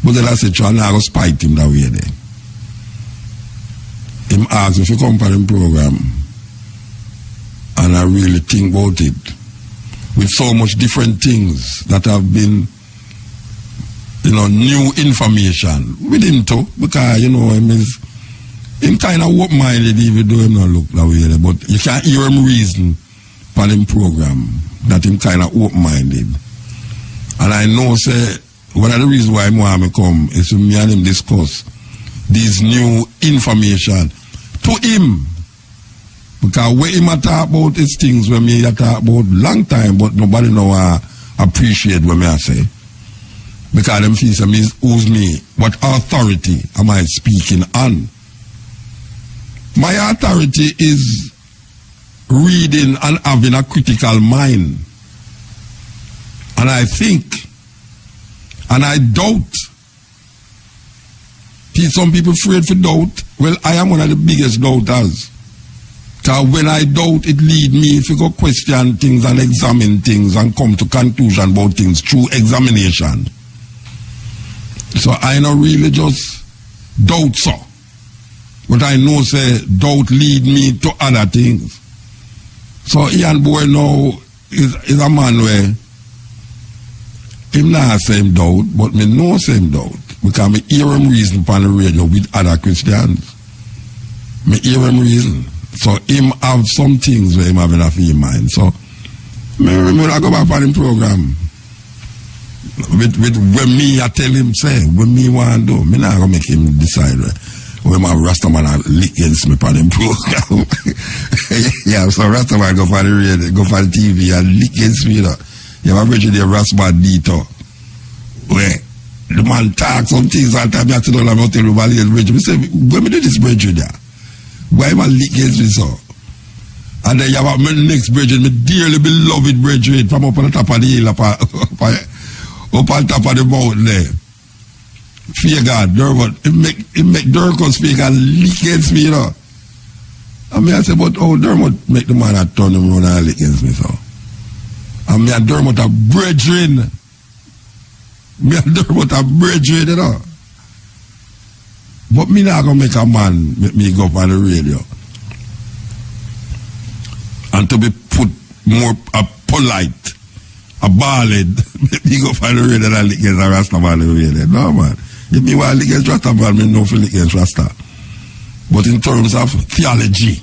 But then I said, I'm not going to spite him that way then. Him asked if you come for the program. And I really think about it. With so much different things that have been, you know, new information with him too. Because, you know, him kind of open-minded even though him not look that way. But you can't hear him reason for him program that him kind of open-minded. And I know, say, one of the reasons why I want to come is to me and him discuss these new information to him. Because what him talk about is things when me talk about long time, but nobody know appreciate what me I say. Because them feel say me who's me, what authority am I speaking on? My authority is reading and having a critical mind. And I think, and I doubt. Some people afraid for doubt. Well, I am one of the biggest doubters. Because when I doubt, it leads me to go question things and examine things and come to conclusion about things through examination. So I don't really just doubt so. But I know say doubt lead me to other things. So Ian Boy now is a man where him not same doubt, but me know same doubt. Because me hear him reason upon the radio with other Christians. Me hear him reason. So him have some things where him have enough in mind. So me I go back on him program. With when me I tell him say, when me want to do, me not gonna make him decide when my Rastaman lick against me on him program. Yeah, so Rastaman go for the radio, go for the TV and lick against me. You have a bridge there, Rastaman Dito. Where the man talk some things all the time, you have to know about the rebellion bridge. Me say, when me do this bridge there? Why am I lick against me so? And then you have my next bridge, my dearly beloved bridge from up on the top of the hill, up on top of the mountain there. Fear God, Dermot, it make Durkos speak and lick against me, you know. I mean, I say, but Dermot make the man that turn him around and lick against me, so. I mean, Dermot a brethren. Me and Dermot a brethren, you know. But me not gonna make a man make me go up on the radio. And to be put more polite, a ballad, make me go up on the radio and lick against a Rastaman on the radio. No, man. If me want to lick against Rastaman, me know for lick against Rasta. But in terms of theology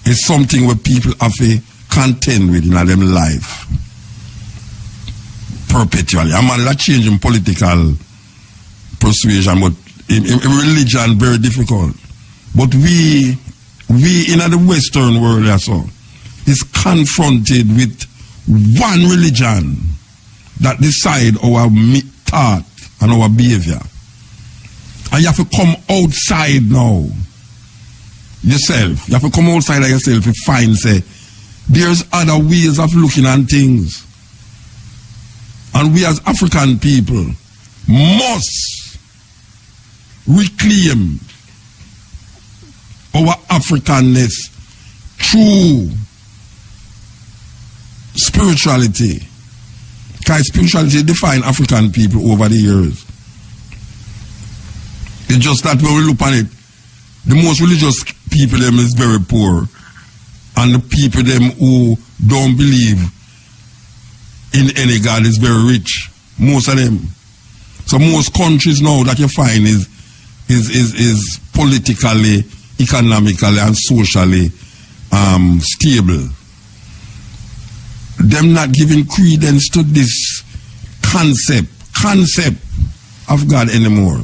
is something where people have to contend with in their life perpetually. A man that changing political persuasion, but in religion very difficult. But we in the Western world also is confronted with one religion that decide our thought and our behavior. And you have to come outside now yourself. You have to come outside of yourself to find, say, there's other ways of looking at things. And we as African people must reclaim our Africanness through spirituality. Because spirituality defines African people over the years. It's just that when we look at it, the most religious people them is very poor. And the people them who don't believe in any God is very rich. Most of them. So most countries now that you find is politically, economically and socially stable. Them not giving credence to this concept of God anymore.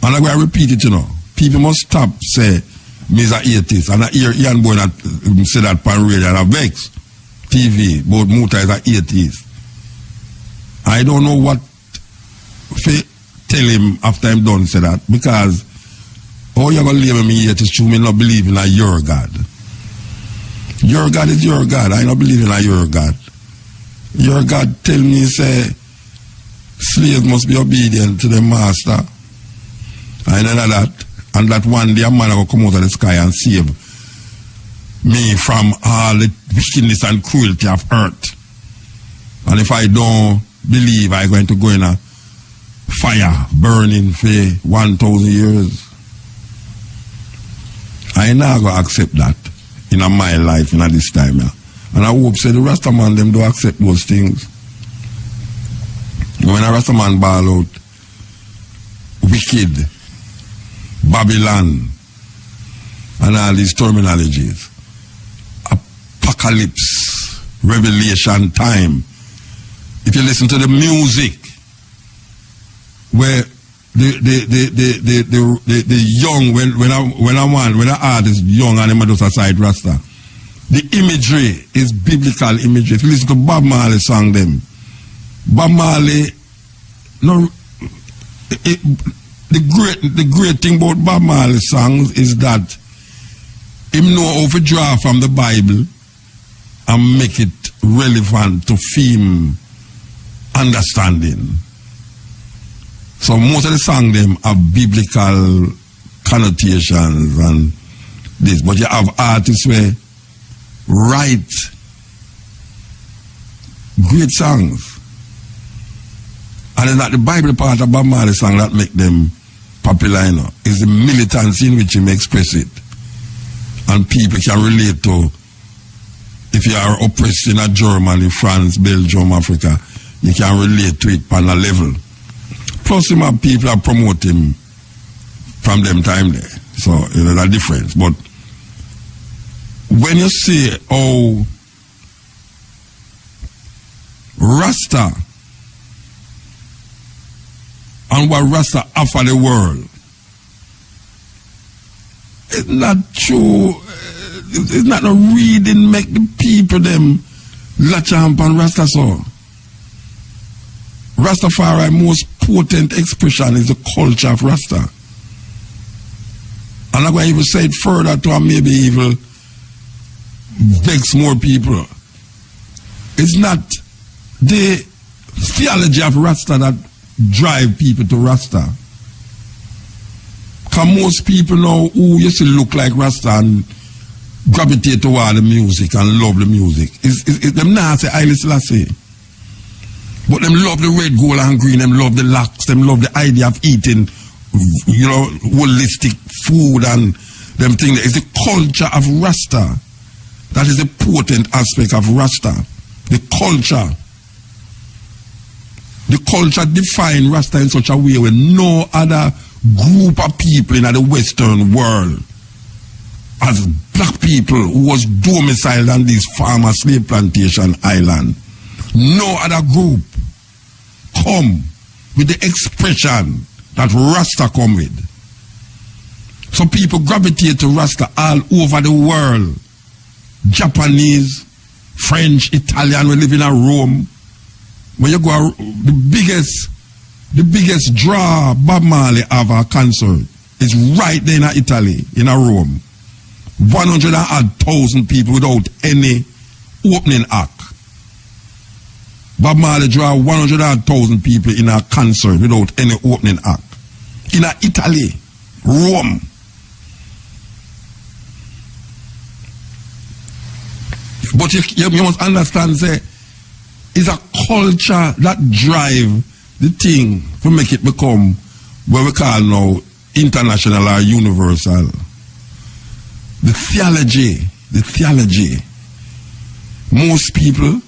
And I'm going to repeat it, you know. People must stop say, me's an atheist. And I hear Ian Boy say that on radio and I vex TV, but MUTA is an atheist. I don't know what to tell him after I'm done say that, because how you gonna label me here to show me not believe in a your God? Your God is your God. I don't believe in a your God. Your God tell me, say, slaves must be obedient to the master. I know that. And that one day a man will come out of the sky and save me from all the wickedness and cruelty of earth. And if I don't believe, I'm going to go in a fire burning for 1,000 years. I not going to accept that in my life in this time. Yeah. And I hope say the Rastaman them do accept those things. When a Rastaman ball out, wicked, Babylon, and all these terminologies, apocalypse, revelation time. If you listen to the music, where the young, when an artist young and him does a side rasta, the imagery is biblical imagery. If you listen to Bob Marley song them, Bob Marley, no, the great thing about Bob Marley songs is that him know how to draw from the Bible and make it relevant to theme understanding. So most of the songs them have biblical connotations and this, but you have artists where write great songs. And it's not the Bible part of Bob Marley song that make them popular, you know. It's the militancy in which he express it. And people can relate to, if you are oppressed in Germany, France, Belgium, Africa, you can relate to it on a level. Plus, him have people that promote him from them time there. So, you know, that difference. But when you see how Rasta and what Rasta offer the world, it's not true. It's not no reading make the people them latch on Rasta so. Rastafari most potent expression is the culture of Rasta. And I'm going to even say it further to maybe even vex more people. It's not the theology of Rasta that drive people to Rasta. Because most people know who used to look like Rasta and gravitate toward the music and love the music. It's them not say Haile Selassie. But them love the red, gold and green, them love the locks, them love the idea of eating, you know, holistic food and them things. It's the culture of Rasta. That is a potent aspect of Rasta. The culture. The culture defines Rasta in such a way where no other group of people in the Western world, as black people who was domiciled on this farmer slave plantation island, no other group come with the expression that Rasta come with. So people gravitate to Rasta all over the world. Japanese, French, Italian, we live in a Rome. When you go, the biggest draw Bob Marley have a concert is right there in Italy, in a Rome. 100,000 people without any opening act. Bob Marley draw 100,000 people in a concert without any opening act. In Italy, Rome. But you must understand, say, it's a culture that drive the thing to make it become what we call now international or universal. The theology. Most people,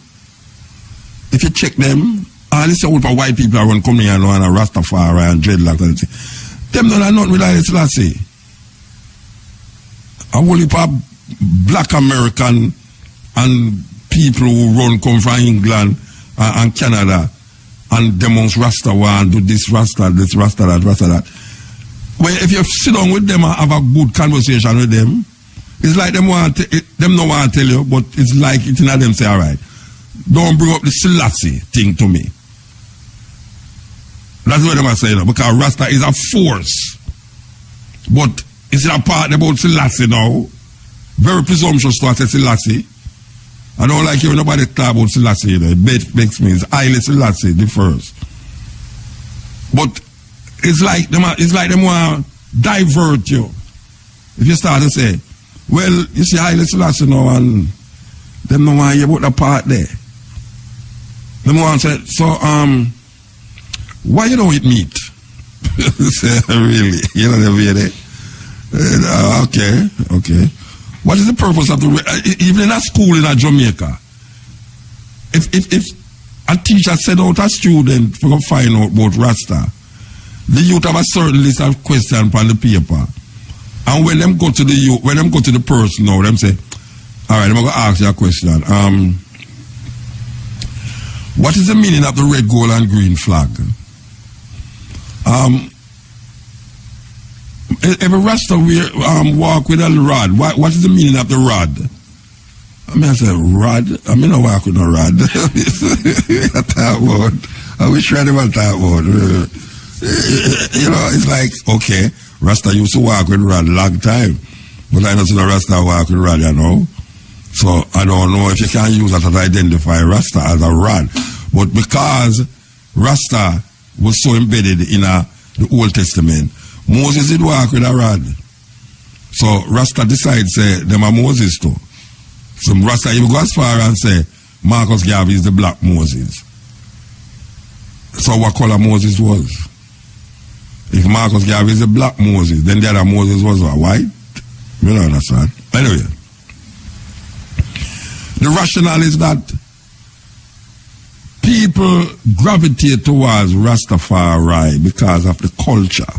if you check them, all these old white people are coming here now and a Rastafari and dreadlocks and things. Them don't have nothing with Haile Selassie. A whole heap of black American and people who come from England and Canada and demonst Rasta and do this Rasta, that. Well, if you sit down with them and have a good conversation with them, it's like them no want to tell you, but it's like it's in them say, all right, don't bring up the Selassie thing to me. That's what I'm saying, because Rasta is a force. But it's a part about Selassie now. Very presumptuous to say Selassie. I don't like hearing nobody talk about Selassie. It makes me, it's Haile Selassie, the first. But it's like them want to divert you. If you start to say, well, you see Haile Selassie now, and them don't want to hear about the part there. Them want to say, so, why you don't eat meat? Say, really? You don't hear that? Okay. What is the purpose of even in a school in Jamaica? If a teacher send out a student to find out about Rasta, the youth have a certain list of questions on the paper. And when them go to the youth, when them go to the person now, them say, all right, I'm going to ask you a question. What is the meaning of the red, gold, and green flag? Every Rasta walk with a rod. What is the meaning of the rod? I say, rod? I mean, I walk with no rod. I wish I never talk about. You know, it's like, okay, Rasta used to walk with rod a long time. But I don't see the Rasta walk with rod, you know. So I don't know if you can use that to identify Rasta as a rod. But because Rasta was so embedded in the Old Testament, Moses did walk with a rod. So Rasta decides, say, them are Moses too. So Rasta even go as far and say, Marcus Garvey is the black Moses. So what color Moses was? If Marcus Garvey is the black Moses, then the other Moses was what, white? You don't understand. Anyway, the rationale is that people gravitate towards Rastafari because of the culture.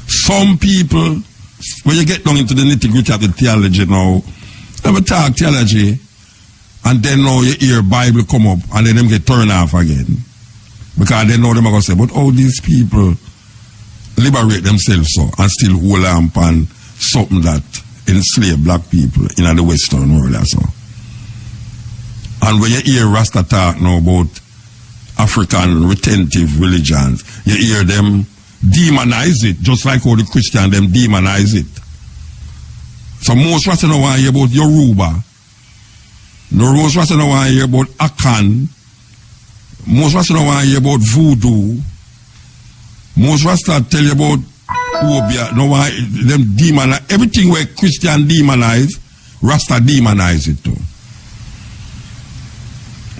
Some people, when you get down into the nitty-gritty of the theology now, never talk theology, and then now you hear Bible come up, and then them get turned off again. Because they know them are going to say, but all these people liberate themselves so, and still hold on upon something that enslaved black people in the Western world or so. And when you hear Rasta talk now about African retentive religions, you hear them demonize it, just like how the Christian them demonize it. So most Rasta don't want to hear about Yoruba. Most Rasta don't want to hear about Akan. Most Rasta don't want to hear about Voodoo. Most Rasta tell you about Obia. No one them demonize everything where Christian demonize, Rasta demonize it too.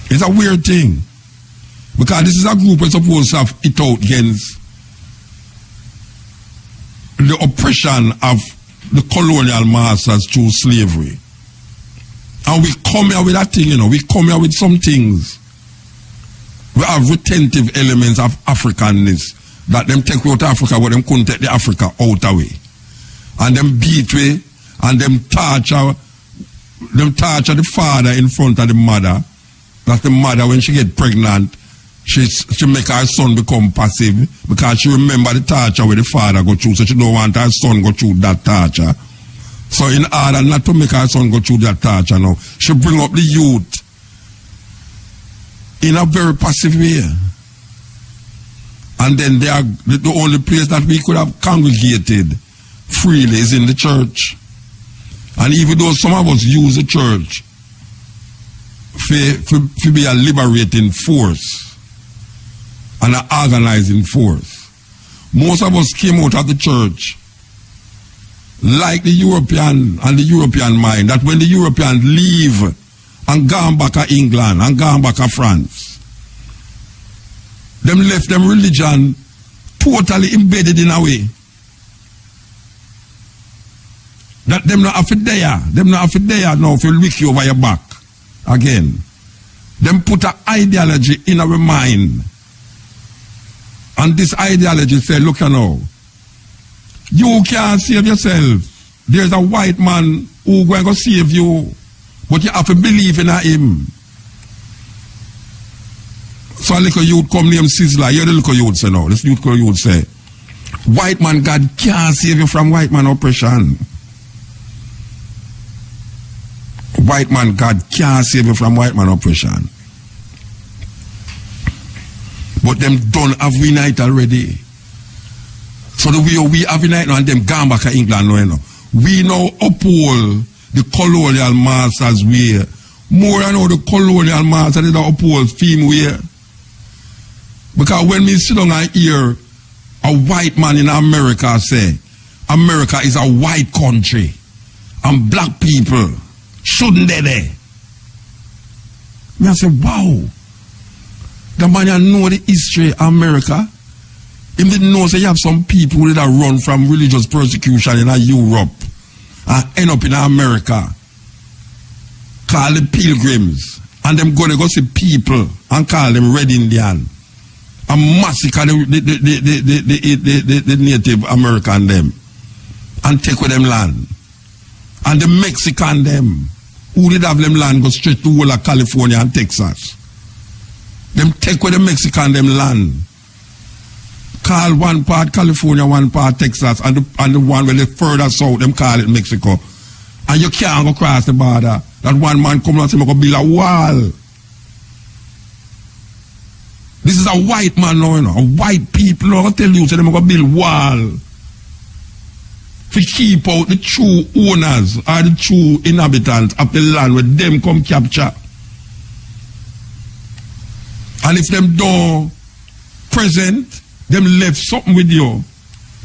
It's a weird thing. Because this is a group that's supposed to have it out against the oppression of the colonial masters through slavery. And we come here with that thing, you know, we come here with some things. We have retentive elements of Africanness that them take out Africa, but them couldn't take the Africa out away. And them beat way, and them torture the father in front of the mother. That the mother, when she get pregnant, she make her son become passive because she remember the torture where the father go through, so she don't want her son go through that torture. So in order not to make her son go through that torture now, she bring up the youth in a very passive way. And then they are the only place that we could have congregated freely is in the church. And even though some of us use the church to be a liberating force and an organizing force, most of us came out of the church like the European and the European mind, that when the Europeans leave and gone back to England and gone back to France, them left them religion totally embedded in a way that them not have it there. Them not have it there now if you lick you over your back again. Them put an ideology in our mind. And this ideology say, look you know, you can't save yourself. There's a white man who going to save you, but you have to believe in him. So a little youth come named Sizzler. You're the little youth say now. This little youth say, white man, God can't save you from white man oppression. White man, God can't save you from white man oppression. But them done have we night already. So the way we have a night now and them gone back to England now, you know. We now uphold the colonial masters way. More than how the colonial masters did uphold theme way. Because when we sit down and hear a white man in America say, America is a white country and black people shouldn't they there? Me I say, wow. The man you know the history of America. He didn't know say you have some people that run from religious persecution in Europe and end up in America. Call the pilgrims. And them gonna go see people and call them Red Indian. And massacre the Native American them. And take with them land. And the Mexican them. Who did have them land go straight to all of California and Texas. Them take with the Mexican them land. Call one part California, one part Texas, and the one where they further south, them call it Mexico. And you can't go across the border. That one man come and say, I'm going to build a wall. This is a white man now, you know. A white people now tell you, say, they're going to build a wall. To keep out the true owners or the true inhabitants of the land where them come capture. And if them don't present, them left something with you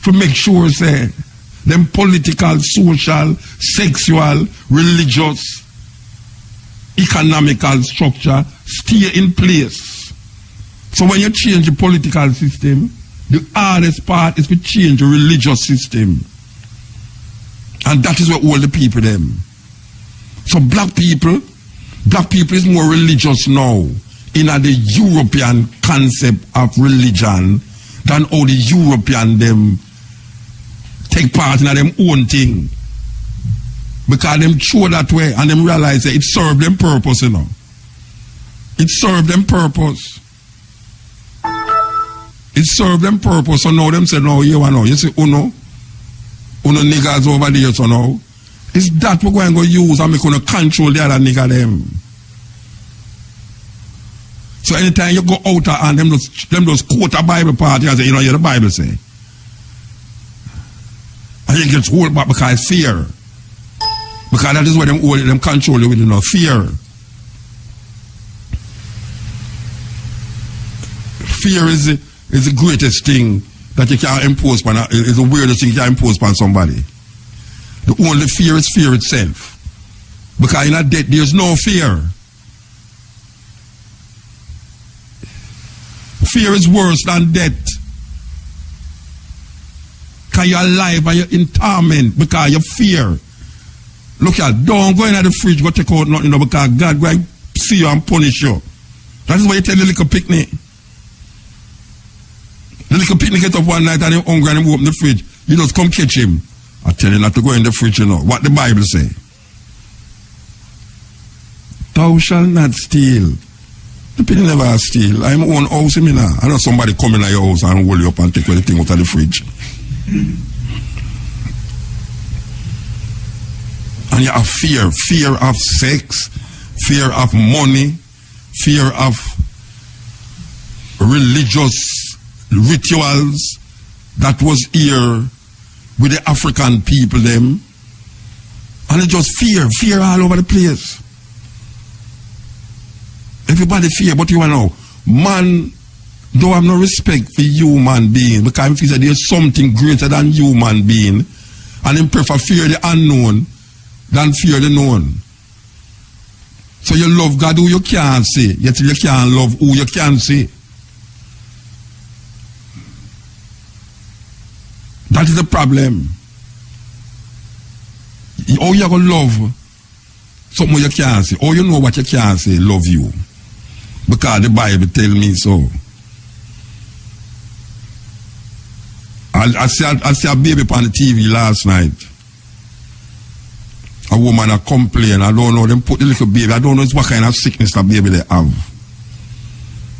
to make sure, say, them political, social, sexual, religious, economical structure stay in place. So when you change the political system, the hardest part is to change the religious system. And that is what all the people them. So black people is more religious now in the European concept of religion than how the European them take part in them own thing. Because them show that way and them realize that it served them purpose, you know. It served them purpose. It served them purpose. So now them say, no, you know, you say, uno niggas over there, so now. It's that we're going to use and we're going to control the other nigga them. So anytime you go out and them just quote a Bible part, you say, you know, the Bible say. And you get hold back because fear. Because that is what them control you with, you know, fear. Fear is the greatest thing that you can impose upon, is the weirdest thing you can impose upon somebody. The only fear is fear itself. Because in that death, there's no fear. Fear is worse than death. Because you're alive and you're in torment because you fear. Look at, don't go in the fridge, go take out nothing, you know, because God going to see you and punish you. That is why you tell the little picnic. The little picnic get up one night and he's hungry and he open the fridge. You just come catch him. I tell you not to go in the fridge, you know. What the Bible say? Thou shalt not steal. The people never steal. I'm own house, you know. I know somebody come in your house and hold you up and take everything out of the fridge. And you have fear. Fear of sex. Fear of money. Fear of religious rituals that was here with the African people them. And it's just fear all over the place. Everybody fear, but you know, man don't have no respect for human being because he says there's something greater than human being, and he prefer fear the unknown than fear the known. So you love God who you can't see, yet you can't love who you can see. That is the problem. How you going to love something you can't see? How you know what you can't see, love you? Because the Bible tell me so. I see a baby on the TV last night. A woman a complain. I don't know, them put the little baby. I don't know what kind of sickness that baby they have.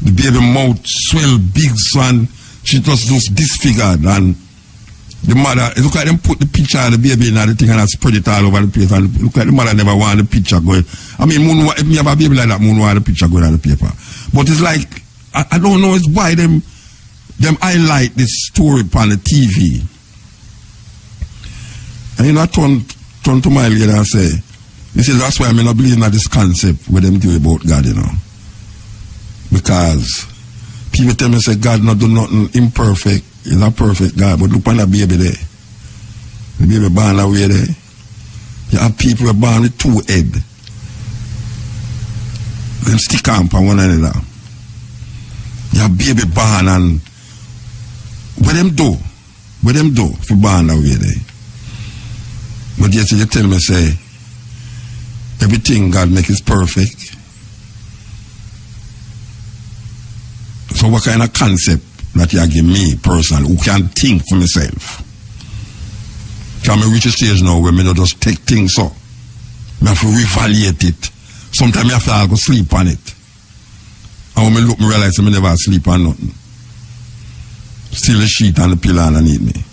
The baby mouth swell big, son. She just disfigured, and the mother, look like them put the picture of the baby in the thing and spread it all over the place. And look like the mother never want the picture going. I mean, if me have a baby like that, I want the picture going on the paper. But it's like I don't know why them highlight this story upon the TV. And I turn to my lady and say, he says, that's why I'm not believing in this concept where them do about God, Because people tell me, say, God not do nothing imperfect. He's a perfect God. But look on the baby there. The baby born away there. You have people who are born with two heads. Them stick on one another. You have baby born and what them do? What them do for born away there? But yet you tell me, say, everything God make is perfect. So what kind of concept that you give me personally, who can think for myself? Can I reach a stage now where I don't just take things up? I have to reevaluate it. Sometimes I have to go sleep on it. And when I look, I realize I never sleep on nothing. Still the sheet and the pillow underneath me.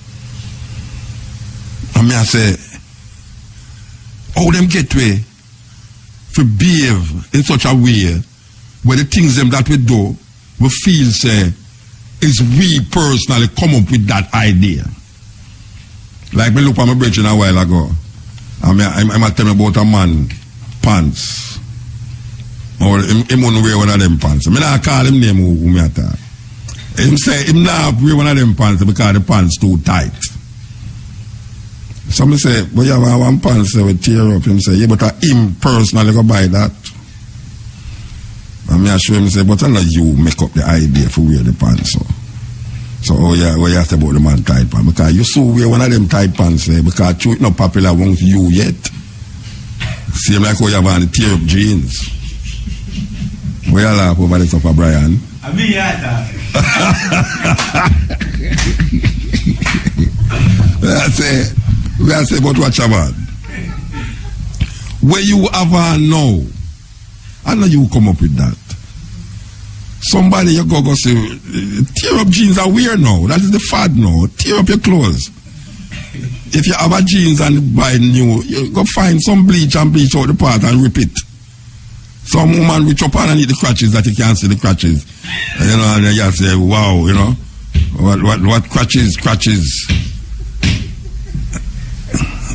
And I say, how them get way to behave in such a way where the things them that we do, we feel say, is we personally come up with that idea. Like me look at my bridge a while ago. I'm tell me about a man pants. Or him won't wear one of them pants. I mean I call him name who me at. Him say him not wear one of them pants because the pants too tight. Some say, but you have one pants that will tear up. Him say, yeah, but him personally go buy that. And me assure him say, but I know you make up the idea for wear the pants. So oh yeah, what you have to about the man tight pants? Because you so wear one of them tight pants there because it's not popular amongst you yet. Same like how you have on the tear up jeans. Where you laugh over the stuff of Brian? I mean, yeah, I say, but watch about. Where you ever know, I know you come up with that. Somebody you go say, tear up jeans are weird now. That is the fad now. Tear up your clothes. If you have a jeans and buy new, you go find some bleach and bleach out the part and rip it. Some woman reach up underneath the crutches that you can't see the crutches. And you say, wow, what crutches.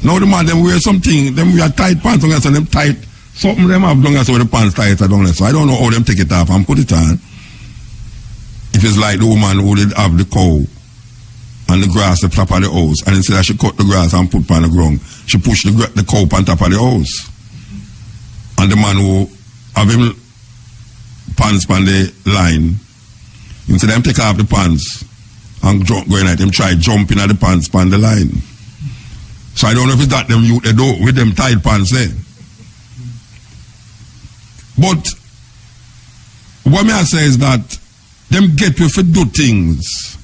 Now the man, them wear something, them wear tight pants, so them tight, something them have done so the pants tight, so I don't know how them take it off and put it on. If it's like the woman who did have the cow and the grass the top of the house, and instead she cut the grass and put on the ground, she pushed the cow on top of the house. And the man who have him pants on the line, instead of him take off the pants and going at him, try jumping at the pants on the line. So I don't know if it's that them youth they do with them tight pants there. But what may I say is that them get with to do things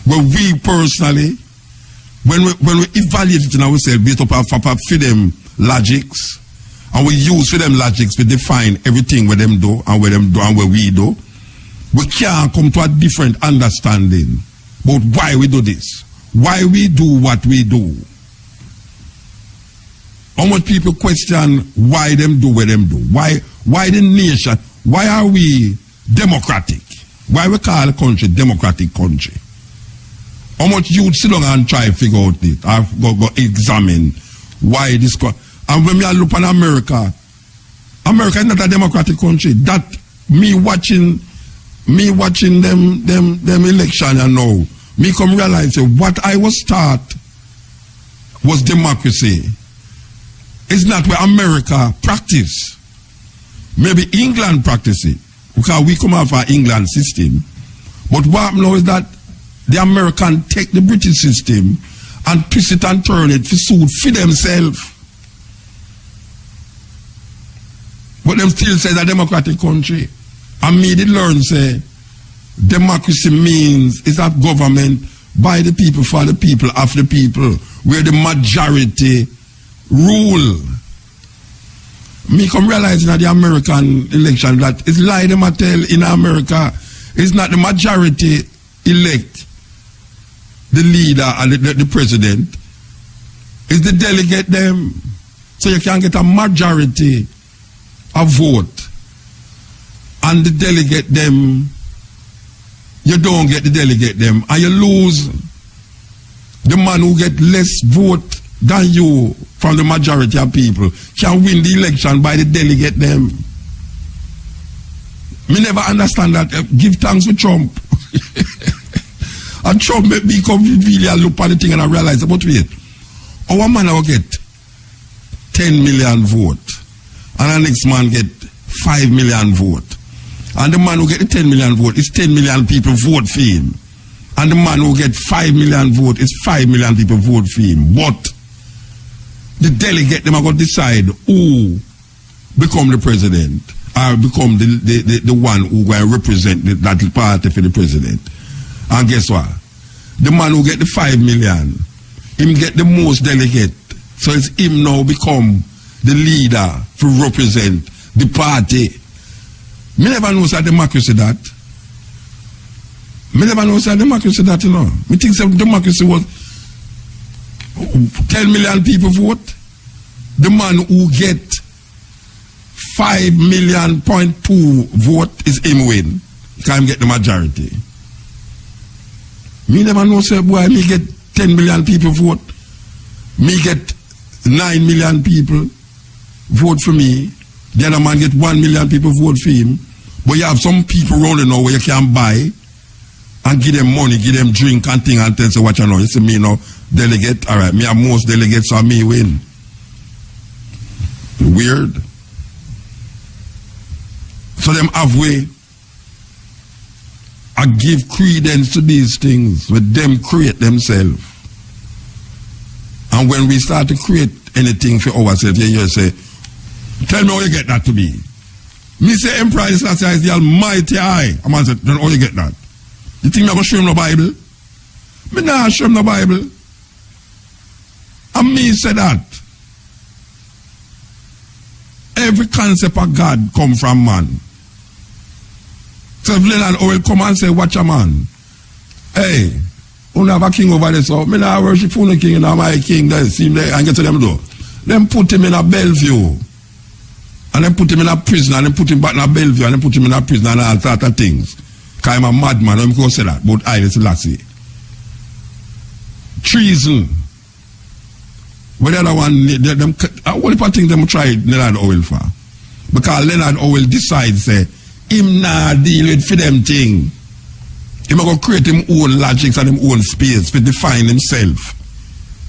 where we personally, when we evaluate it in ourselves based upon for them logics, and we use for them logics to define everything where them do and where them do and where we do, we can't come to a different understanding about why we do this, why we do what we do. How much people question why them do what them do? Why the nation? Why are we democratic? Why we call a country democratic country? How much youth sit down and try to figure out it? I go examine why this. And when I look at America is not a democratic country. That me watching them election and now me come realize what I was taught was democracy. It's not where America practice. Maybe England practice it. Because we come out of our England system. But what now is that the American take the British system and twist it and turn it to suit for themselves. But them still say a democratic country. And me did learn say democracy means it's a government by the people, for the people, of the people, where the majority rule. Me come realizing that the American election that it's lie them a tell in America. It's not the majority elect the leader and the president. It's the delegate them. So you can get a majority of vote and the delegate them you don't get the delegate them, and you lose. The man who get less vote than you from the majority of people can win the election by the delegate them. Me never understand that. Give thanks to Trump. And Trump make me come really and look at the thing and I realize, but wait, our man will get 10 million vote, and the next man get 5 million vote. And the man who get the 10 million vote is 10 million people vote for him. And the man who get 5 million vote is 5 million people vote for him. But the delegate, them are going to decide who become the president or become the one who will represent that party for the president. And guess what? The man who get the 5 million, him get the most delegate. So it's him now become the leader to represent the party. Me never know that democracy that. Me never know that democracy that, you know. Me think that democracy was 10 million people vote. The man who get 5 million point 2 vote is him win. Can't get the majority. Me never know, say, boy, me get 10 million people vote. Me get 9 million people vote for me. The other man get 1 million people vote for him. But you have some people rolling now where you can buy and give them money, give them drink and thing and tell say what you know. You see me now, delegate, all right, me have most delegates so me win. Weird. So them halfway, I give credence to these things with them create themselves. And when we start to create anything for ourselves, you say, tell me how you get that to be. Me say Emperor is the Almighty I. A man said, then how you get that? You think I'm going to show him the Bible? Me nah show him the Bible. And me say that. Every concept of God come from man. So if Leonard Oil come and say, watch a man. Hey, you have a king over there, so me nah worship the king, and my king there, see him there, and get to them door. Then put him in a Bellevue. And then put him in a prison, and then put him back in a Bellevue, and then put him in a prison, and all sort of things. Because I'm a madman, I'm going to say that, but I just lassie. Treason. But the other one, what if I think them try Leonard Oil for? Because Leonard Oil decides, say, him nah deal with for them thing. He going to create him own logics and him own space to define himself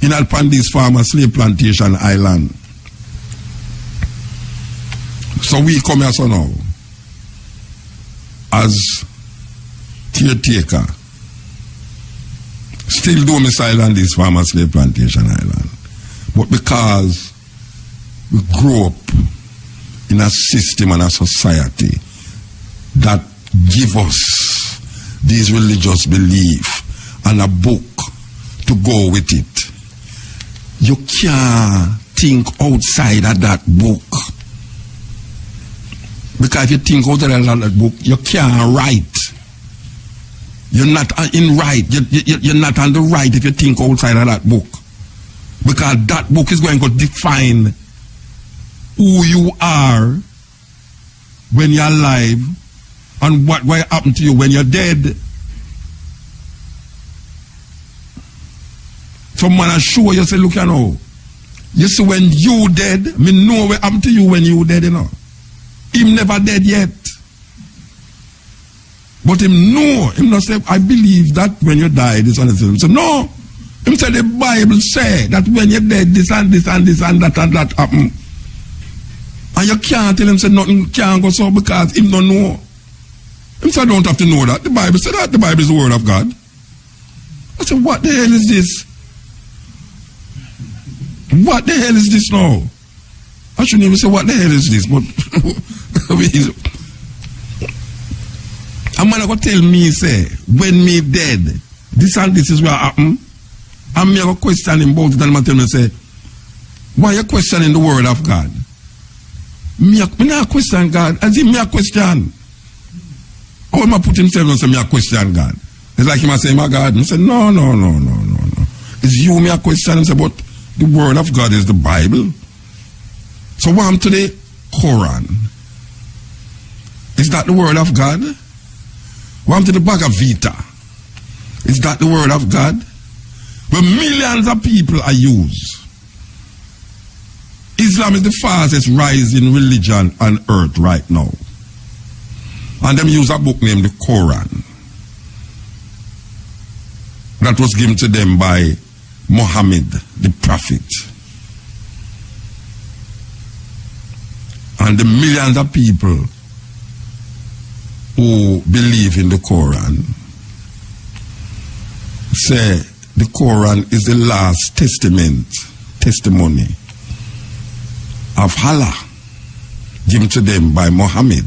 in upon this farmer slave plantation island. So we come here so now as caretaker, still domicile on this farmer slave plantation island. But because we grew up in a system and a society that give us these religious belief and a book to go with it, you can't think outside of that book. Because if you think outside of that book, you can't write. You're not in right. You're not on the right if you think outside of that book. Because that book is going to define who you are when you're alive and what will happen to you when you're dead. Some man assure you say, look, you know, you see when you dead, me know what happened to you when you dead, you know. Him never dead yet. But him know, him not say, I believe that when you die, this and this. Him say, no. Him say the Bible say that when you're dead, this and this and this and that happen. And you can't tell him say nothing can't go so because him don't know. Him say I don't have to know that. The Bible say that. The Bible is the word of God. I said, what the hell is this? What the hell is this now? I shouldn't even say what the hell is this, but a man going to tell me, say, when me dead, this and this is what happen. And me going to question him about it, and man tell me, say, why you questioning the word of God? Me not question God, as if me a question. How am I put himself and say me a question God? It's like him a say, my God. I say, no. It's you me a question. I say, but the word of God is the Bible. So what am to the Quran? Is that the word of God? One to the Bhagavad Gita. Is that the word of God? Where millions of people are used. Islam is the fastest rising religion on earth right now. And them use a book named the Quran. That was given to them by Muhammad, the prophet. And the millions of people who believe in the Quran say the Quran is the last testimony of Allah given to them by Muhammad.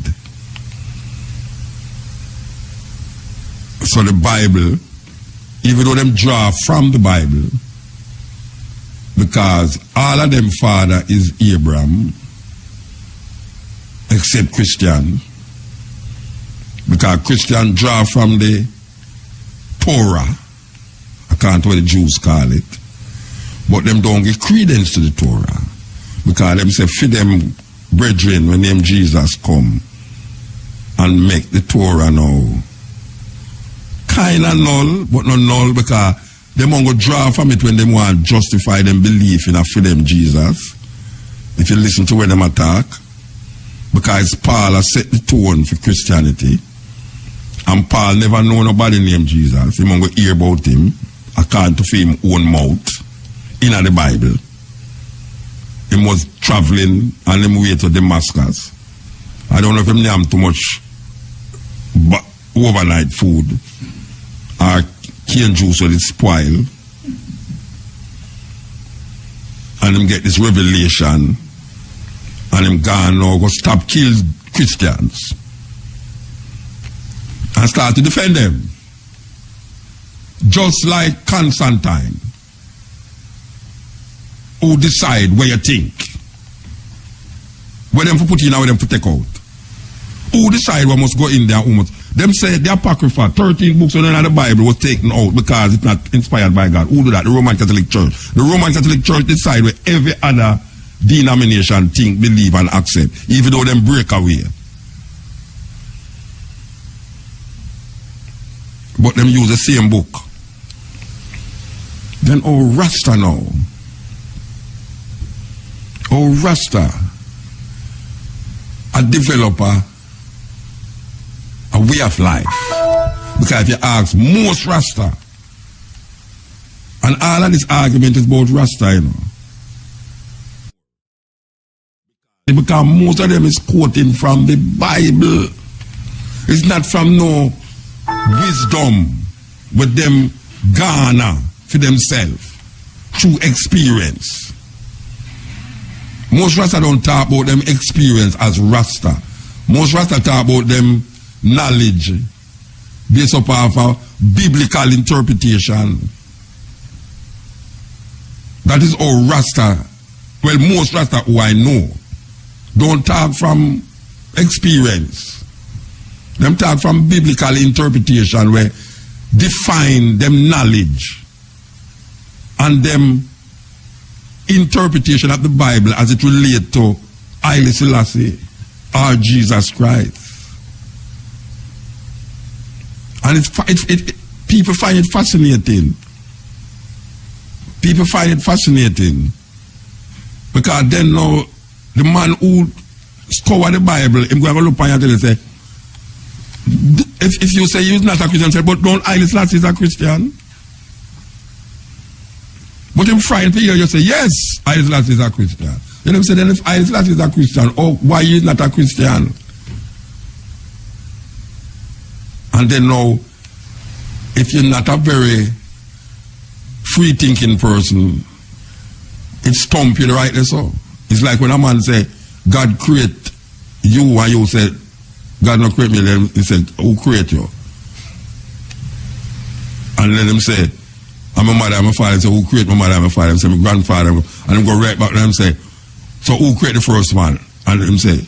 So the Bible, even though them draw from the Bible, because all of them father is Abraham, except Christian, because Christian draw from the Torah, according to what the Jews call it, but them don't give credence to the Torah, because them say for them brethren when them Jesus come and make the Torah now kind of null, but not null, because them won't go draw from it when they want to justify them belief in a for them Jesus. If you listen to where them attack, because Paul has set the tone for Christianity, and Paul never know nobody named Jesus. He won't go hear about him according to him own mouth in the Bible. He was traveling on him way to Damascus. I don't know if him have too much overnight food or cane juice or it spoil, and him get this revelation, and him gone now go stop kill Christians and start to defend them, just like Constantine, who decide where you think, where them for put in and where them for take out, who decide what must go in there, who must. Them say the Apocrypha, 13 books in the Bible was taken out because it's not inspired by God. Who do that? The Roman Catholic Church. The Roman Catholic Church decide where every other denomination think, believe and accept, even though them break away. But them use the same book. Then Rasta now. Rasta, a developer, a way of life. Because if you ask most Rasta, and all of this argument is about Rasta, you know. Because most of them is quoting from the Bible. It's not from no wisdom with them garner for themselves through experience. Most Rasta don't talk about them experience as Rasta. Most Rasta talk about them knowledge based upon a biblical interpretation. That is all Rasta, well, most Rasta who I know don't talk from experience. Them talk from biblical interpretation where define them knowledge and them interpretation of the Bible as it relates to Haile Selassie or Jesus Christ. And people find it fascinating. People find it fascinating because then now the man who scored the Bible, I'm going to look at you and say, if you say you're not a Christian, say, but don't Haile Selassie is a Christian? But I'm frightened to hear you say, yes, Haile Selassie is a Christian. Then I'm saying, then if Haile Selassie is a Christian, oh, why you not a Christian? And then now, if you're not a very free-thinking person, it stump you rightly so. It's like when a man say, God create you, and you say, God not create me, then he said, who create you? And then him say, I'm a mother, I'm a father. So who create my mother, I'm a father? I say, my grandfather. And him go right back and him say, so who create the first man? And him say,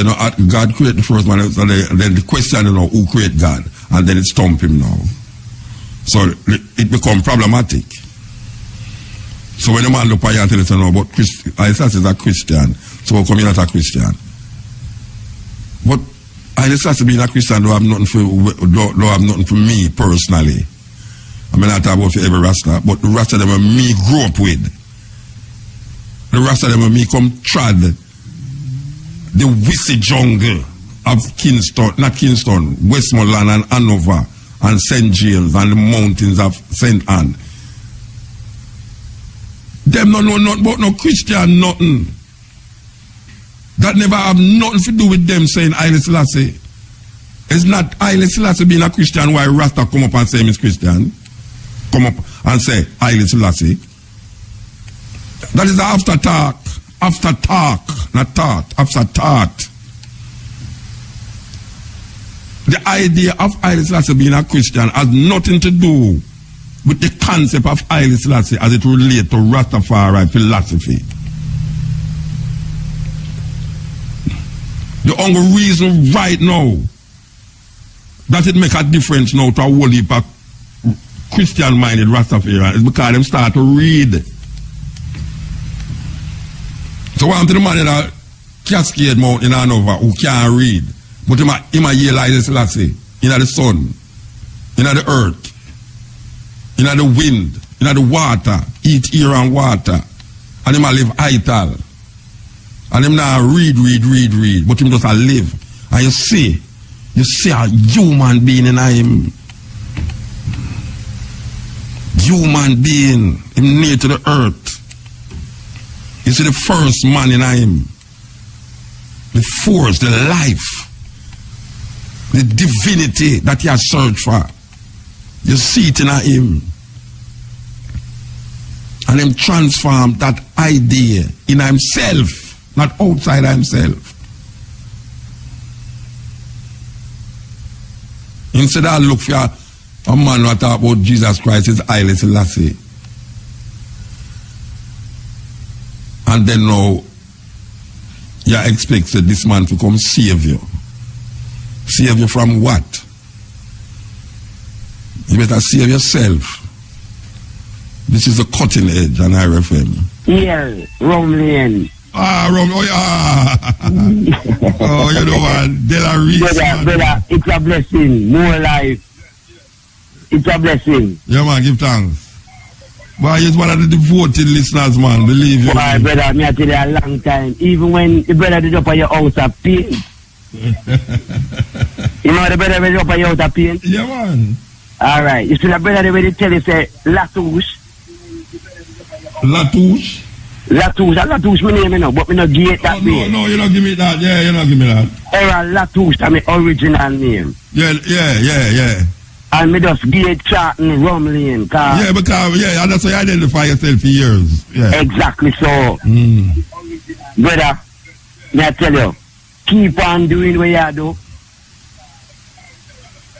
no, God create the first man. And then the question, you know, who create God? And then it stump him now. So it become problematic. So when the man look at you and tell you, no, but Haile Selassie is a Christian. So how come you're not a Christian? But Haile Selassie being a Christian don't have nothing for me personally. I mean, not talk about for every Rasta, but the Rasta them me grew up with. The Rasta them me come trod the Wissy jungle of Kingston, not Kingston, Westmoreland and Hanover and St. James and the mountains of St. Anne. Them don't know nothing about no Christian, nothing. That never have nothing to do with them saying Haile Selassie. It's not Haile Selassie being a Christian why Rasta come up and say he's Christian. Come up and say Haile Selassie. That is after talk, not thought, after thought. The idea of Haile Selassie being a Christian has nothing to do with the concept of Haile Selassie as it relates to Rastafari philosophy. The only reason right now that it make a difference now to a whole heap of Christian-minded Rastafari is because them start to read. So I'm to the man in a Cascade Mount in Hanover who can't read, but him a hear Haile Selassie in the sun, in the earth, in the wind, in the water, eat air and water, and him a live ital. And him now read, but him just a live. And you see a human being in him. Human being, him near to the earth. You see the first man in him. The force, the life, the divinity that he has searched for. You see it in him. And him transform that idea in himself. Not outside himself. Instead of look for a man who talk about Jesus Christ is Haile Selassie. And then now you expect that this man to come save you. Save you from what? You better save yourself. This is a cutting edge on IRFM. Yeah, Romlian. Oh, you know what? Brother, it's a blessing. More life. It's a blessing. Yeah, man, give thanks. Boy, he's one of the devoted listeners, man. Believe you. Boy, brother, me I tell you a long time. Even when the brother did up on your house of paint. You know the brother did up on your house of paint? Yeah, man. All right. You see the brother already tell you, say, Latouche. Latouche? Latouche, my name, you know, but me not give it that name. No, you don't give me that. Yeah, you don't give me that. Era Latouche, that's my original name. Yeah. And me just give it Charlton Rumley. Yeah, because, that's how you identify yourself for years. Yeah. Exactly so. Brother, may I tell you, keep on doing what you do.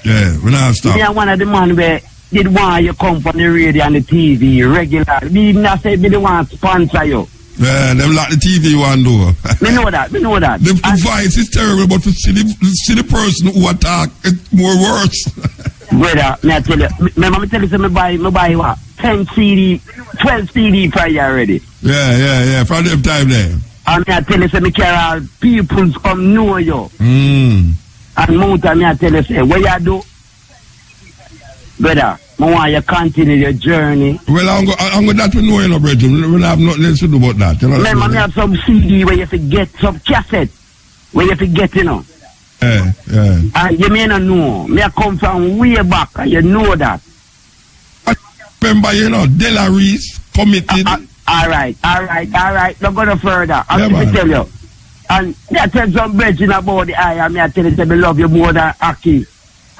Yeah, we're not stop. Me are one of the man where did want you come from the radio and the TV regular. Me even I say me the one sponsor you. Yeah, them like the TV one do. Me know that. The voice is terrible, but to see the person who attack, it's more worse. Brother, may I tell you, remember me tell you say me buy what? 10 CD, 12 CD for you already. Yeah, from them time there. And me I tell you say me care all people come know you. And MUTA, me I tell you say, what you do? Brother, I want you continue your journey. Well, I'm going to know you know, brother. We have nothing else to do about that. You know, remember, me have some CD where you forget, some cassette where you forget, you know. Yeah. And you may not know. Me I come from way back, and you know that. I remember, you know, Delaris committed. All right. Don't go no further. I'll tell you. And I tell some brethren about the eye, and I tell you, I love you more than Aki.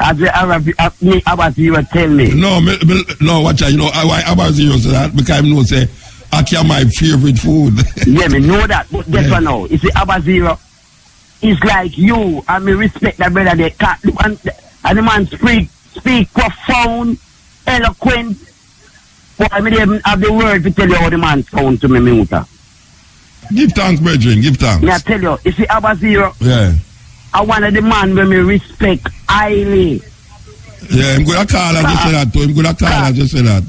As the Abaziro tell me. No, watch out. You know why Abaziro say that? Because I know say Aki are my favorite food. Yeah, me know that. But guess what now? You see, Abaziro is like you, and me respect that brother. They can't, and the man speak profound, eloquent. But I mean, even have the word to tell you how the man sound to me, MUTA. Give thanks, brethren. Give thanks. Me I tell you, see Abaziro. Yeah. I one of the man when me respect highly. Yeah, I'm gonna call and just say that to him. I'm gonna call and just say that.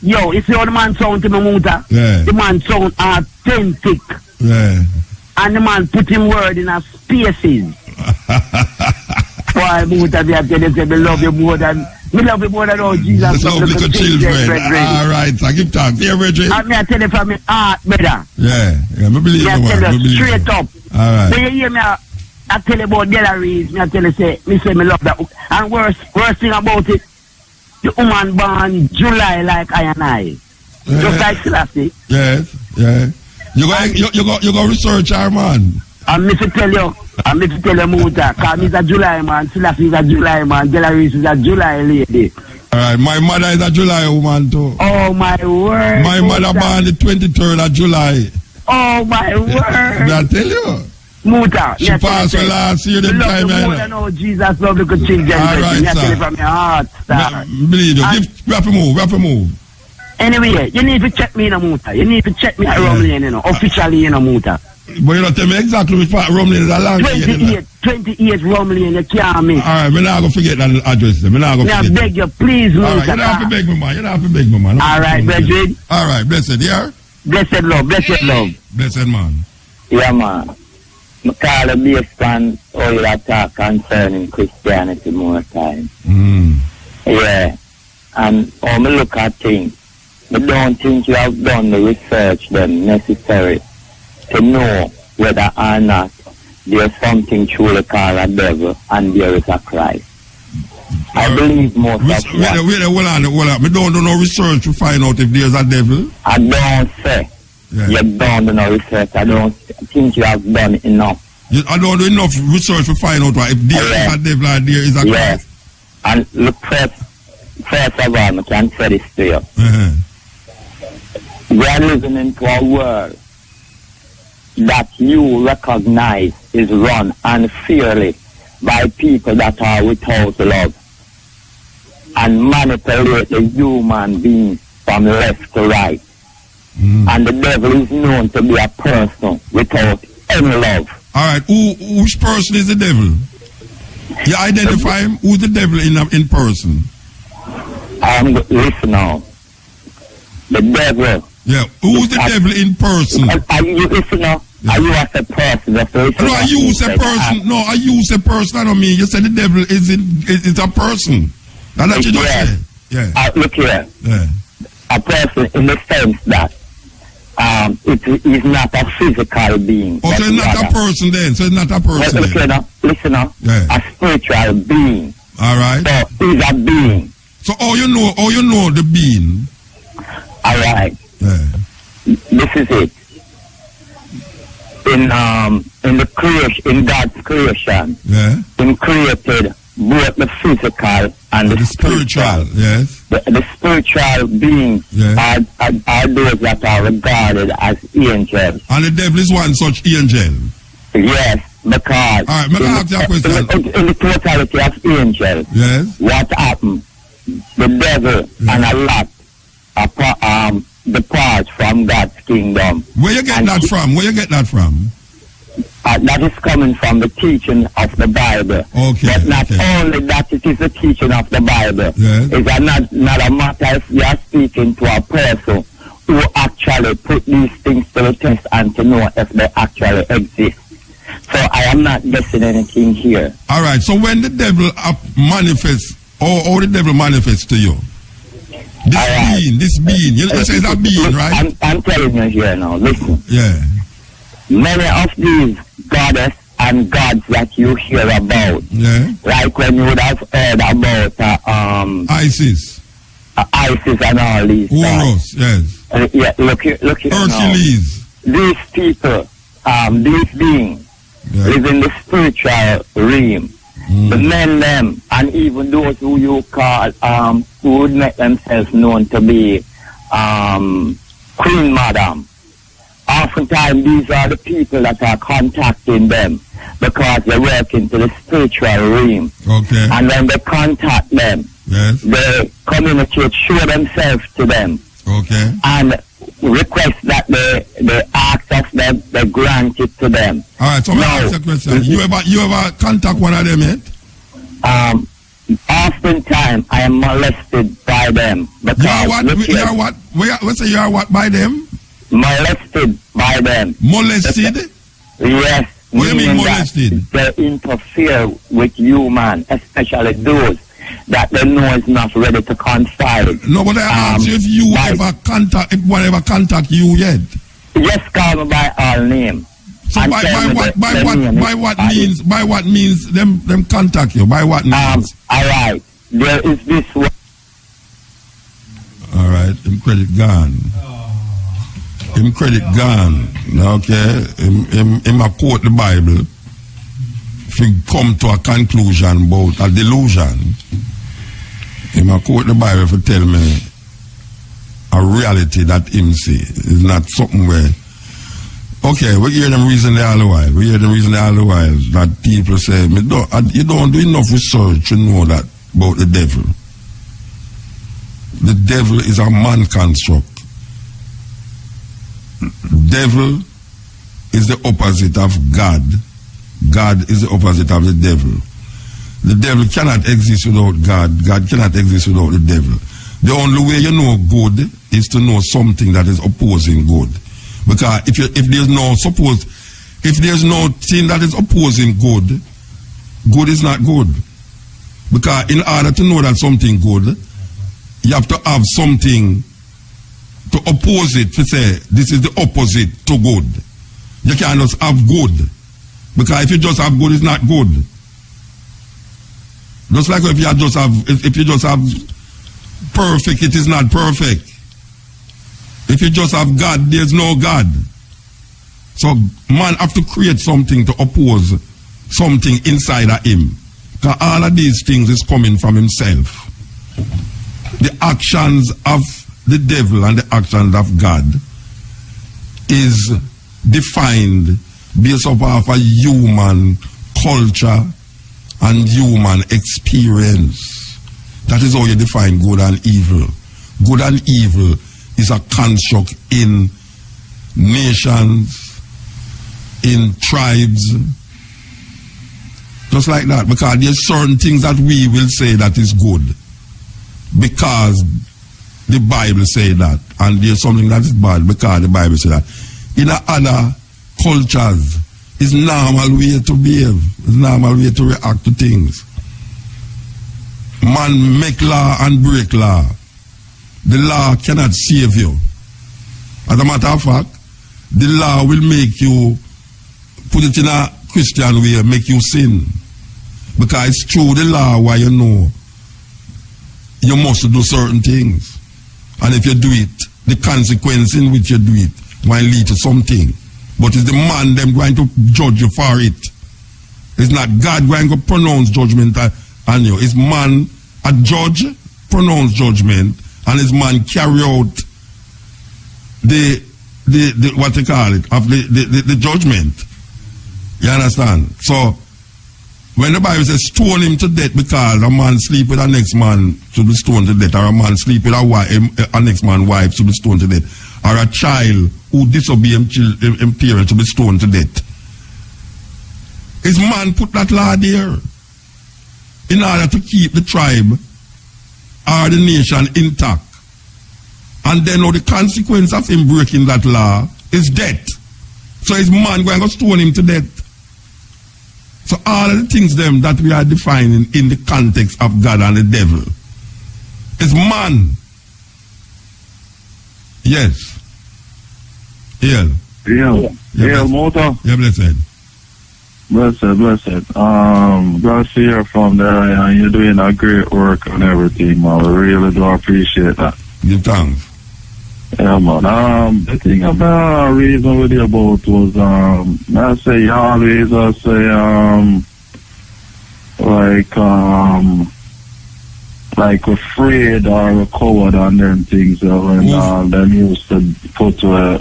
Yo, you see how the man sound to me, MUTA? Yeah. The man sound authentic. Yeah. And the man put him word in a spaces. boy, Muta, me tell you, say, me love you more than all Jesus. Love little children. All right, so give thanks. Here, brethren. And me tell you from my heart, brother. Yeah, me believe you, man. I tell you straight up. All right. When you hear me, I tell you about galleries, me tell you, say me love that. And worst thing about it, the woman born July like I and I. Just like Selassie. Yes, yeah. You go research her, man. I'm to tell you, Muta, because he's a July man, Selassie is a July man, Galleries is a July lady. Alright, my mother is a July woman too. Oh my word. My mother born the 23rd of July. Oh my word. I tell you. Muta. She passed her last year, them time. More than all Jesus love the good children. Alright, sir. Tell you from your heart, sir. Believe you. Wrap a move. Anyway, you need to check me in a Muta. You need to check me at Rumley, you know, officially in a Muta. But you don't tell me exactly which part Rumley is a long 28 Rumley and you can't miss. Alright, I'm not going to forget that address. I'm not going to forget. I beg you, please, Muta. Alright, you don't have to beg me, man. You don't have to beg me, man. Alright, brethren. Alright, blessed, yeah? Blessed love. Blessed, man. Yeah, man. I call it based on all you talk concerning Christianity more time. Yeah. And when I look at things, I don't think you have done the research then necessary to know whether or not there's something truly called a devil and there is a Christ. I believe most of hold on. We don't do no research to find out if there's a devil. I don't say. Yeah. You don't do no research. I don't think you have done enough. I don't do enough research to find out if there is a devil or there is a Christ. And look, first of all, I can say this to you. We are living into a world that you recognize is run unfairly by people that are without love and manipulate the human beings from left to right. And the devil is known to be a person without any love. Alright, which person is the devil? You identify him? Who's the devil in person? Listen now. The devil. Yeah, who's the devil in person? Are you listen now? Yeah. Are you as a person? No, I use a person. No, I use a person. I don't mean you said the devil is a person. That's what you just said. Yeah. Look here. Yeah. A person in the sense that it is not a physical being. Oh, so it's not a person then. So it's not a person. Listen now. Yeah. A spiritual being. All right. So he's a being. So all you know the being. All right. Yeah. This is it. In the creation, in God's creation, He created both the physical and the spiritual. Yes. The spiritual beings are those that are regarded as angels. And the devil is one such angel. Yes, because all right, may I ask you a question? In the totality of angels, what happened? The devil and a lot depart from God's kingdom. Where you get that from? That is coming from the teaching of the Bible. Okay. But not only that, it is the teaching of the Bible. Yes. It's not a matter if you are speaking to a person who actually put these things to the test and to know if they actually exist. So I am not guessing anything here. All right. So when the devil manifests, or the devil manifests to you, this being, you say it's a being, right? I'm telling you here now. Listen. Yeah. Many of these goddess and gods that you hear about, like when you would have heard about Isis and all these Horus, yes. Look here Hercules. Now. These people, these beings, live in the spiritual realm. The men, them, and even those who you call, who would make themselves known to be Queen Madam. Oftentimes, these are the people that are contacting them because they work into the spiritual realm. Okay. And when they contact them, they communicate, show themselves to them. Okay. And request that they ask of them, they grant it to them. All right, so I'm going to ask a question. You ever contact one of them yet? Oftentimes, I am molested by them. Because you are what? Let's say you are what by them? Molested by them. Molested? Yes. What do you mean molested? They interfere with human, especially those that they know is not ready to confide. No, but I ask you if you if one ever contact you yet. Just call me by all name. So by what means them contact you? By what means? Alright. There is this one. Alright, him credit gone. Him credit gone. Okay. Him a quote the Bible. If you come to a conclusion about a delusion, him a quote the Bible to tell me a reality that him see is not something where. Okay, we hear them reason all the while. We hear them reason all the while that people say, you don't do enough research to know that about the devil. The devil is a man construct. Devil is the opposite of God. God is the opposite of the devil. The devil cannot exist without God. God cannot exist without the devil. The only way you know good is to know something that is opposing good. Because if there's no thing that is opposing good, good is not good. Because in order to know that something good, you have to have something to oppose it, to say this is the opposite to good. You can't just have good. Because if you just have good, it's not good. Just like if you just have perfect, it is not perfect. If you just have God, there's no God. So man have to create something to oppose something inside of him. Because all of these things is coming from himself. The actions of the devil and the actions of God is defined based off a human culture and human experience. That is how you define good and evil. Good and evil is a construct in nations, in tribes, just like that. Because there's certain things that we will say that is good because the Bible say that, and there's something that is bad because the Bible say that. In other cultures, it's normal way to behave. It's normal way to react to things. Man make law and break law. The law cannot save you. As a matter of fact, the law will make you, put it in a Christian way, make you sin. Because it's through the law why you know you must do certain things. And if you do it, the consequence in which you do it might lead to something. But it's the man them going to judge you for it. It's not God going to pronounce judgment on you. It's man, a judge, pronounce judgment, and his man carry out the what they call it, of the judgment. You understand? So when the Bible says stone him to death because a man sleep with a next man should be stoned to death, or a man sleep with a next man's wife should be stoned to death, or a child who disobey him parents should be stoned to death. His man put that law there in order to keep the tribe or the nation intact. And then the consequence of him breaking that law is death. So his man going to stone him to death. So all of the things them that we are defining in the context of God and the devil is man. Yes. Yeah. MUTA. Yeah, blessed. Blessed. Glad to hear from there, and you're doing a great work and everything, man. We really do appreciate that. Give thanks. Yeah, man. The thing about reason with you about was, I say you always say, like afraid or a coward and them things when them used to put the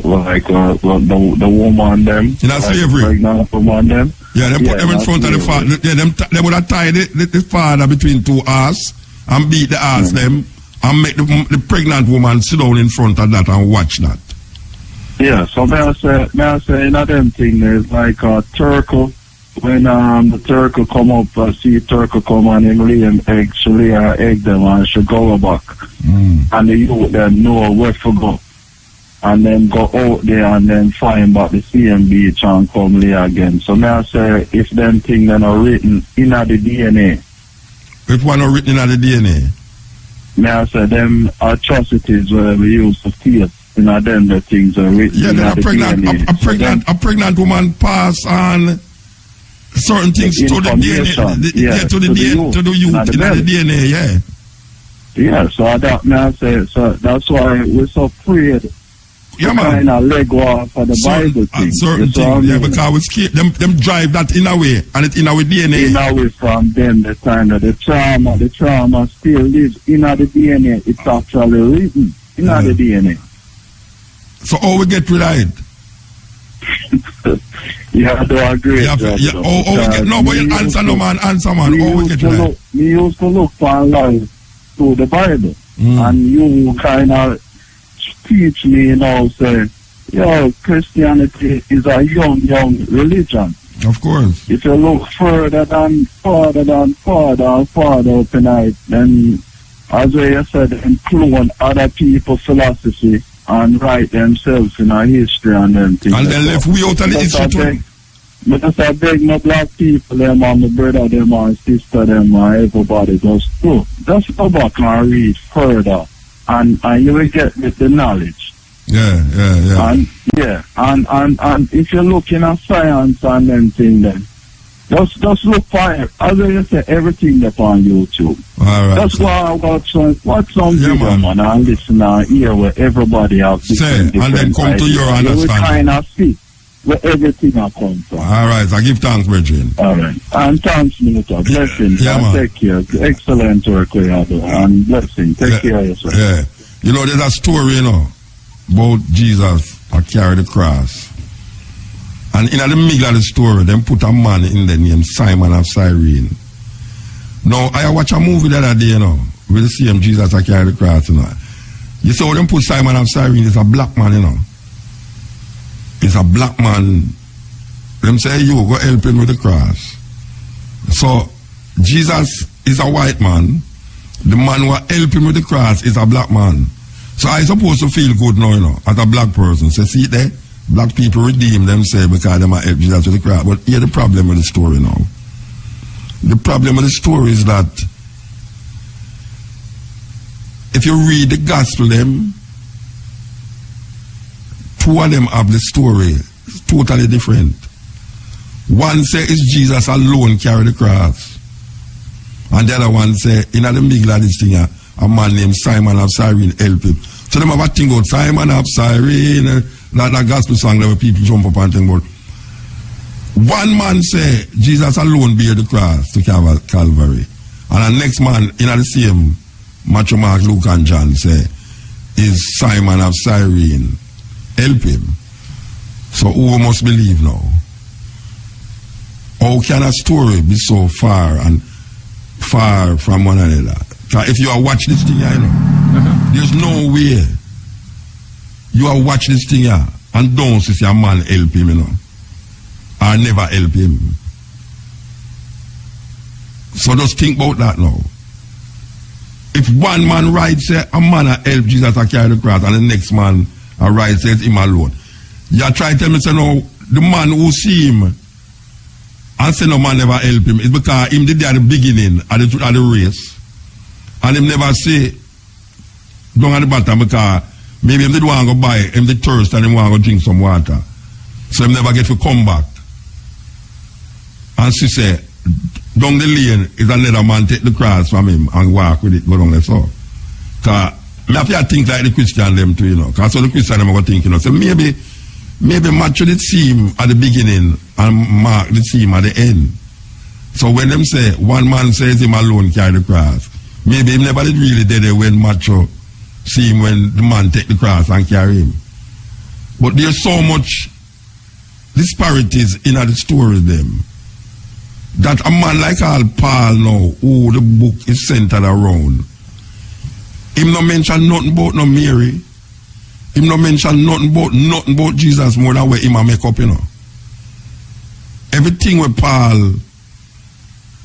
woman them. In a slavery. Pregnant woman them. Yeah, they put them in front of the father. Yeah, they would have tied the father between two ass and beat the ass them and make the pregnant woman sit down in front of that and watch that. Yeah, so may I say in them thing there's like a turtle. When the turtle come up, see turtle come and him lay an egg, she lay her egg them and she go back. And the youth them know where to go. and then go out there and then find back the same beach and come lay again. So may I say, if them things are written in the DNA. If one are written in the DNA? May I say, them atrocities where we use to face, them the things are written in the DNA. A pregnant woman pass on certain things to the DNA, to the youth in the DNA, yeah. Yeah, so that may I say, so that's why we're so afraid. Yeah, man. Kind of leg off for the Bible thing. Certain things, yeah, because we scared them drive that in a way, and it's in our DNA. In a way from them, the kind of the trauma still lives in the DNA. It's actually written in the DNA. So how we get rid of it? You have to agree. We get, no, but you answer man. How we get rid of it? We used to look for life through the Bible, and you kind of teach me, say, Christianity is a young religion. Of course. If you look farther up in it, then, as you said, include other people's philosophy and write themselves in our history and them things. And then left we out of the history too. But as I beg my black people, them and my brother, them and sister, them and everybody just go back and read further. And you will get the knowledge. Yeah. And if you're looking at science and them thing, then just look for it. As I say, everything that's on YouTube. All right. That's why I watch some video, man, and listen and hear where everybody else say, and then come to your understanding. You will kind of see where everything has come from. All right, I give thanks, Bridget. All right. And thanks, MUTA. Blessings. Yeah, man. Take care. Excellent work we are doing. And blessings. Take care of yourself. Yeah. You know, there's a story, about Jesus who carried the cross. And in the middle of the story, them put a man in the name Simon of Cyrene. Now, I watch a movie the other day, with the same Jesus who carried the cross, You saw them put Simon of Cyrene, it's a black man, It's a black man. Them say, you go help him with the cross. So, Jesus is a white man. The man who help him with the cross is a black man. So I supposed to feel good now, as a black person. So see there, black people redeem themselves because they might help Jesus with the cross. But here's the problem with the story now. The problem with the story is that if you read the gospel, two of them have the story totally different. One say it's Jesus alone carry the cross. And the other one say, in the middle of this thing, a man named Simon of Cyrene help him. So them have a thing about Simon of Cyrene, that gospel song that people jump up and think about. One man say, Jesus alone bear the cross to Calvary. And the next man, in the same, Matthew, Mark, Luke, and John say, is Simon of Cyrene. Help him. So who must believe now? How can a story be so far from one another? If you are watch this thing, there's no way you are watch this thing and don't see a man help him, or never help him. So just think about that now. If one man writes say a man help Jesus to carry the cross, and the next man writes says him alone, you try to tell me say no, the man who see him and say no man never help him, it's because him did at the beginning at the race. And him never say, don't at the bottom because maybe him did want to go buy, him did thirst and him want to drink some water. So him never get to come back. And she say, down the lane is another man take the cross from him and walk with it, go down there so. Because I have to think like the Christian them too, Because so the Christian them are thinking, so maybe Matthew did see him at the beginning and Mark did see him at the end. So when them say, one man says him alone carry the cross, maybe him never did really did it when Matthew see him when the man take the cross and carry him. But there's so much disparities in the story them that a man like Paul now, who the book is centered around, him no mention nothing about no Mary. Him no mention nothing about Jesus more than what him a make up, Everything what Paul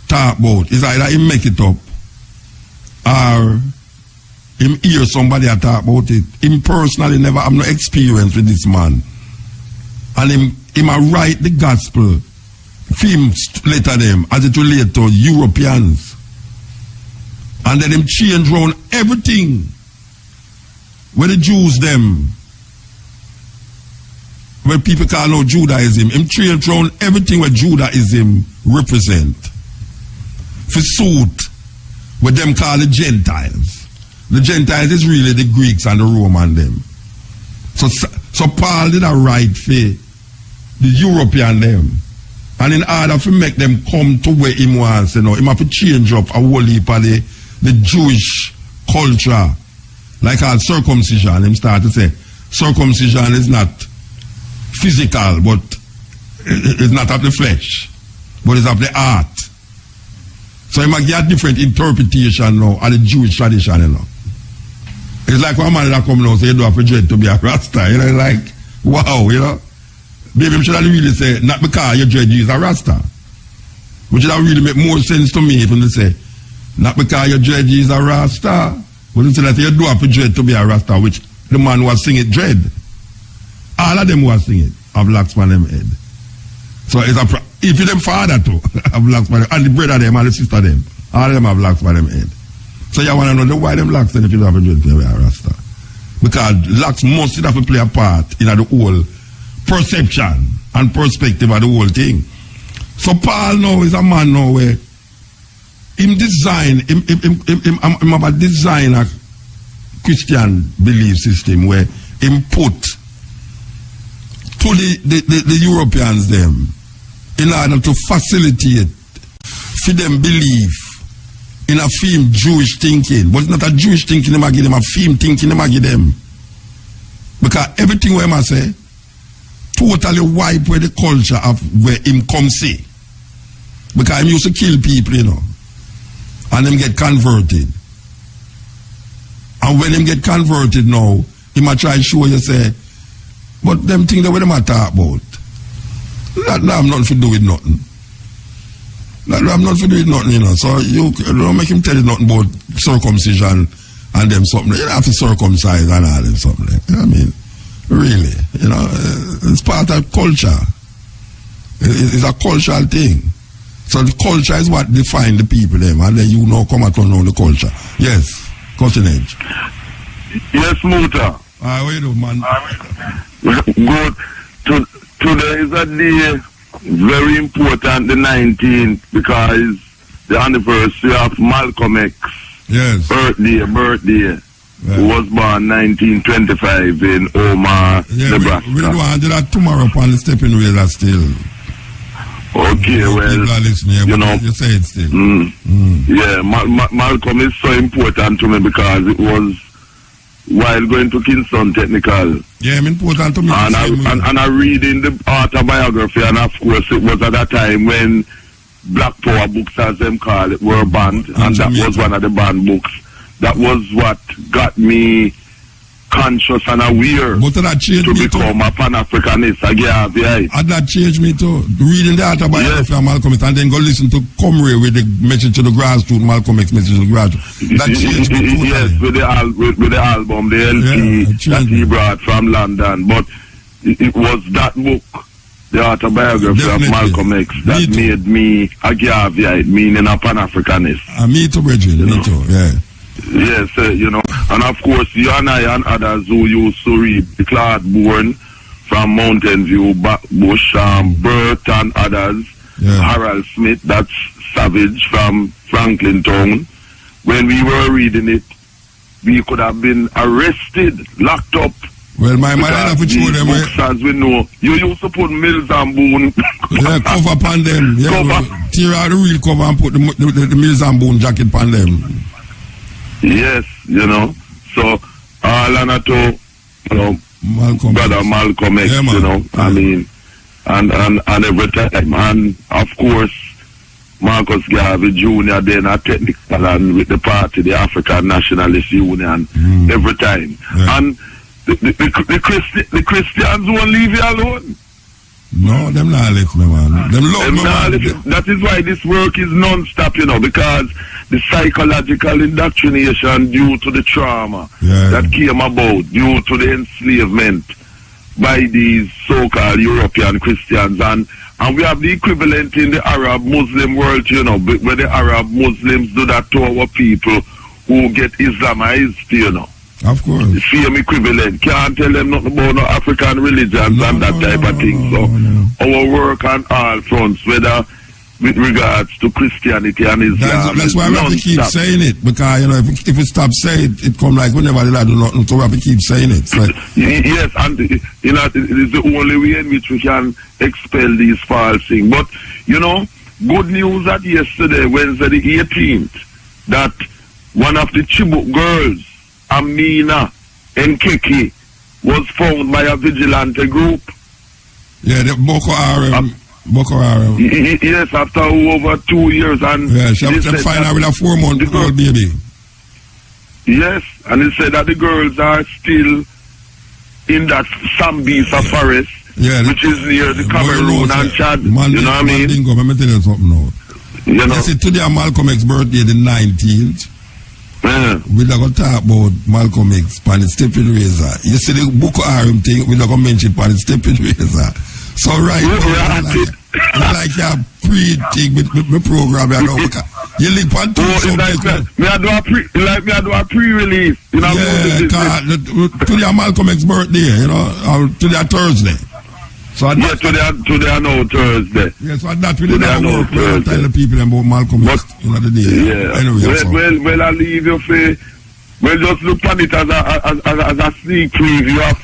talk about is either he make it up or him hear somebody talk about it. Him personally never have no experience with this man. And him a write the gospel, film letter them as it relate to Europeans. And then him change around everything where the Jews them, where people call now Judaism, him change around everything where Judaism represent. For suit what them call the Gentiles. The Gentiles is really the Greeks and the Roman them. So Paul did a right for the European them. And in order to make them come to where him wants, him have to change up a whole heap of the Jewish culture. Like all circumcision, him start to say, circumcision is not physical, but it's not of the flesh, but it's of the heart. So he might get a different interpretation now of the Jewish tradition, It's like one man that come now say you don't have to dread to be a Rasta, like, wow, Maybe him should have really say, not because you dread you is a Rasta. Which would have really make more sense to me if they say, not because you dread you is a Rasta, but they say that you do have to dread to be a Rasta, which the man was singing dread. All of them was singing have locks on them head. So it's if you them father too, have locks on them, and the brother them and the sister them, all of them have locks on them head. So you want to know why them locks then if you don't have a dread to be a Rasta. Because locks must have to play a part in the whole perception and perspective of the whole thing. So Paul now is a man now where him about design a Christian belief system where him put to the Europeans them in order to facilitate for them believe in a film Jewish thinking. But it's not a Jewish thinking them give them, a film thinking them give them. Because everything where I say totally wipe where the culture of where him come see. Because him used to kill people, and them get converted. And when them get converted now, he might try to show you say, but them things that what them talk about. That have nothing to do with nothing. That have nothing to do with nothing, So you don't make him tell you nothing about circumcision and them something. You don't have to circumcise and all them something. I mean, really, it's part of culture. It's a cultural thing. So the culture is what defines the people them, and then come and turn on the culture. Yes, cutting edge. Yes, MUTA. What you do, man? Good. Today is a day very important, the 19th, because the anniversary of Malcolm X. Yes. Birthday. Yeah. Who was born 1925 in Omaha, Nebraska. We don't want to do that tomorrow upon the stepping wheel still. Okay, well, you say it still. Yeah, Malcolm is so important to me because it was while going to Kingston Technical. Yeah, important to me. And I read in the autobiography, and of course it was at that time when Black Power books, as them call it, were banned, and that was one of the banned books. That was what got me conscious and aware to become a Pan-Africanist. And that changed me too. Reading the autobiography of Malcolm X and then go listen to Comrie with the message to the grassroots, Malcolm X message to the grassroots. That changed me totally. Yes, with the album, the LP that he brought from London. But it was that book, the autobiography of Malcolm X, that made me a Gaviite, meaning a Pan-Africanist. Me too, Bridget. Me too, yeah. Yes, and of course, you and I and others who used to read Claude Bourne from Mountain View, Bush, Burt and others, Harold Smith, that's Savage from Franklin Town. When we were reading it, we could have been arrested, locked up. Well, my mother have to show them. As we know, you used to put Mills and Boone. Cover upon them. Tear out the real cover and put the Mills and Boone jacket upon them. Yes, so all honor to, Malcolm brother X. Malcolm X, I mean, and every time, and of course, Marcus Garvey Jr. then a technical and with the party, the African Nationalist Union, every time. And the Christians won't leave you alone. No, them not left me, man. Them love me, man. That is why this work is non-stop, because the psychological indoctrination due to the trauma that came about due to the enslavement by these so-called European Christians, and we have the equivalent in the Arab Muslim world, where the Arab Muslims do that to our people who get Islamized, Of course. The same equivalent. Can't tell them nothing about no African religions and that type of thing. So our work on all fronts, whether with regards to Christianity and Islam. That's why we have to keep saying it, because if we stop saying it, it come like whenever they do nothing, so we have to keep saying it. So, yes, and it is the only way in which we can expel these false things. But good news that yesterday, Wednesday the 18th, that one of the Chibok girls, Amina Nkeki, was found by a vigilante group. Yeah, the Boko Haram. Yes, after over 2 years, and she have to find her with a 4-month-old baby. Yes, and he said that the girls are still in that Sambisa forest, which is near the Cameroon and Chad. You know what I mean? Let me tell you something now. You see, today Malcolm X's birthday, the 19th. We're not going to talk about Malcolm X and the stepping razor. You see the Boko Haram thing, we're not going to mention the stepping razor. So right now, like you pre-thing with the program, you link on to something. Me I do a pre-release. Today Malcolm X's birthday, or today Thursday. So today I know Thursday. Yes, so that really never work. We don't tell the people about Malcolm X the day. Yeah. Anyway, well, I leave you for. Well, just look at it as a sneak preview of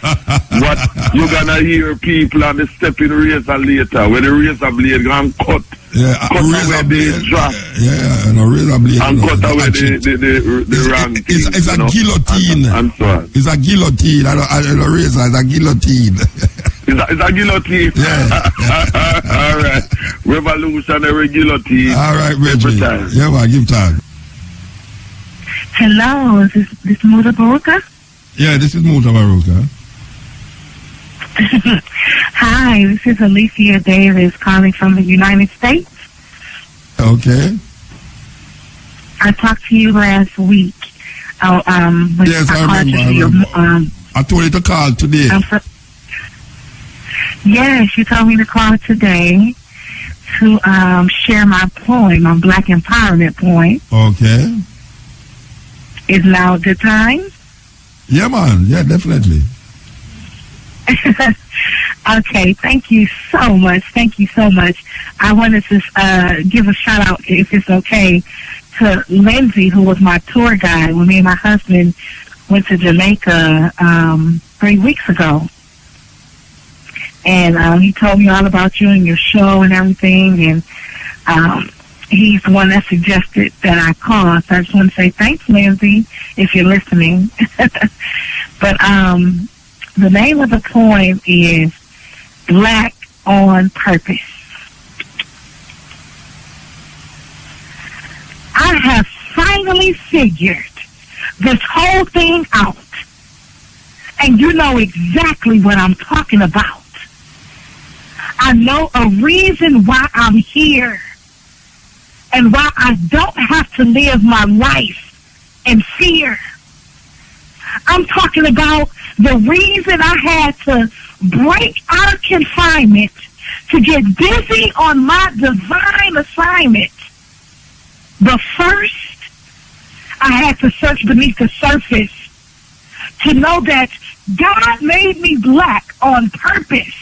what you're gonna hear people on the stepping razor later, where the razor blade gonna cut away the drop. And a razor blade. And cut away the rank. It's a guillotine. And so on. It's a guillotine. And a razor is a guillotine. It's a guillotine. Yeah. All right. Revolutionary guillotine. All right, Reggie. Yeah, well, give time. Hello, is this MUTABARUKA? Yeah, this is MUTABARUKA. Hi, this is Alicia Davis calling from the United States. Okay. I talked to you last week. Yes, I remember. I told you to call today. Yes, you told me to call today to share my poem, my Black Empowerment poem. Okay. Is now a good time? Yeah, man. Yeah, definitely. Okay, thank you so much. Thank you so much. I wanted to give a shout out, if it's okay, to Lindsay, who was my tour guide when me and my husband went to Jamaica 3 weeks ago. And he told me all about you and your show and everything. And he's the one that suggested that I call. So I just want to say thanks, Lindsay, if you're listening. But the name of the poem is Black on Purpose. I have finally figured this whole thing out. And you know exactly what I'm talking about. I know a reason why I'm here. And why I don't have to live my life in fear. I'm talking about the reason I had to break out of confinement to get busy on my divine assignment. But first, I had to search beneath the surface to know that God made me black on purpose.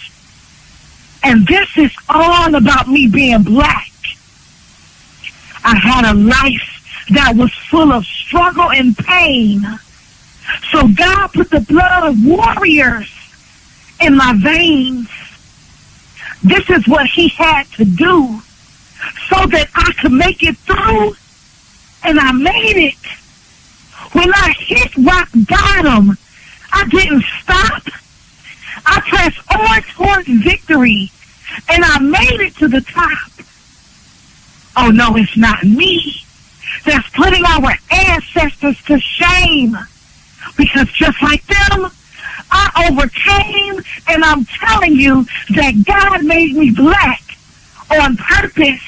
And this is all about me being black. I had a life that was full of struggle and pain. So God put the blood of warriors in my veins. This is what he had to do so that I could make it through. And I made it. When I hit rock bottom, I didn't stop. I pressed on towards victory, and I made it to the top. Oh, no, it's not me that's putting our ancestors to shame. Because just like them, I overcame, and I'm telling you that God made me black on purpose.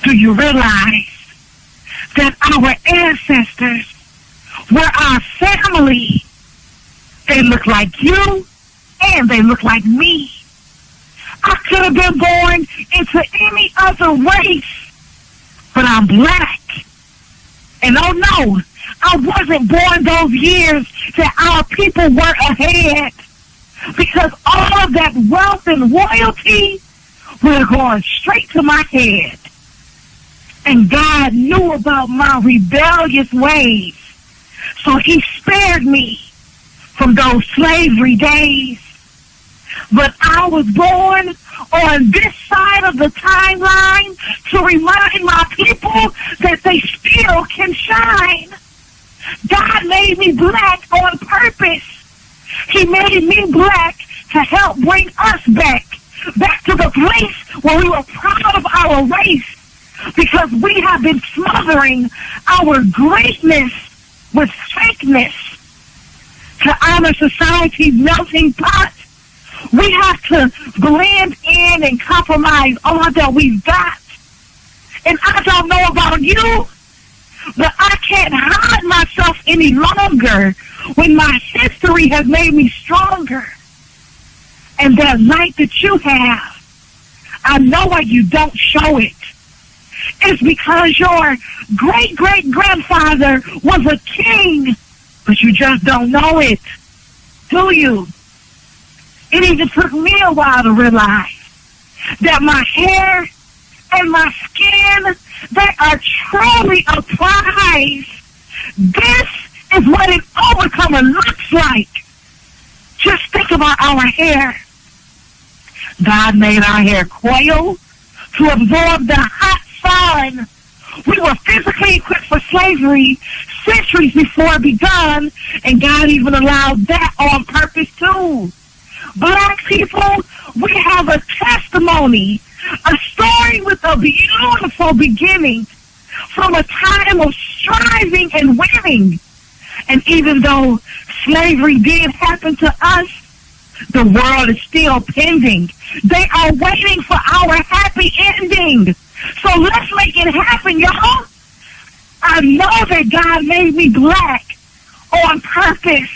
Do you realize that our ancestors were our family? They look like you, and they look like me. I could have been born into any other race, but I'm black. And oh no, I wasn't born those years that our people were ahead, because all of that wealth and royalty were going straight to my head. And God knew about my rebellious ways, so he spared me from those slavery days. But I was born on this side of the timeline to remind my people that they still can shine. God made me black on purpose. He made me black to help bring us back to the place where we were proud of our race, because we have been smothering our greatness with fakeness. To honor society's melting pot, we have to blend in and compromise all that we've got. And I don't know about you, but I can't hide myself any longer when my history has made me stronger. And that light that you have, I know why you don't show it. It's because your great-great-grandfather was a king, but you just don't know it, do you? It even took me a while to realize that my hair and my skin, they are truly a prize. This is what an overcomer looks like. Just think about our hair. God made our hair coil to absorb the hot sun. We were physically equipped for slavery centuries before it begun, and God even allowed that on purpose too. Black people, we have a testimony, a story with a beautiful beginning from a time of striving and winning. And even though slavery did happen to us, the world is still pending. They are waiting for our happy ending. So let's make it happen, y'all. I know that God made me black on purpose.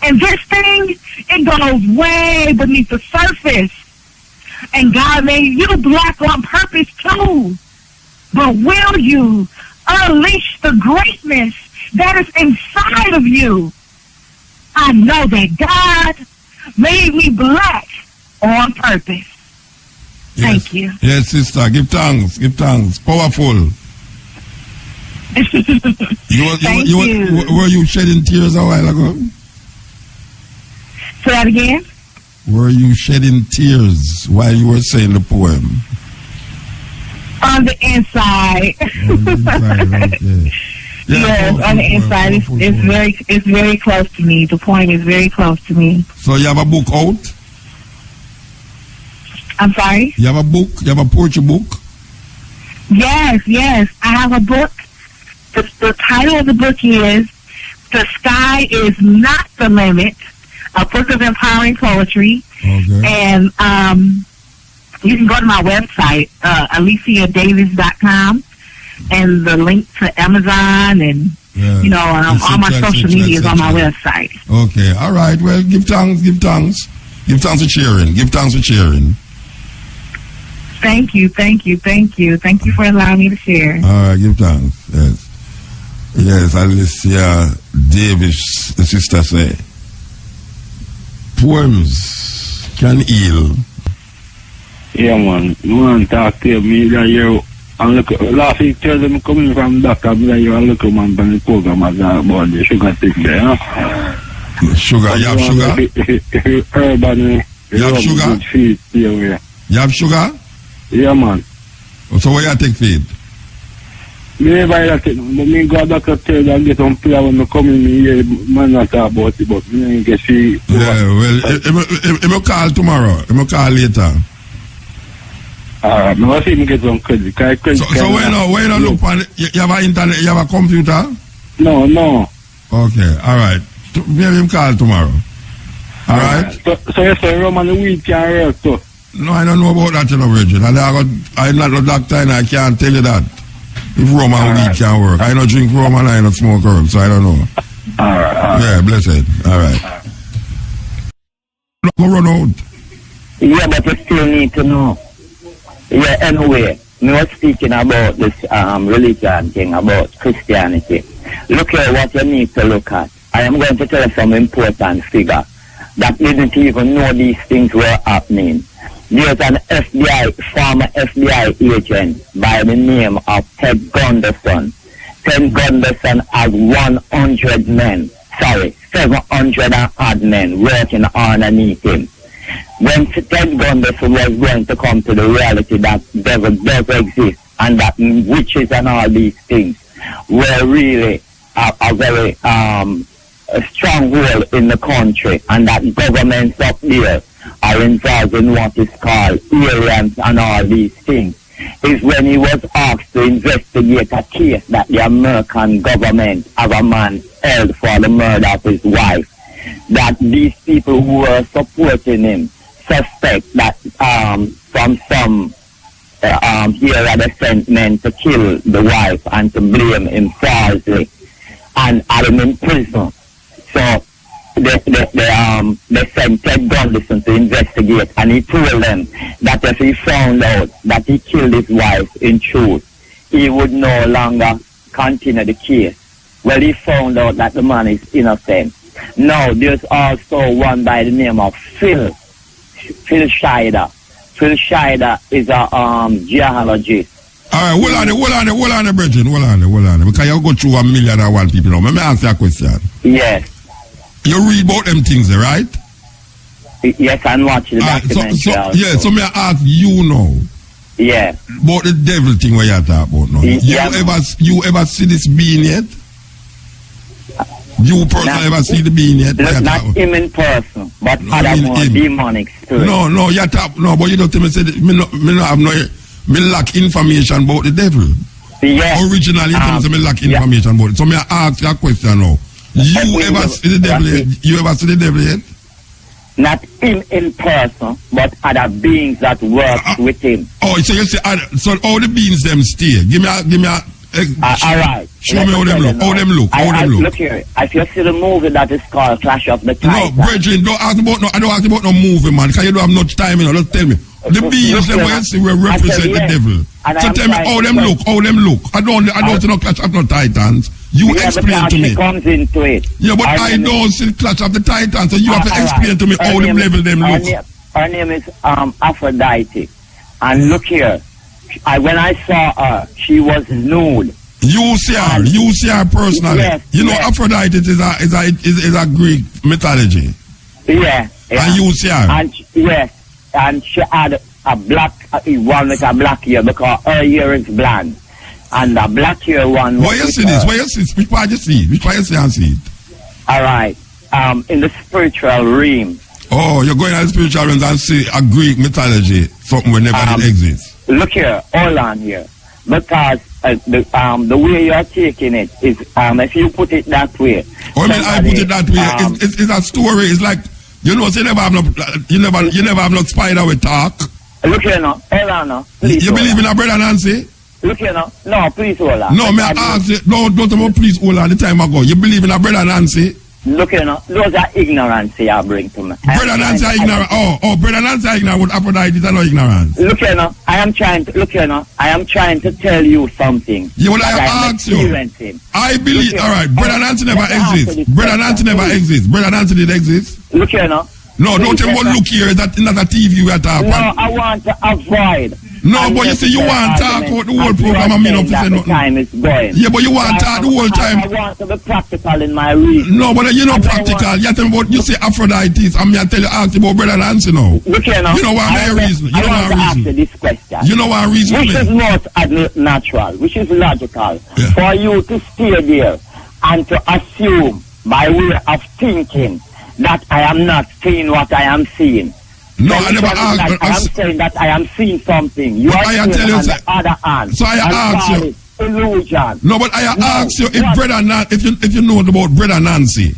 And this thing, it goes way beneath the surface. And God made you black on purpose too. But will you unleash the greatness that is inside of you? I know that God made me black on purpose. Yes. Thank you. Yes, sister. Give thanks. Give thanks. Powerful. Were you shedding tears a while ago? Say that again? Were you shedding tears while you were saying the poem? On the inside. On the inside, okay. Yeah, yes, on the inside. It's very close to me. The poem is very close to me. So you have a book out? I'm sorry? You have a book? You have a poetry book? Yes. I have a book. The title of the book is The Sky Is Not the Limit, a book of empowering poetry. Okay. And you can go to my website, AliciaDavis.com, and the link to Amazon and, all my social media is on my website. Okay. All right. Well, give thanks. Give thanks. Give thanks for cheering. Give thanks for cheering. Thank you for allowing me to share. All right, give thanks. Yes, Alicia Davis, the sister say, poems can heal. Yeah, man. You want to talk to me that you and look, last week Thursday I'm coming from doctor, me that you and look man from the program about the sugar thing there, huh? Sugar, you have sugar? Urban, you have sugar? You have sugar? Yeah, man. So where you take feed? Me buy that thing, but me go back to tell and get on play when I come in here, man not talk about it, but me ain't get see. Yeah, well, I'm going to call tomorrow. I'm going to call later. Alright, I want to see him get some credit. So where you look on, you have an internet, you have a computer? No. Okay, alright. Maybe him call tomorrow. All right? So you say rum and the weed can work too? No, I don't know about that, you know, Bridget. I'm not a doctor and I can't tell you that. If rum and weed can work. I don't drink rum and I don't smoke herb, so I don't know. All right. Yeah, blessed. All right. Run out. Yeah, but you still need to know. Yeah, anyway, me was speaking about this religion thing, about Christianity. Look at what you need to look at. I am going to tell you some important figure that didn't even know these things were happening. There's an former FBI agent by the name of Ted Gunderson. Ted Gunderson has 100 men, 700 and odd men working underneath him. When Ted Gunderson was going to come to the reality that devil does exist and that witches and all these things were really a very a stronghold in the country, and that governments up there are involved in what is called aliens and all these things, is when he was asked to investigate a case that the American government have a man held for the murder of his wife, that these people who were supporting him suspect that from some here are the sent men to kill the wife and to blame him falsely and had him in prison. So they sent Ted Gunderson to investigate, and he told them that if he found out that he killed his wife in truth, he would no longer continue the case. Well, he found out that the man is innocent. Now, there's also one by the name of Phil Scheider. Phil Scheider is a geologist. All right, hold on, Bridget, hold on. Because you go through 1,000,001 people now. Let me ask you a question. Yes. You read about them things there, right? Yes, I'm watching the documentary. So may I ask you now? Yeah. About the devil thing where you're talking about now. You ever see this being yet? You personally ever see the being yet? Not him in person, but other more demonic spirit. No, you talk, no, but you don't tell me, say, me no have no, me lack information about the devil. Yeah. Originally, you tell me, say, me lack information about it. So may I ask you a question now? You ever see the devil yet? You ever see the devil yet? Not him in person, but other beings that work with him. Oh, so you say, so all the beings them stay. Give me a all right. Show me how them look. How them look. Look here. If you see the movie that is called Clash of the Titans. No, Brethren, don't ask about I don't ask about no movie, man. Because you don't have much time, you know. Just tell me. The beings them where you see will represent the devil. So tell me how them look. I don't see no Clash of the Titans. You explain to me. Comes into it. Yeah, but I don't see Clash of the Titans, so you have to explain to me how them level them look. Her name is Aphrodite. And look here. When I saw her, she was nude. You see her personally. Yes, you know, Aphrodite is a Greek mythology. Yeah. And you see her. And she had a black one with a black hair because her hair is blonde. And the black hair one. Where you see this? Which part you see? Which part you see and see it? All right. In the spiritual realm. Oh, you're going to the spiritual realm and see a Greek mythology, something where never did exist. Look here, hold on here. Because the way you're taking it is, if you put it that way. I put it that way. It's a story. It's like, you know, you never have no spider with talk. Look here now, hold on now. You believe in a brother Nancy? Look here now. No, please hold on. No, may I ask you, don't please hold on the time ago. You believe in a brother Nancy? Look here now, those are ignorance you bring to me. Brother Nancy are ignorant. Brother Nancy are ignorant with Aphrodite is no ignorance. Look here now, I am trying to tell you something. Yeah, well, I ask you. I believe, alright, Brother Nancy never exists. Brother Nancy never exists. Brother Nancy did exist. Look here now. No, don't tell me what look here, that's not a TV we are talking about. No, I want to avoid. No, but you see, you want to talk about the whole program and me not to say nothing. Time is going. Yeah, but you want to talk the whole time. I want to be practical in my reason. No, but you're not practical. You tell me about, you say Aphrodite, and me I tell you, ask you about Brother Nancy now. Look here now. You know why my reason. You know why reason. Ask you this question. You know why reason. Which is not natural, which is logical, for you to stay there and to assume by way of thinking that I am not seeing what I am seeing. No, I never asked. I am saying that I am seeing something. You are saying on the other hand. So I asked you. Illusion. No, but I asked you if Brother Nancy, if you know about Brother Nancy.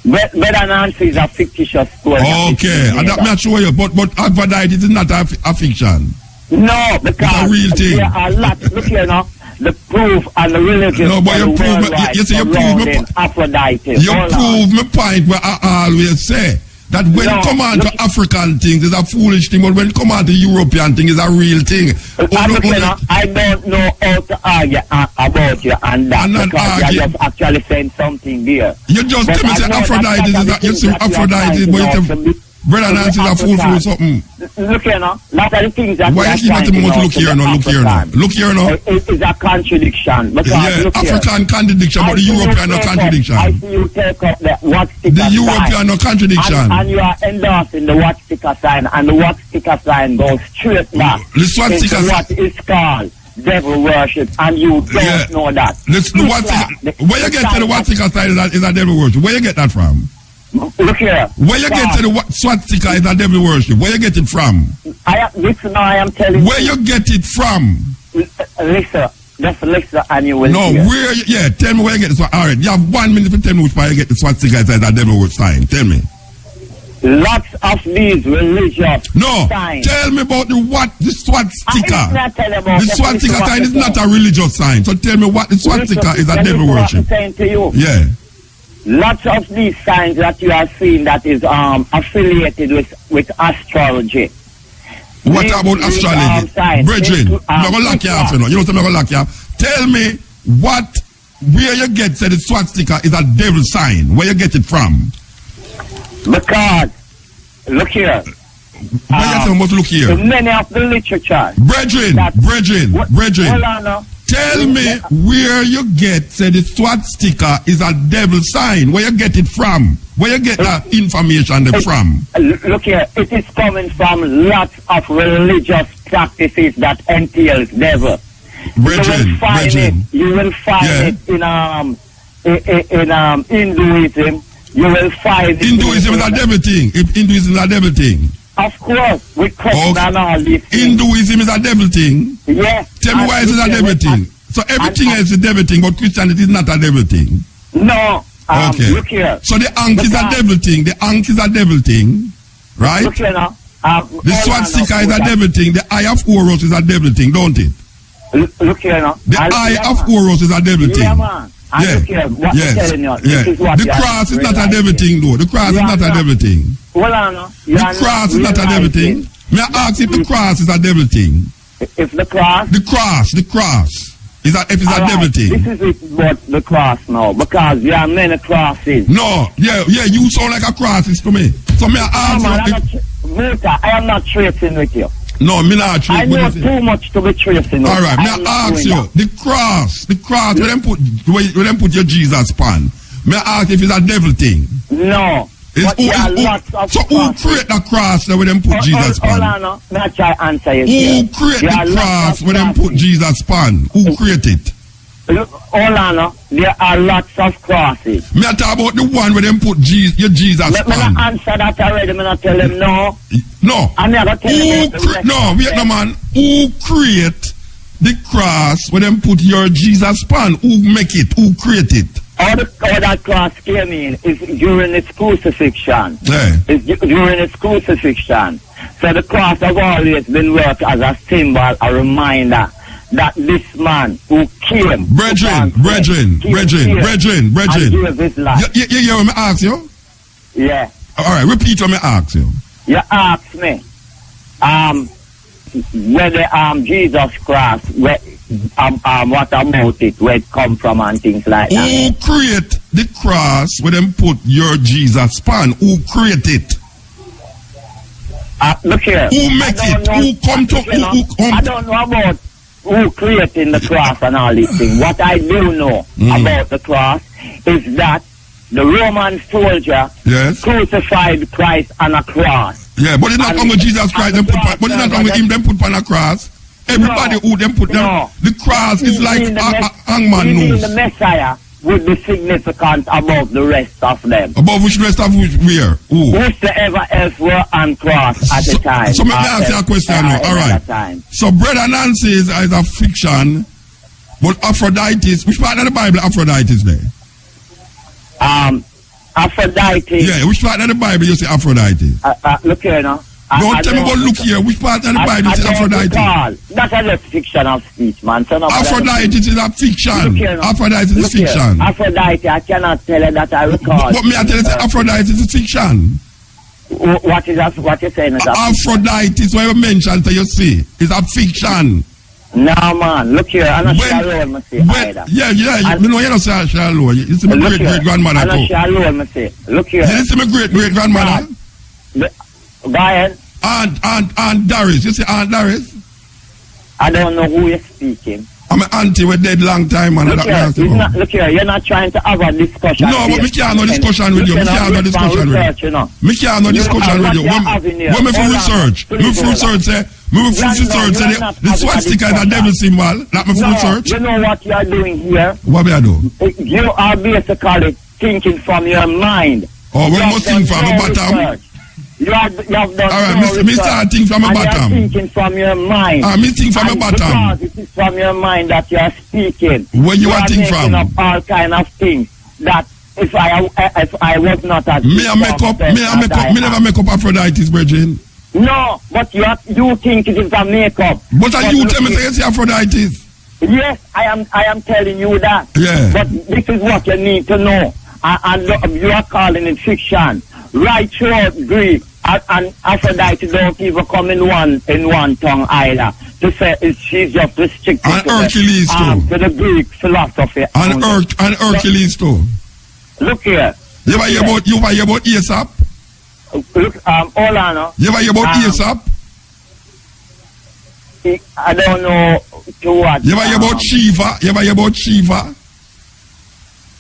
Brother Nancy is a fictitious story. Okay, and that may show you, but Aphrodite is not a fiction. No, because it's a real thing. There are lots. Look here now, the proof and the religion. No, but you prove Aphrodite. You prove my point where I always say that when it come on to African things, it's a foolish thing, but when it come on to European things, it's a real thing. I don't know how to argue about you and that, because you're just actually saying something there. You just tell me say Aphrodite is that, you say Aphrodite, but you say Brother Nancy is a fool for something. Look here now, lot of the things that why you keep look here now, look here now. It is a contradiction. Because yeah, African contradiction, but the European no contradiction. I see you take up the watch sticker sign. The European no contradiction. And you are endorsing the watch sticker sign, and the watch sticker sign goes straight back into what is called devil worship, and you don't know that. Where you get to the watch sticker sign is a devil worship? Where you get that from? Look here. Where you get to the swastika is a devil worship? Where you get it from? I am telling you. Where you get it from? Listen, just listen and you will hear. Tell me where you get it from. Alright, you have 1 minute to tell me which part you get the swastika is a devil worship sign. Tell me. Lots of these religious signs. Tell me about the swastika. The swastika sign is not a religious sign. So tell me what the swastika is a devil worship. I'm saying to you. Yeah. Lots of these signs that you are seeing that is affiliated with astrology. What about astrology? Brethren, I'm going to lock you off. You know what I'm going to lock you off? Tell me where you get said the swastika is a devil sign. Where you get it from? Because, look here. Where you must look here? Many of the literature. Brethren. Hold on now. Tell me where you get say the swastika is a devil sign. Where you get it from? Where you get that information from? Look here, it is coming from lots of religious practices that entails devil. You will find it in Hinduism. You will find Hinduism is a devil thing. If Hinduism is a devil thing. Of course, we question all these things. Hinduism is a devil thing? Yes. Tell me why is it a devil thing? So everything else is a devil thing, but Christianity is not a devil thing? No. Okay. Look here. So the ankh is a devil thing. The ankh is a devil thing, right? Look here now. The swastika is a devil thing. The eye of Horus is a devil thing, don't it? Look here now. The eye of Horus is a devil thing. Yeah, man. The cross is not a devil thing, though. The cross is not a devil thing. The cross is not a devil thing. May I ask if the cross is a devil thing? If the cross? The cross. Is a devil thing? This is about the cross now, because there are many crosses. No, you sound like a crosses to me. So may I ask you? MUTA, I am not tracing with you. No, me not tracing. I know too much to be tracing. All right, may I ask you? The cross, where them put your Jesus pan. May I ask if it's a devil thing? No. So who create the cross where them put Jesus pan? Hold on now. May I try answer you? Who create the cross where them put Jesus pan? Who create it? Hold on now. There are lots of crosses. Me talk about the one where them put your Jesus pan. Let me answer that already. Me not tell him no. No. I never tell him no, wait no man. Who create the cross where them put your Jesus pan? Who make it? Who create it? All that cross came in is during its crucifixion. Yeah. It's during its crucifixion. So the cross has always been worked as a symbol, a reminder that this man who came. Brethren. Gave his life. You hear what I ask you? Yeah. Alright, repeat what I ask you. You asked me whether Jesus Christ, what about it, where it come from and things like that. Who create the cross where them put your Jesus pan? Who create it? Look here. Who make it? Who come to I don't know about who creating the cross and all these things. What I do know about the cross is that the Roman soldier crucified Christ on a cross. Yeah, but it's not only Jesus Christ them put but it's not only him them put on a cross. Everybody who them put them the cross is like a hangman nose. The Messiah would be significant above the rest of them. Above which rest of which where? Who? Whosoever else were on cross at the time. So let me ask you a question now. Alright. So Brother Nancy is a fiction, but Aphrodite, which part of the Bible Aphrodite is there? Aphrodite. Yeah, which part of the Bible you say Aphrodite? Look here now. Don't tell me about look here. Which part of the Bible you say Aphrodite? That's a fiction of speech, man. So Aphrodite is a fiction. Aphrodite is fiction. Aphrodite, I cannot tell you that I recall. But me I tell you say Aphrodite is a fiction. What you saying is Aphrodite is what you mentioned to you see. It's a fiction. No, man. Look here. I'm not sure alone, me say either. Yeah. You know, you're not sure alone. You see my great-great-grandmother too. I'm not sure alone, me say. Look here. You see my great-great-grandmother? Go ahead. Aunt Doris. You see Aunt Doris? I don't know who you're speaking. I'm an auntie we're dead long time, man. Look here, you're not trying to have a discussion. No, but me can't no discussion with you. Me can't no discussion with you. Me can't no discussion with you. When me for research, the swastika is a devil symbol. That me for research. You know what you are doing here? What me I do? You are basically thinking from your mind. Oh, we must think from the bottom. You have done alright, me start think from the bottom. You are thinking from your mind. Me think from the bottom. Because it is from your mind that you are speaking. Where you are thinking from? Up all kind of things that if I was not at me never make up Aphrodite, Virgin. No, but you think it is a makeup. But you tell me it's Aphrodite. Yes, I am telling you that. Yeah. But this is what you need to know. And you are calling it fiction. Right throughout Greek and Aphrodite don't even come in one tongue either. To say she's just restricted and Hercules to the Greek philosophy. And Hercules too. Look here. You ever hear about Aesop? Look, hold on. You ever hear about Aesop? I don't know to what. You ever hear about Shiva? You ever hear about Shiva?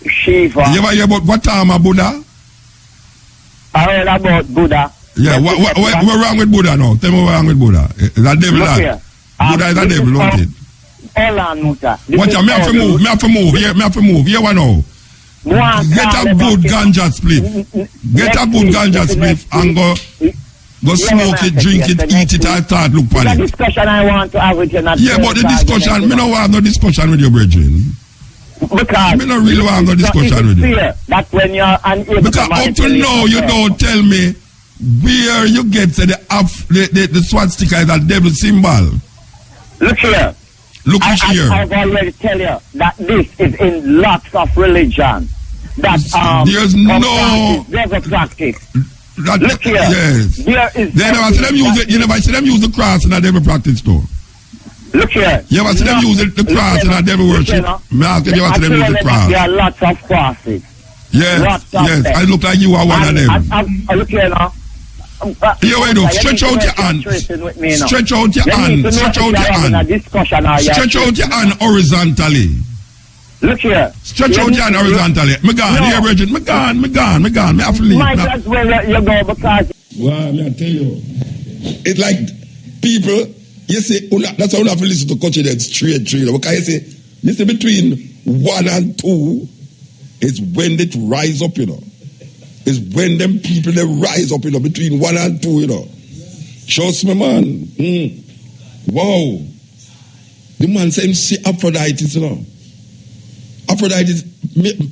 Shiva. You ever hear about Gautama Buddha? I heard about Buddha. Yeah, what's wrong with Buddha now? Tell me what's wrong with Buddha. Is that devil that? Buddha is a devil, don't it? Hold on, Muta. Watch out, me have to move. Here one now. Get a good ganja split. Get a good ganja split and go smoke it, drink it, eat it, and start look for it. The discussion I want to have with you. Yeah, but the discussion, me don't want no discussion with your brethren. Because me don't really want no discussion with you. That when you're unable because up to now you don't tell me where you get to the swastika is a devil symbol. Look here. I've already tell you that this is in lots of religion. That there's no devil practice. Look here. Yes. There is. They never see them use it. You never see them use the cross in a devil practice though. Look here. You ever see them use the cross in a devil worship? Me ask you ever see them use the cross? There are lots of crosses. Yes. I look like you are one of them. Look here now. Here we do. Stretch out your hand. Stretch out your hand. Stretch out your hand. Stretch out your hand horizontally. Look here. Stretch out your hand horizontally. Me gone. Here, Bridget. Me gone. Me have to leave. Might as well you go because. Well, me I tell you. It's like people, you say, that's how you have to listen to culture that straight. Because you say between 1 and 2 is when it rise up, you know. Is when them people they rise up, you know, between 1 and 2, you know. Trust me, man. Wow. The man said, see Aphrodite, you know. Aphrodite,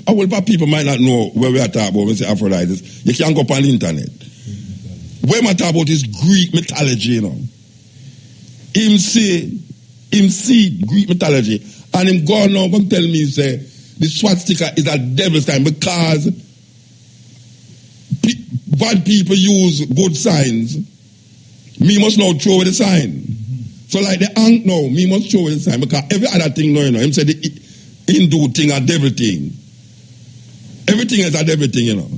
a whole lot of people might not know where we are talking about when we say Aphrodite. You can go up on the internet. Where we talk about is Greek mythology, you know. Him see Greek mythology, and him go on and tell me, say, the swastika is a devil's sign because bad people use good signs. Me must now throw away the sign. So like the ant now, me must throw away the sign because every other thing now, you know, him say the Hindu thing a devil thing. Everything is a devil thing, you know.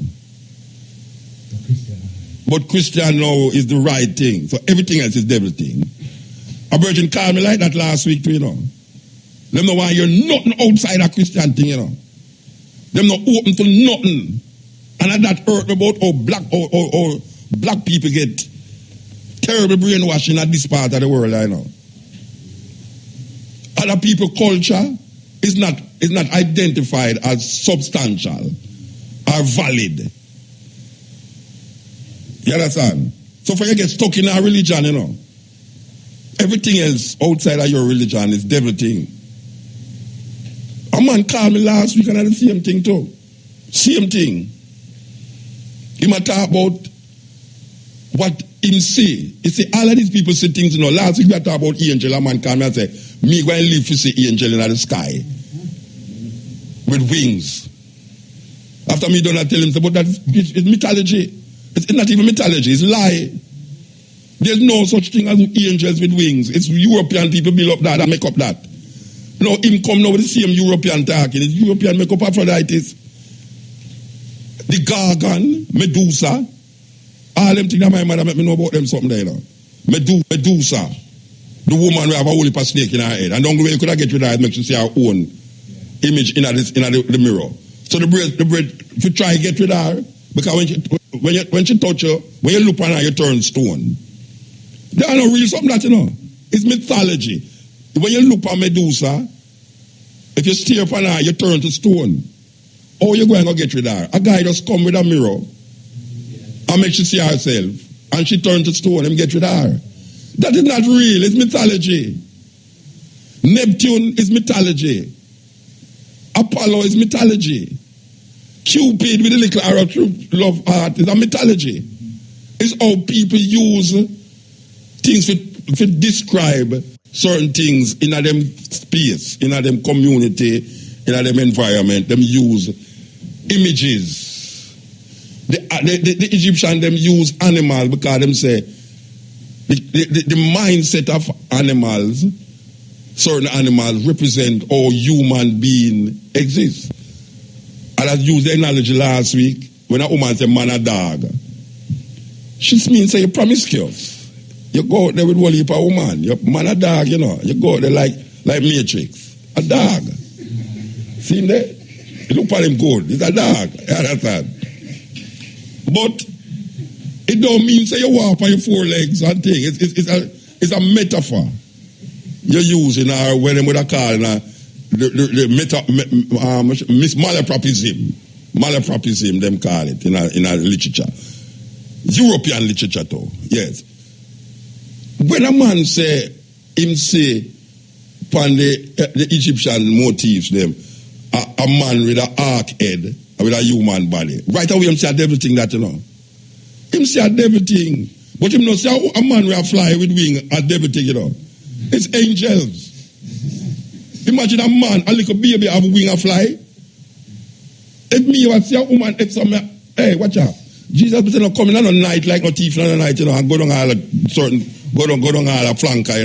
But Christian now is the right thing. So everything else is devil thing. A virgin called me like that last week too, you know. Them no want hear nothing outside a Christian thing, you know. Them not open to nothing. And that hurt me about how black people get terrible brainwashing at this part of the world, I know. Other people culture is not identified as substantial or valid. You understand? So for you get stuck in a religion, you know, everything else outside of your religion is devil thing. A man called me last week and I had the same thing too. Same thing. He might talk about what him say. He say, all of these people say things, last week we talk about angel, a man come and say, me going to live to see angel in the sky with wings. After me done, I tell him, but it's mythology. It's not even mythology, it's lie. There's no such thing as angels with wings. It's European people build up that and make up that. No, him come now with the same European talking. It's European make up Aphrodite. The Gargan, Medusa, all them things that my mother make me know about them something there. Medusa, the woman who have a whole heap of snake in her head. And the only way you could get rid of her is make sure see her own image in the mirror. So the bread, if you try to get rid of her, because when she touch you, when you look on her, you turn stone. There are no real something that, It's mythology. When you look at Medusa, if you stare upon her, you turn to stone. Or you're going to get rid of her. A guy just come with a mirror and make she see herself. And she turn to stone and get rid of her. That is not real. It's mythology. Neptune is mythology. Apollo is mythology. Cupid with a little arrow through love heart is a mythology. It's how people use things to describe certain things in a them space, in a them community, in a them environment. Them use images. The Egyptians them use animals because them say the mindset of animals, certain animals represent how human being exists. And I used the analogy last week when a woman said man a dog. She means say you're promiscuous. You go out there with one heap of woman. You're man a dog, You go out there like Matrix. A dog. See him there? You look at him good. He's a dog. You understand? But it don't mean say you walk on your four legs and thing. It's a metaphor. You're using when them would have called malapropism. Malapropism, them call it in a literature. European literature too, yes. When a man say upon the Egyptian motifs them, a man with an arc head, with a human body, right away him say a devil thing that, Him say a devil thing. But him not say a man with a fly with wing, a devil thing, It's angels. Imagine a man, a little baby have a wing and fly. If me was see a woman, if some, hey, watch out. Jesus was not coming on a night like no thief on a night, and go down all a certain, go down all a flanker,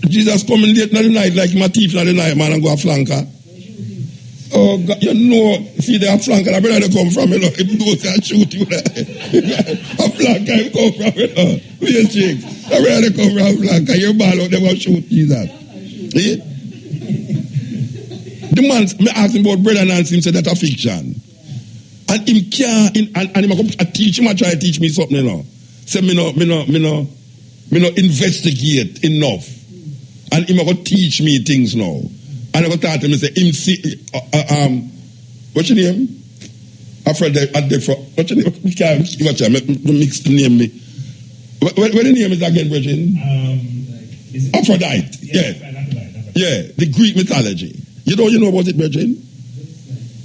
Jesus coming late in the night like my thief in the night, man, and go a flanker. Oh, God, see the flanker, where they come from, If those can shoot you, a flanker come from, Real chicks. Where they come from, flanker, you ball out, they will shoot Jesus. See? The man, me ask him about Brother Nancy, him said that's a fiction. And him can't, and him come teach him, try to teach me something, Say me no investigate enough. And him go teach me things now. And I go talk to him and say, what's your name? What's your name? We can't watch mix the name me. What the name is again, Virgin? Aphrodite. Yeah, the Greek mythology. You know about it, Virgin?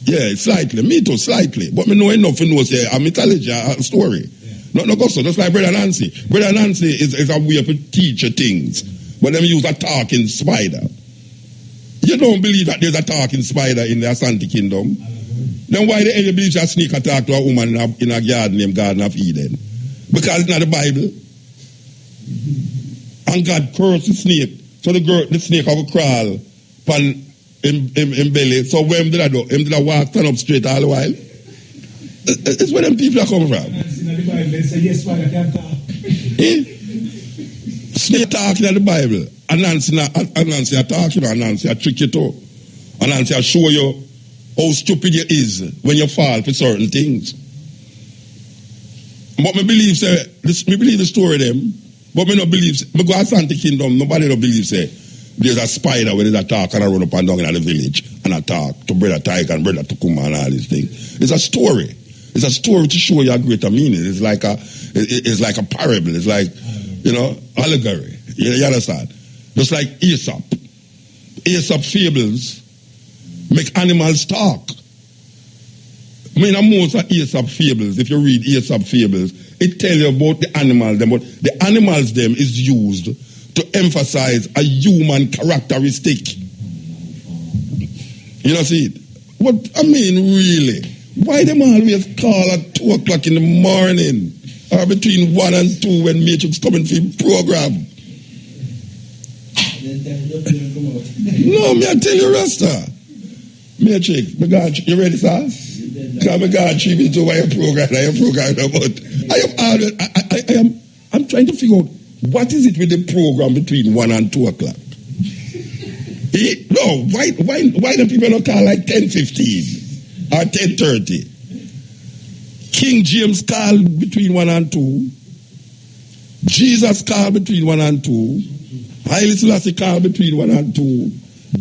Yeah, slightly. Me too, slightly. But me know enough to know say a mythology, a story. Yeah. No, go so. Just like Brother Nancy. Brother Nancy is a way to teach you things. But them use a talking spider. You don't believe that there's a talking spider in the Asante Kingdom? Then why the hell you believe a snake attack to a woman in a garden named Garden of Eden? Because it's not the Bible. And God cursed the snake. So the snake have to crawl in belly. So when did I do? Him did I walk stand up straight all the while? It's where them people are coming from. Snake talking in the Bible. And Nancy talk, and Nancy trick you too. And Nancy show you how stupid you is when you fall for certain things. But me believe the story of them. But me not believe, me go to Asante Kingdom, nobody don't believe say there's a spider where there's a talk and I run up and down in the village and I talk to Brother Tiger and Brother Tukuma and all these things. It's a story. It's a story to show you a greater meaning. It's like a parable. It's like, allegory. You understand? Just like Aesop. Aesop fables make animals talk. I mean, most of Aesop fables, if you read Aesop fables, it tells you about the animals, them, but the animals them is used to emphasize a human characteristic. You know, see it? But, I mean, really, why them always call at 2 o'clock in the morning or between 1 and 2 when Matrix coming for the program? No, me I tell you, Rasta. Matrix, you ready, sir? Because I got 3 minutes over your program, but I'm trying to figure out what is it with the program between 1 and 2 o'clock? No, why do people not call like 10:15 or 10:30? King James called between 1 and 2. Jesus called between 1 and 2. Haile Selassie called between 1 and 2.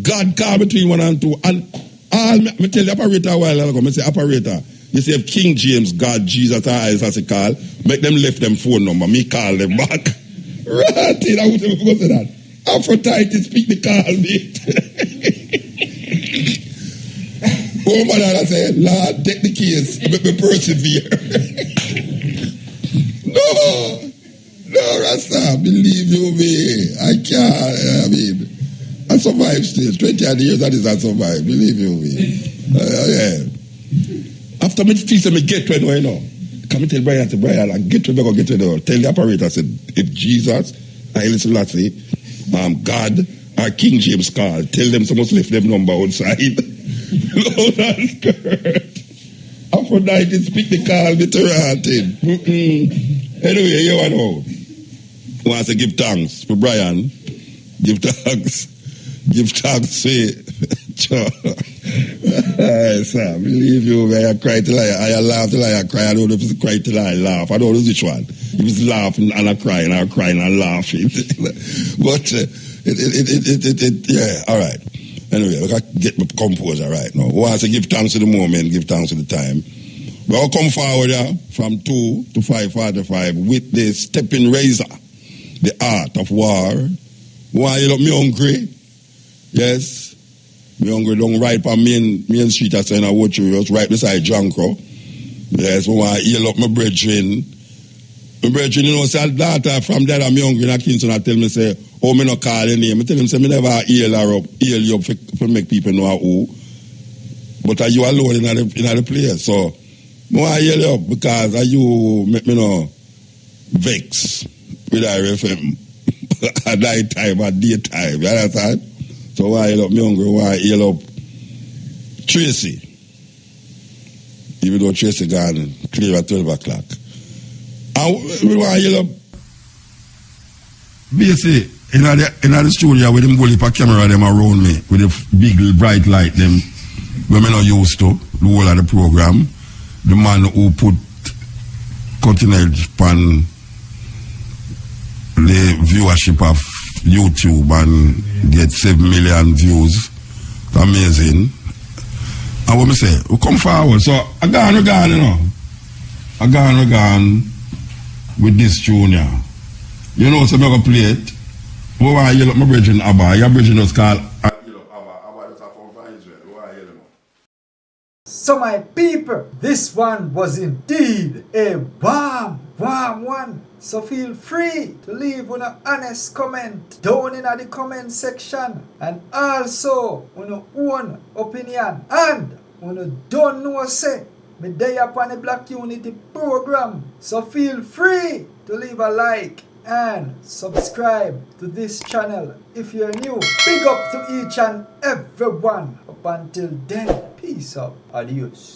God called between 1 and 2. And all, me tell the operator a while ago, I say, operator, you say if King James, God, Jesus, or Haile Selassie call, make them left them phone number, me call them back. Right, I would never say that. Aphrodite speak the call, mate. Oh, my dad, I said, Lord, take the case, make me persevere. No, Rasta, believe you me. I can't, I mean, I survived still. 20 odd years, that is I survived, believe you me. Yeah. After me feel me get to it, you know. Come and tell Brian, I get to it, get to it. Tell the operator, I said, if Jesus, Haile Selassie, God, or King James call, tell them someone's left them number outside. Lord and skirt. Aphrodite speak the call, the Terratin. Anyway, you know. Want to give thanks for Brian. Give thanks. Give thanks to sir, believe you, I cry till I laugh till I cry. I don't know if it's cry till I laugh. I don't know which one. If it's laughing and I cry and I'm laughing. But yeah, all right. Anyway, I got to get my composure right now. We want to give thanks to the moment, give thanks to the time. We'll come forward from 2 to 5:45 with the stepping razor, the art of war. Why you look me hungry? Yes. Me hungry down right on main street I say I watch you right beside Jankro. Yes, we want to heal up my brethren. My brethren, you know, say daughter from there I'm hungry in Kingston I tell me say, oh me no call your name. I tell him say me never heal you up for make people know who. But are you alone in the place? So I want to heal you up because you make me know vex with RFM at night time, at daytime, you understand? So why heal up me hungry, why heal up Tracy? Even though Tracy gone clear at 12 o'clock. And we want to heal up basically in the studio with them goalie camera them around me with the big bright light them when me not used to the whole of the program. The man who put cutting edge on the viewership of YouTube and get 7 million views. It's amazing. And what me say, we come forward. So I gone, you know. I gone with this tune here. You know, so I'm going to play it. Who are you look my brethren Abba? Your brethren was called So my people, this one was indeed a warm one. So feel free to leave an honest comment down in the comment section. And also, your own opinion. And you don't know say, me day upon the Black Unity program. So feel free to leave a like and subscribe to this channel if you're new. Big up to each and every one. Up until then, peace out. Adios.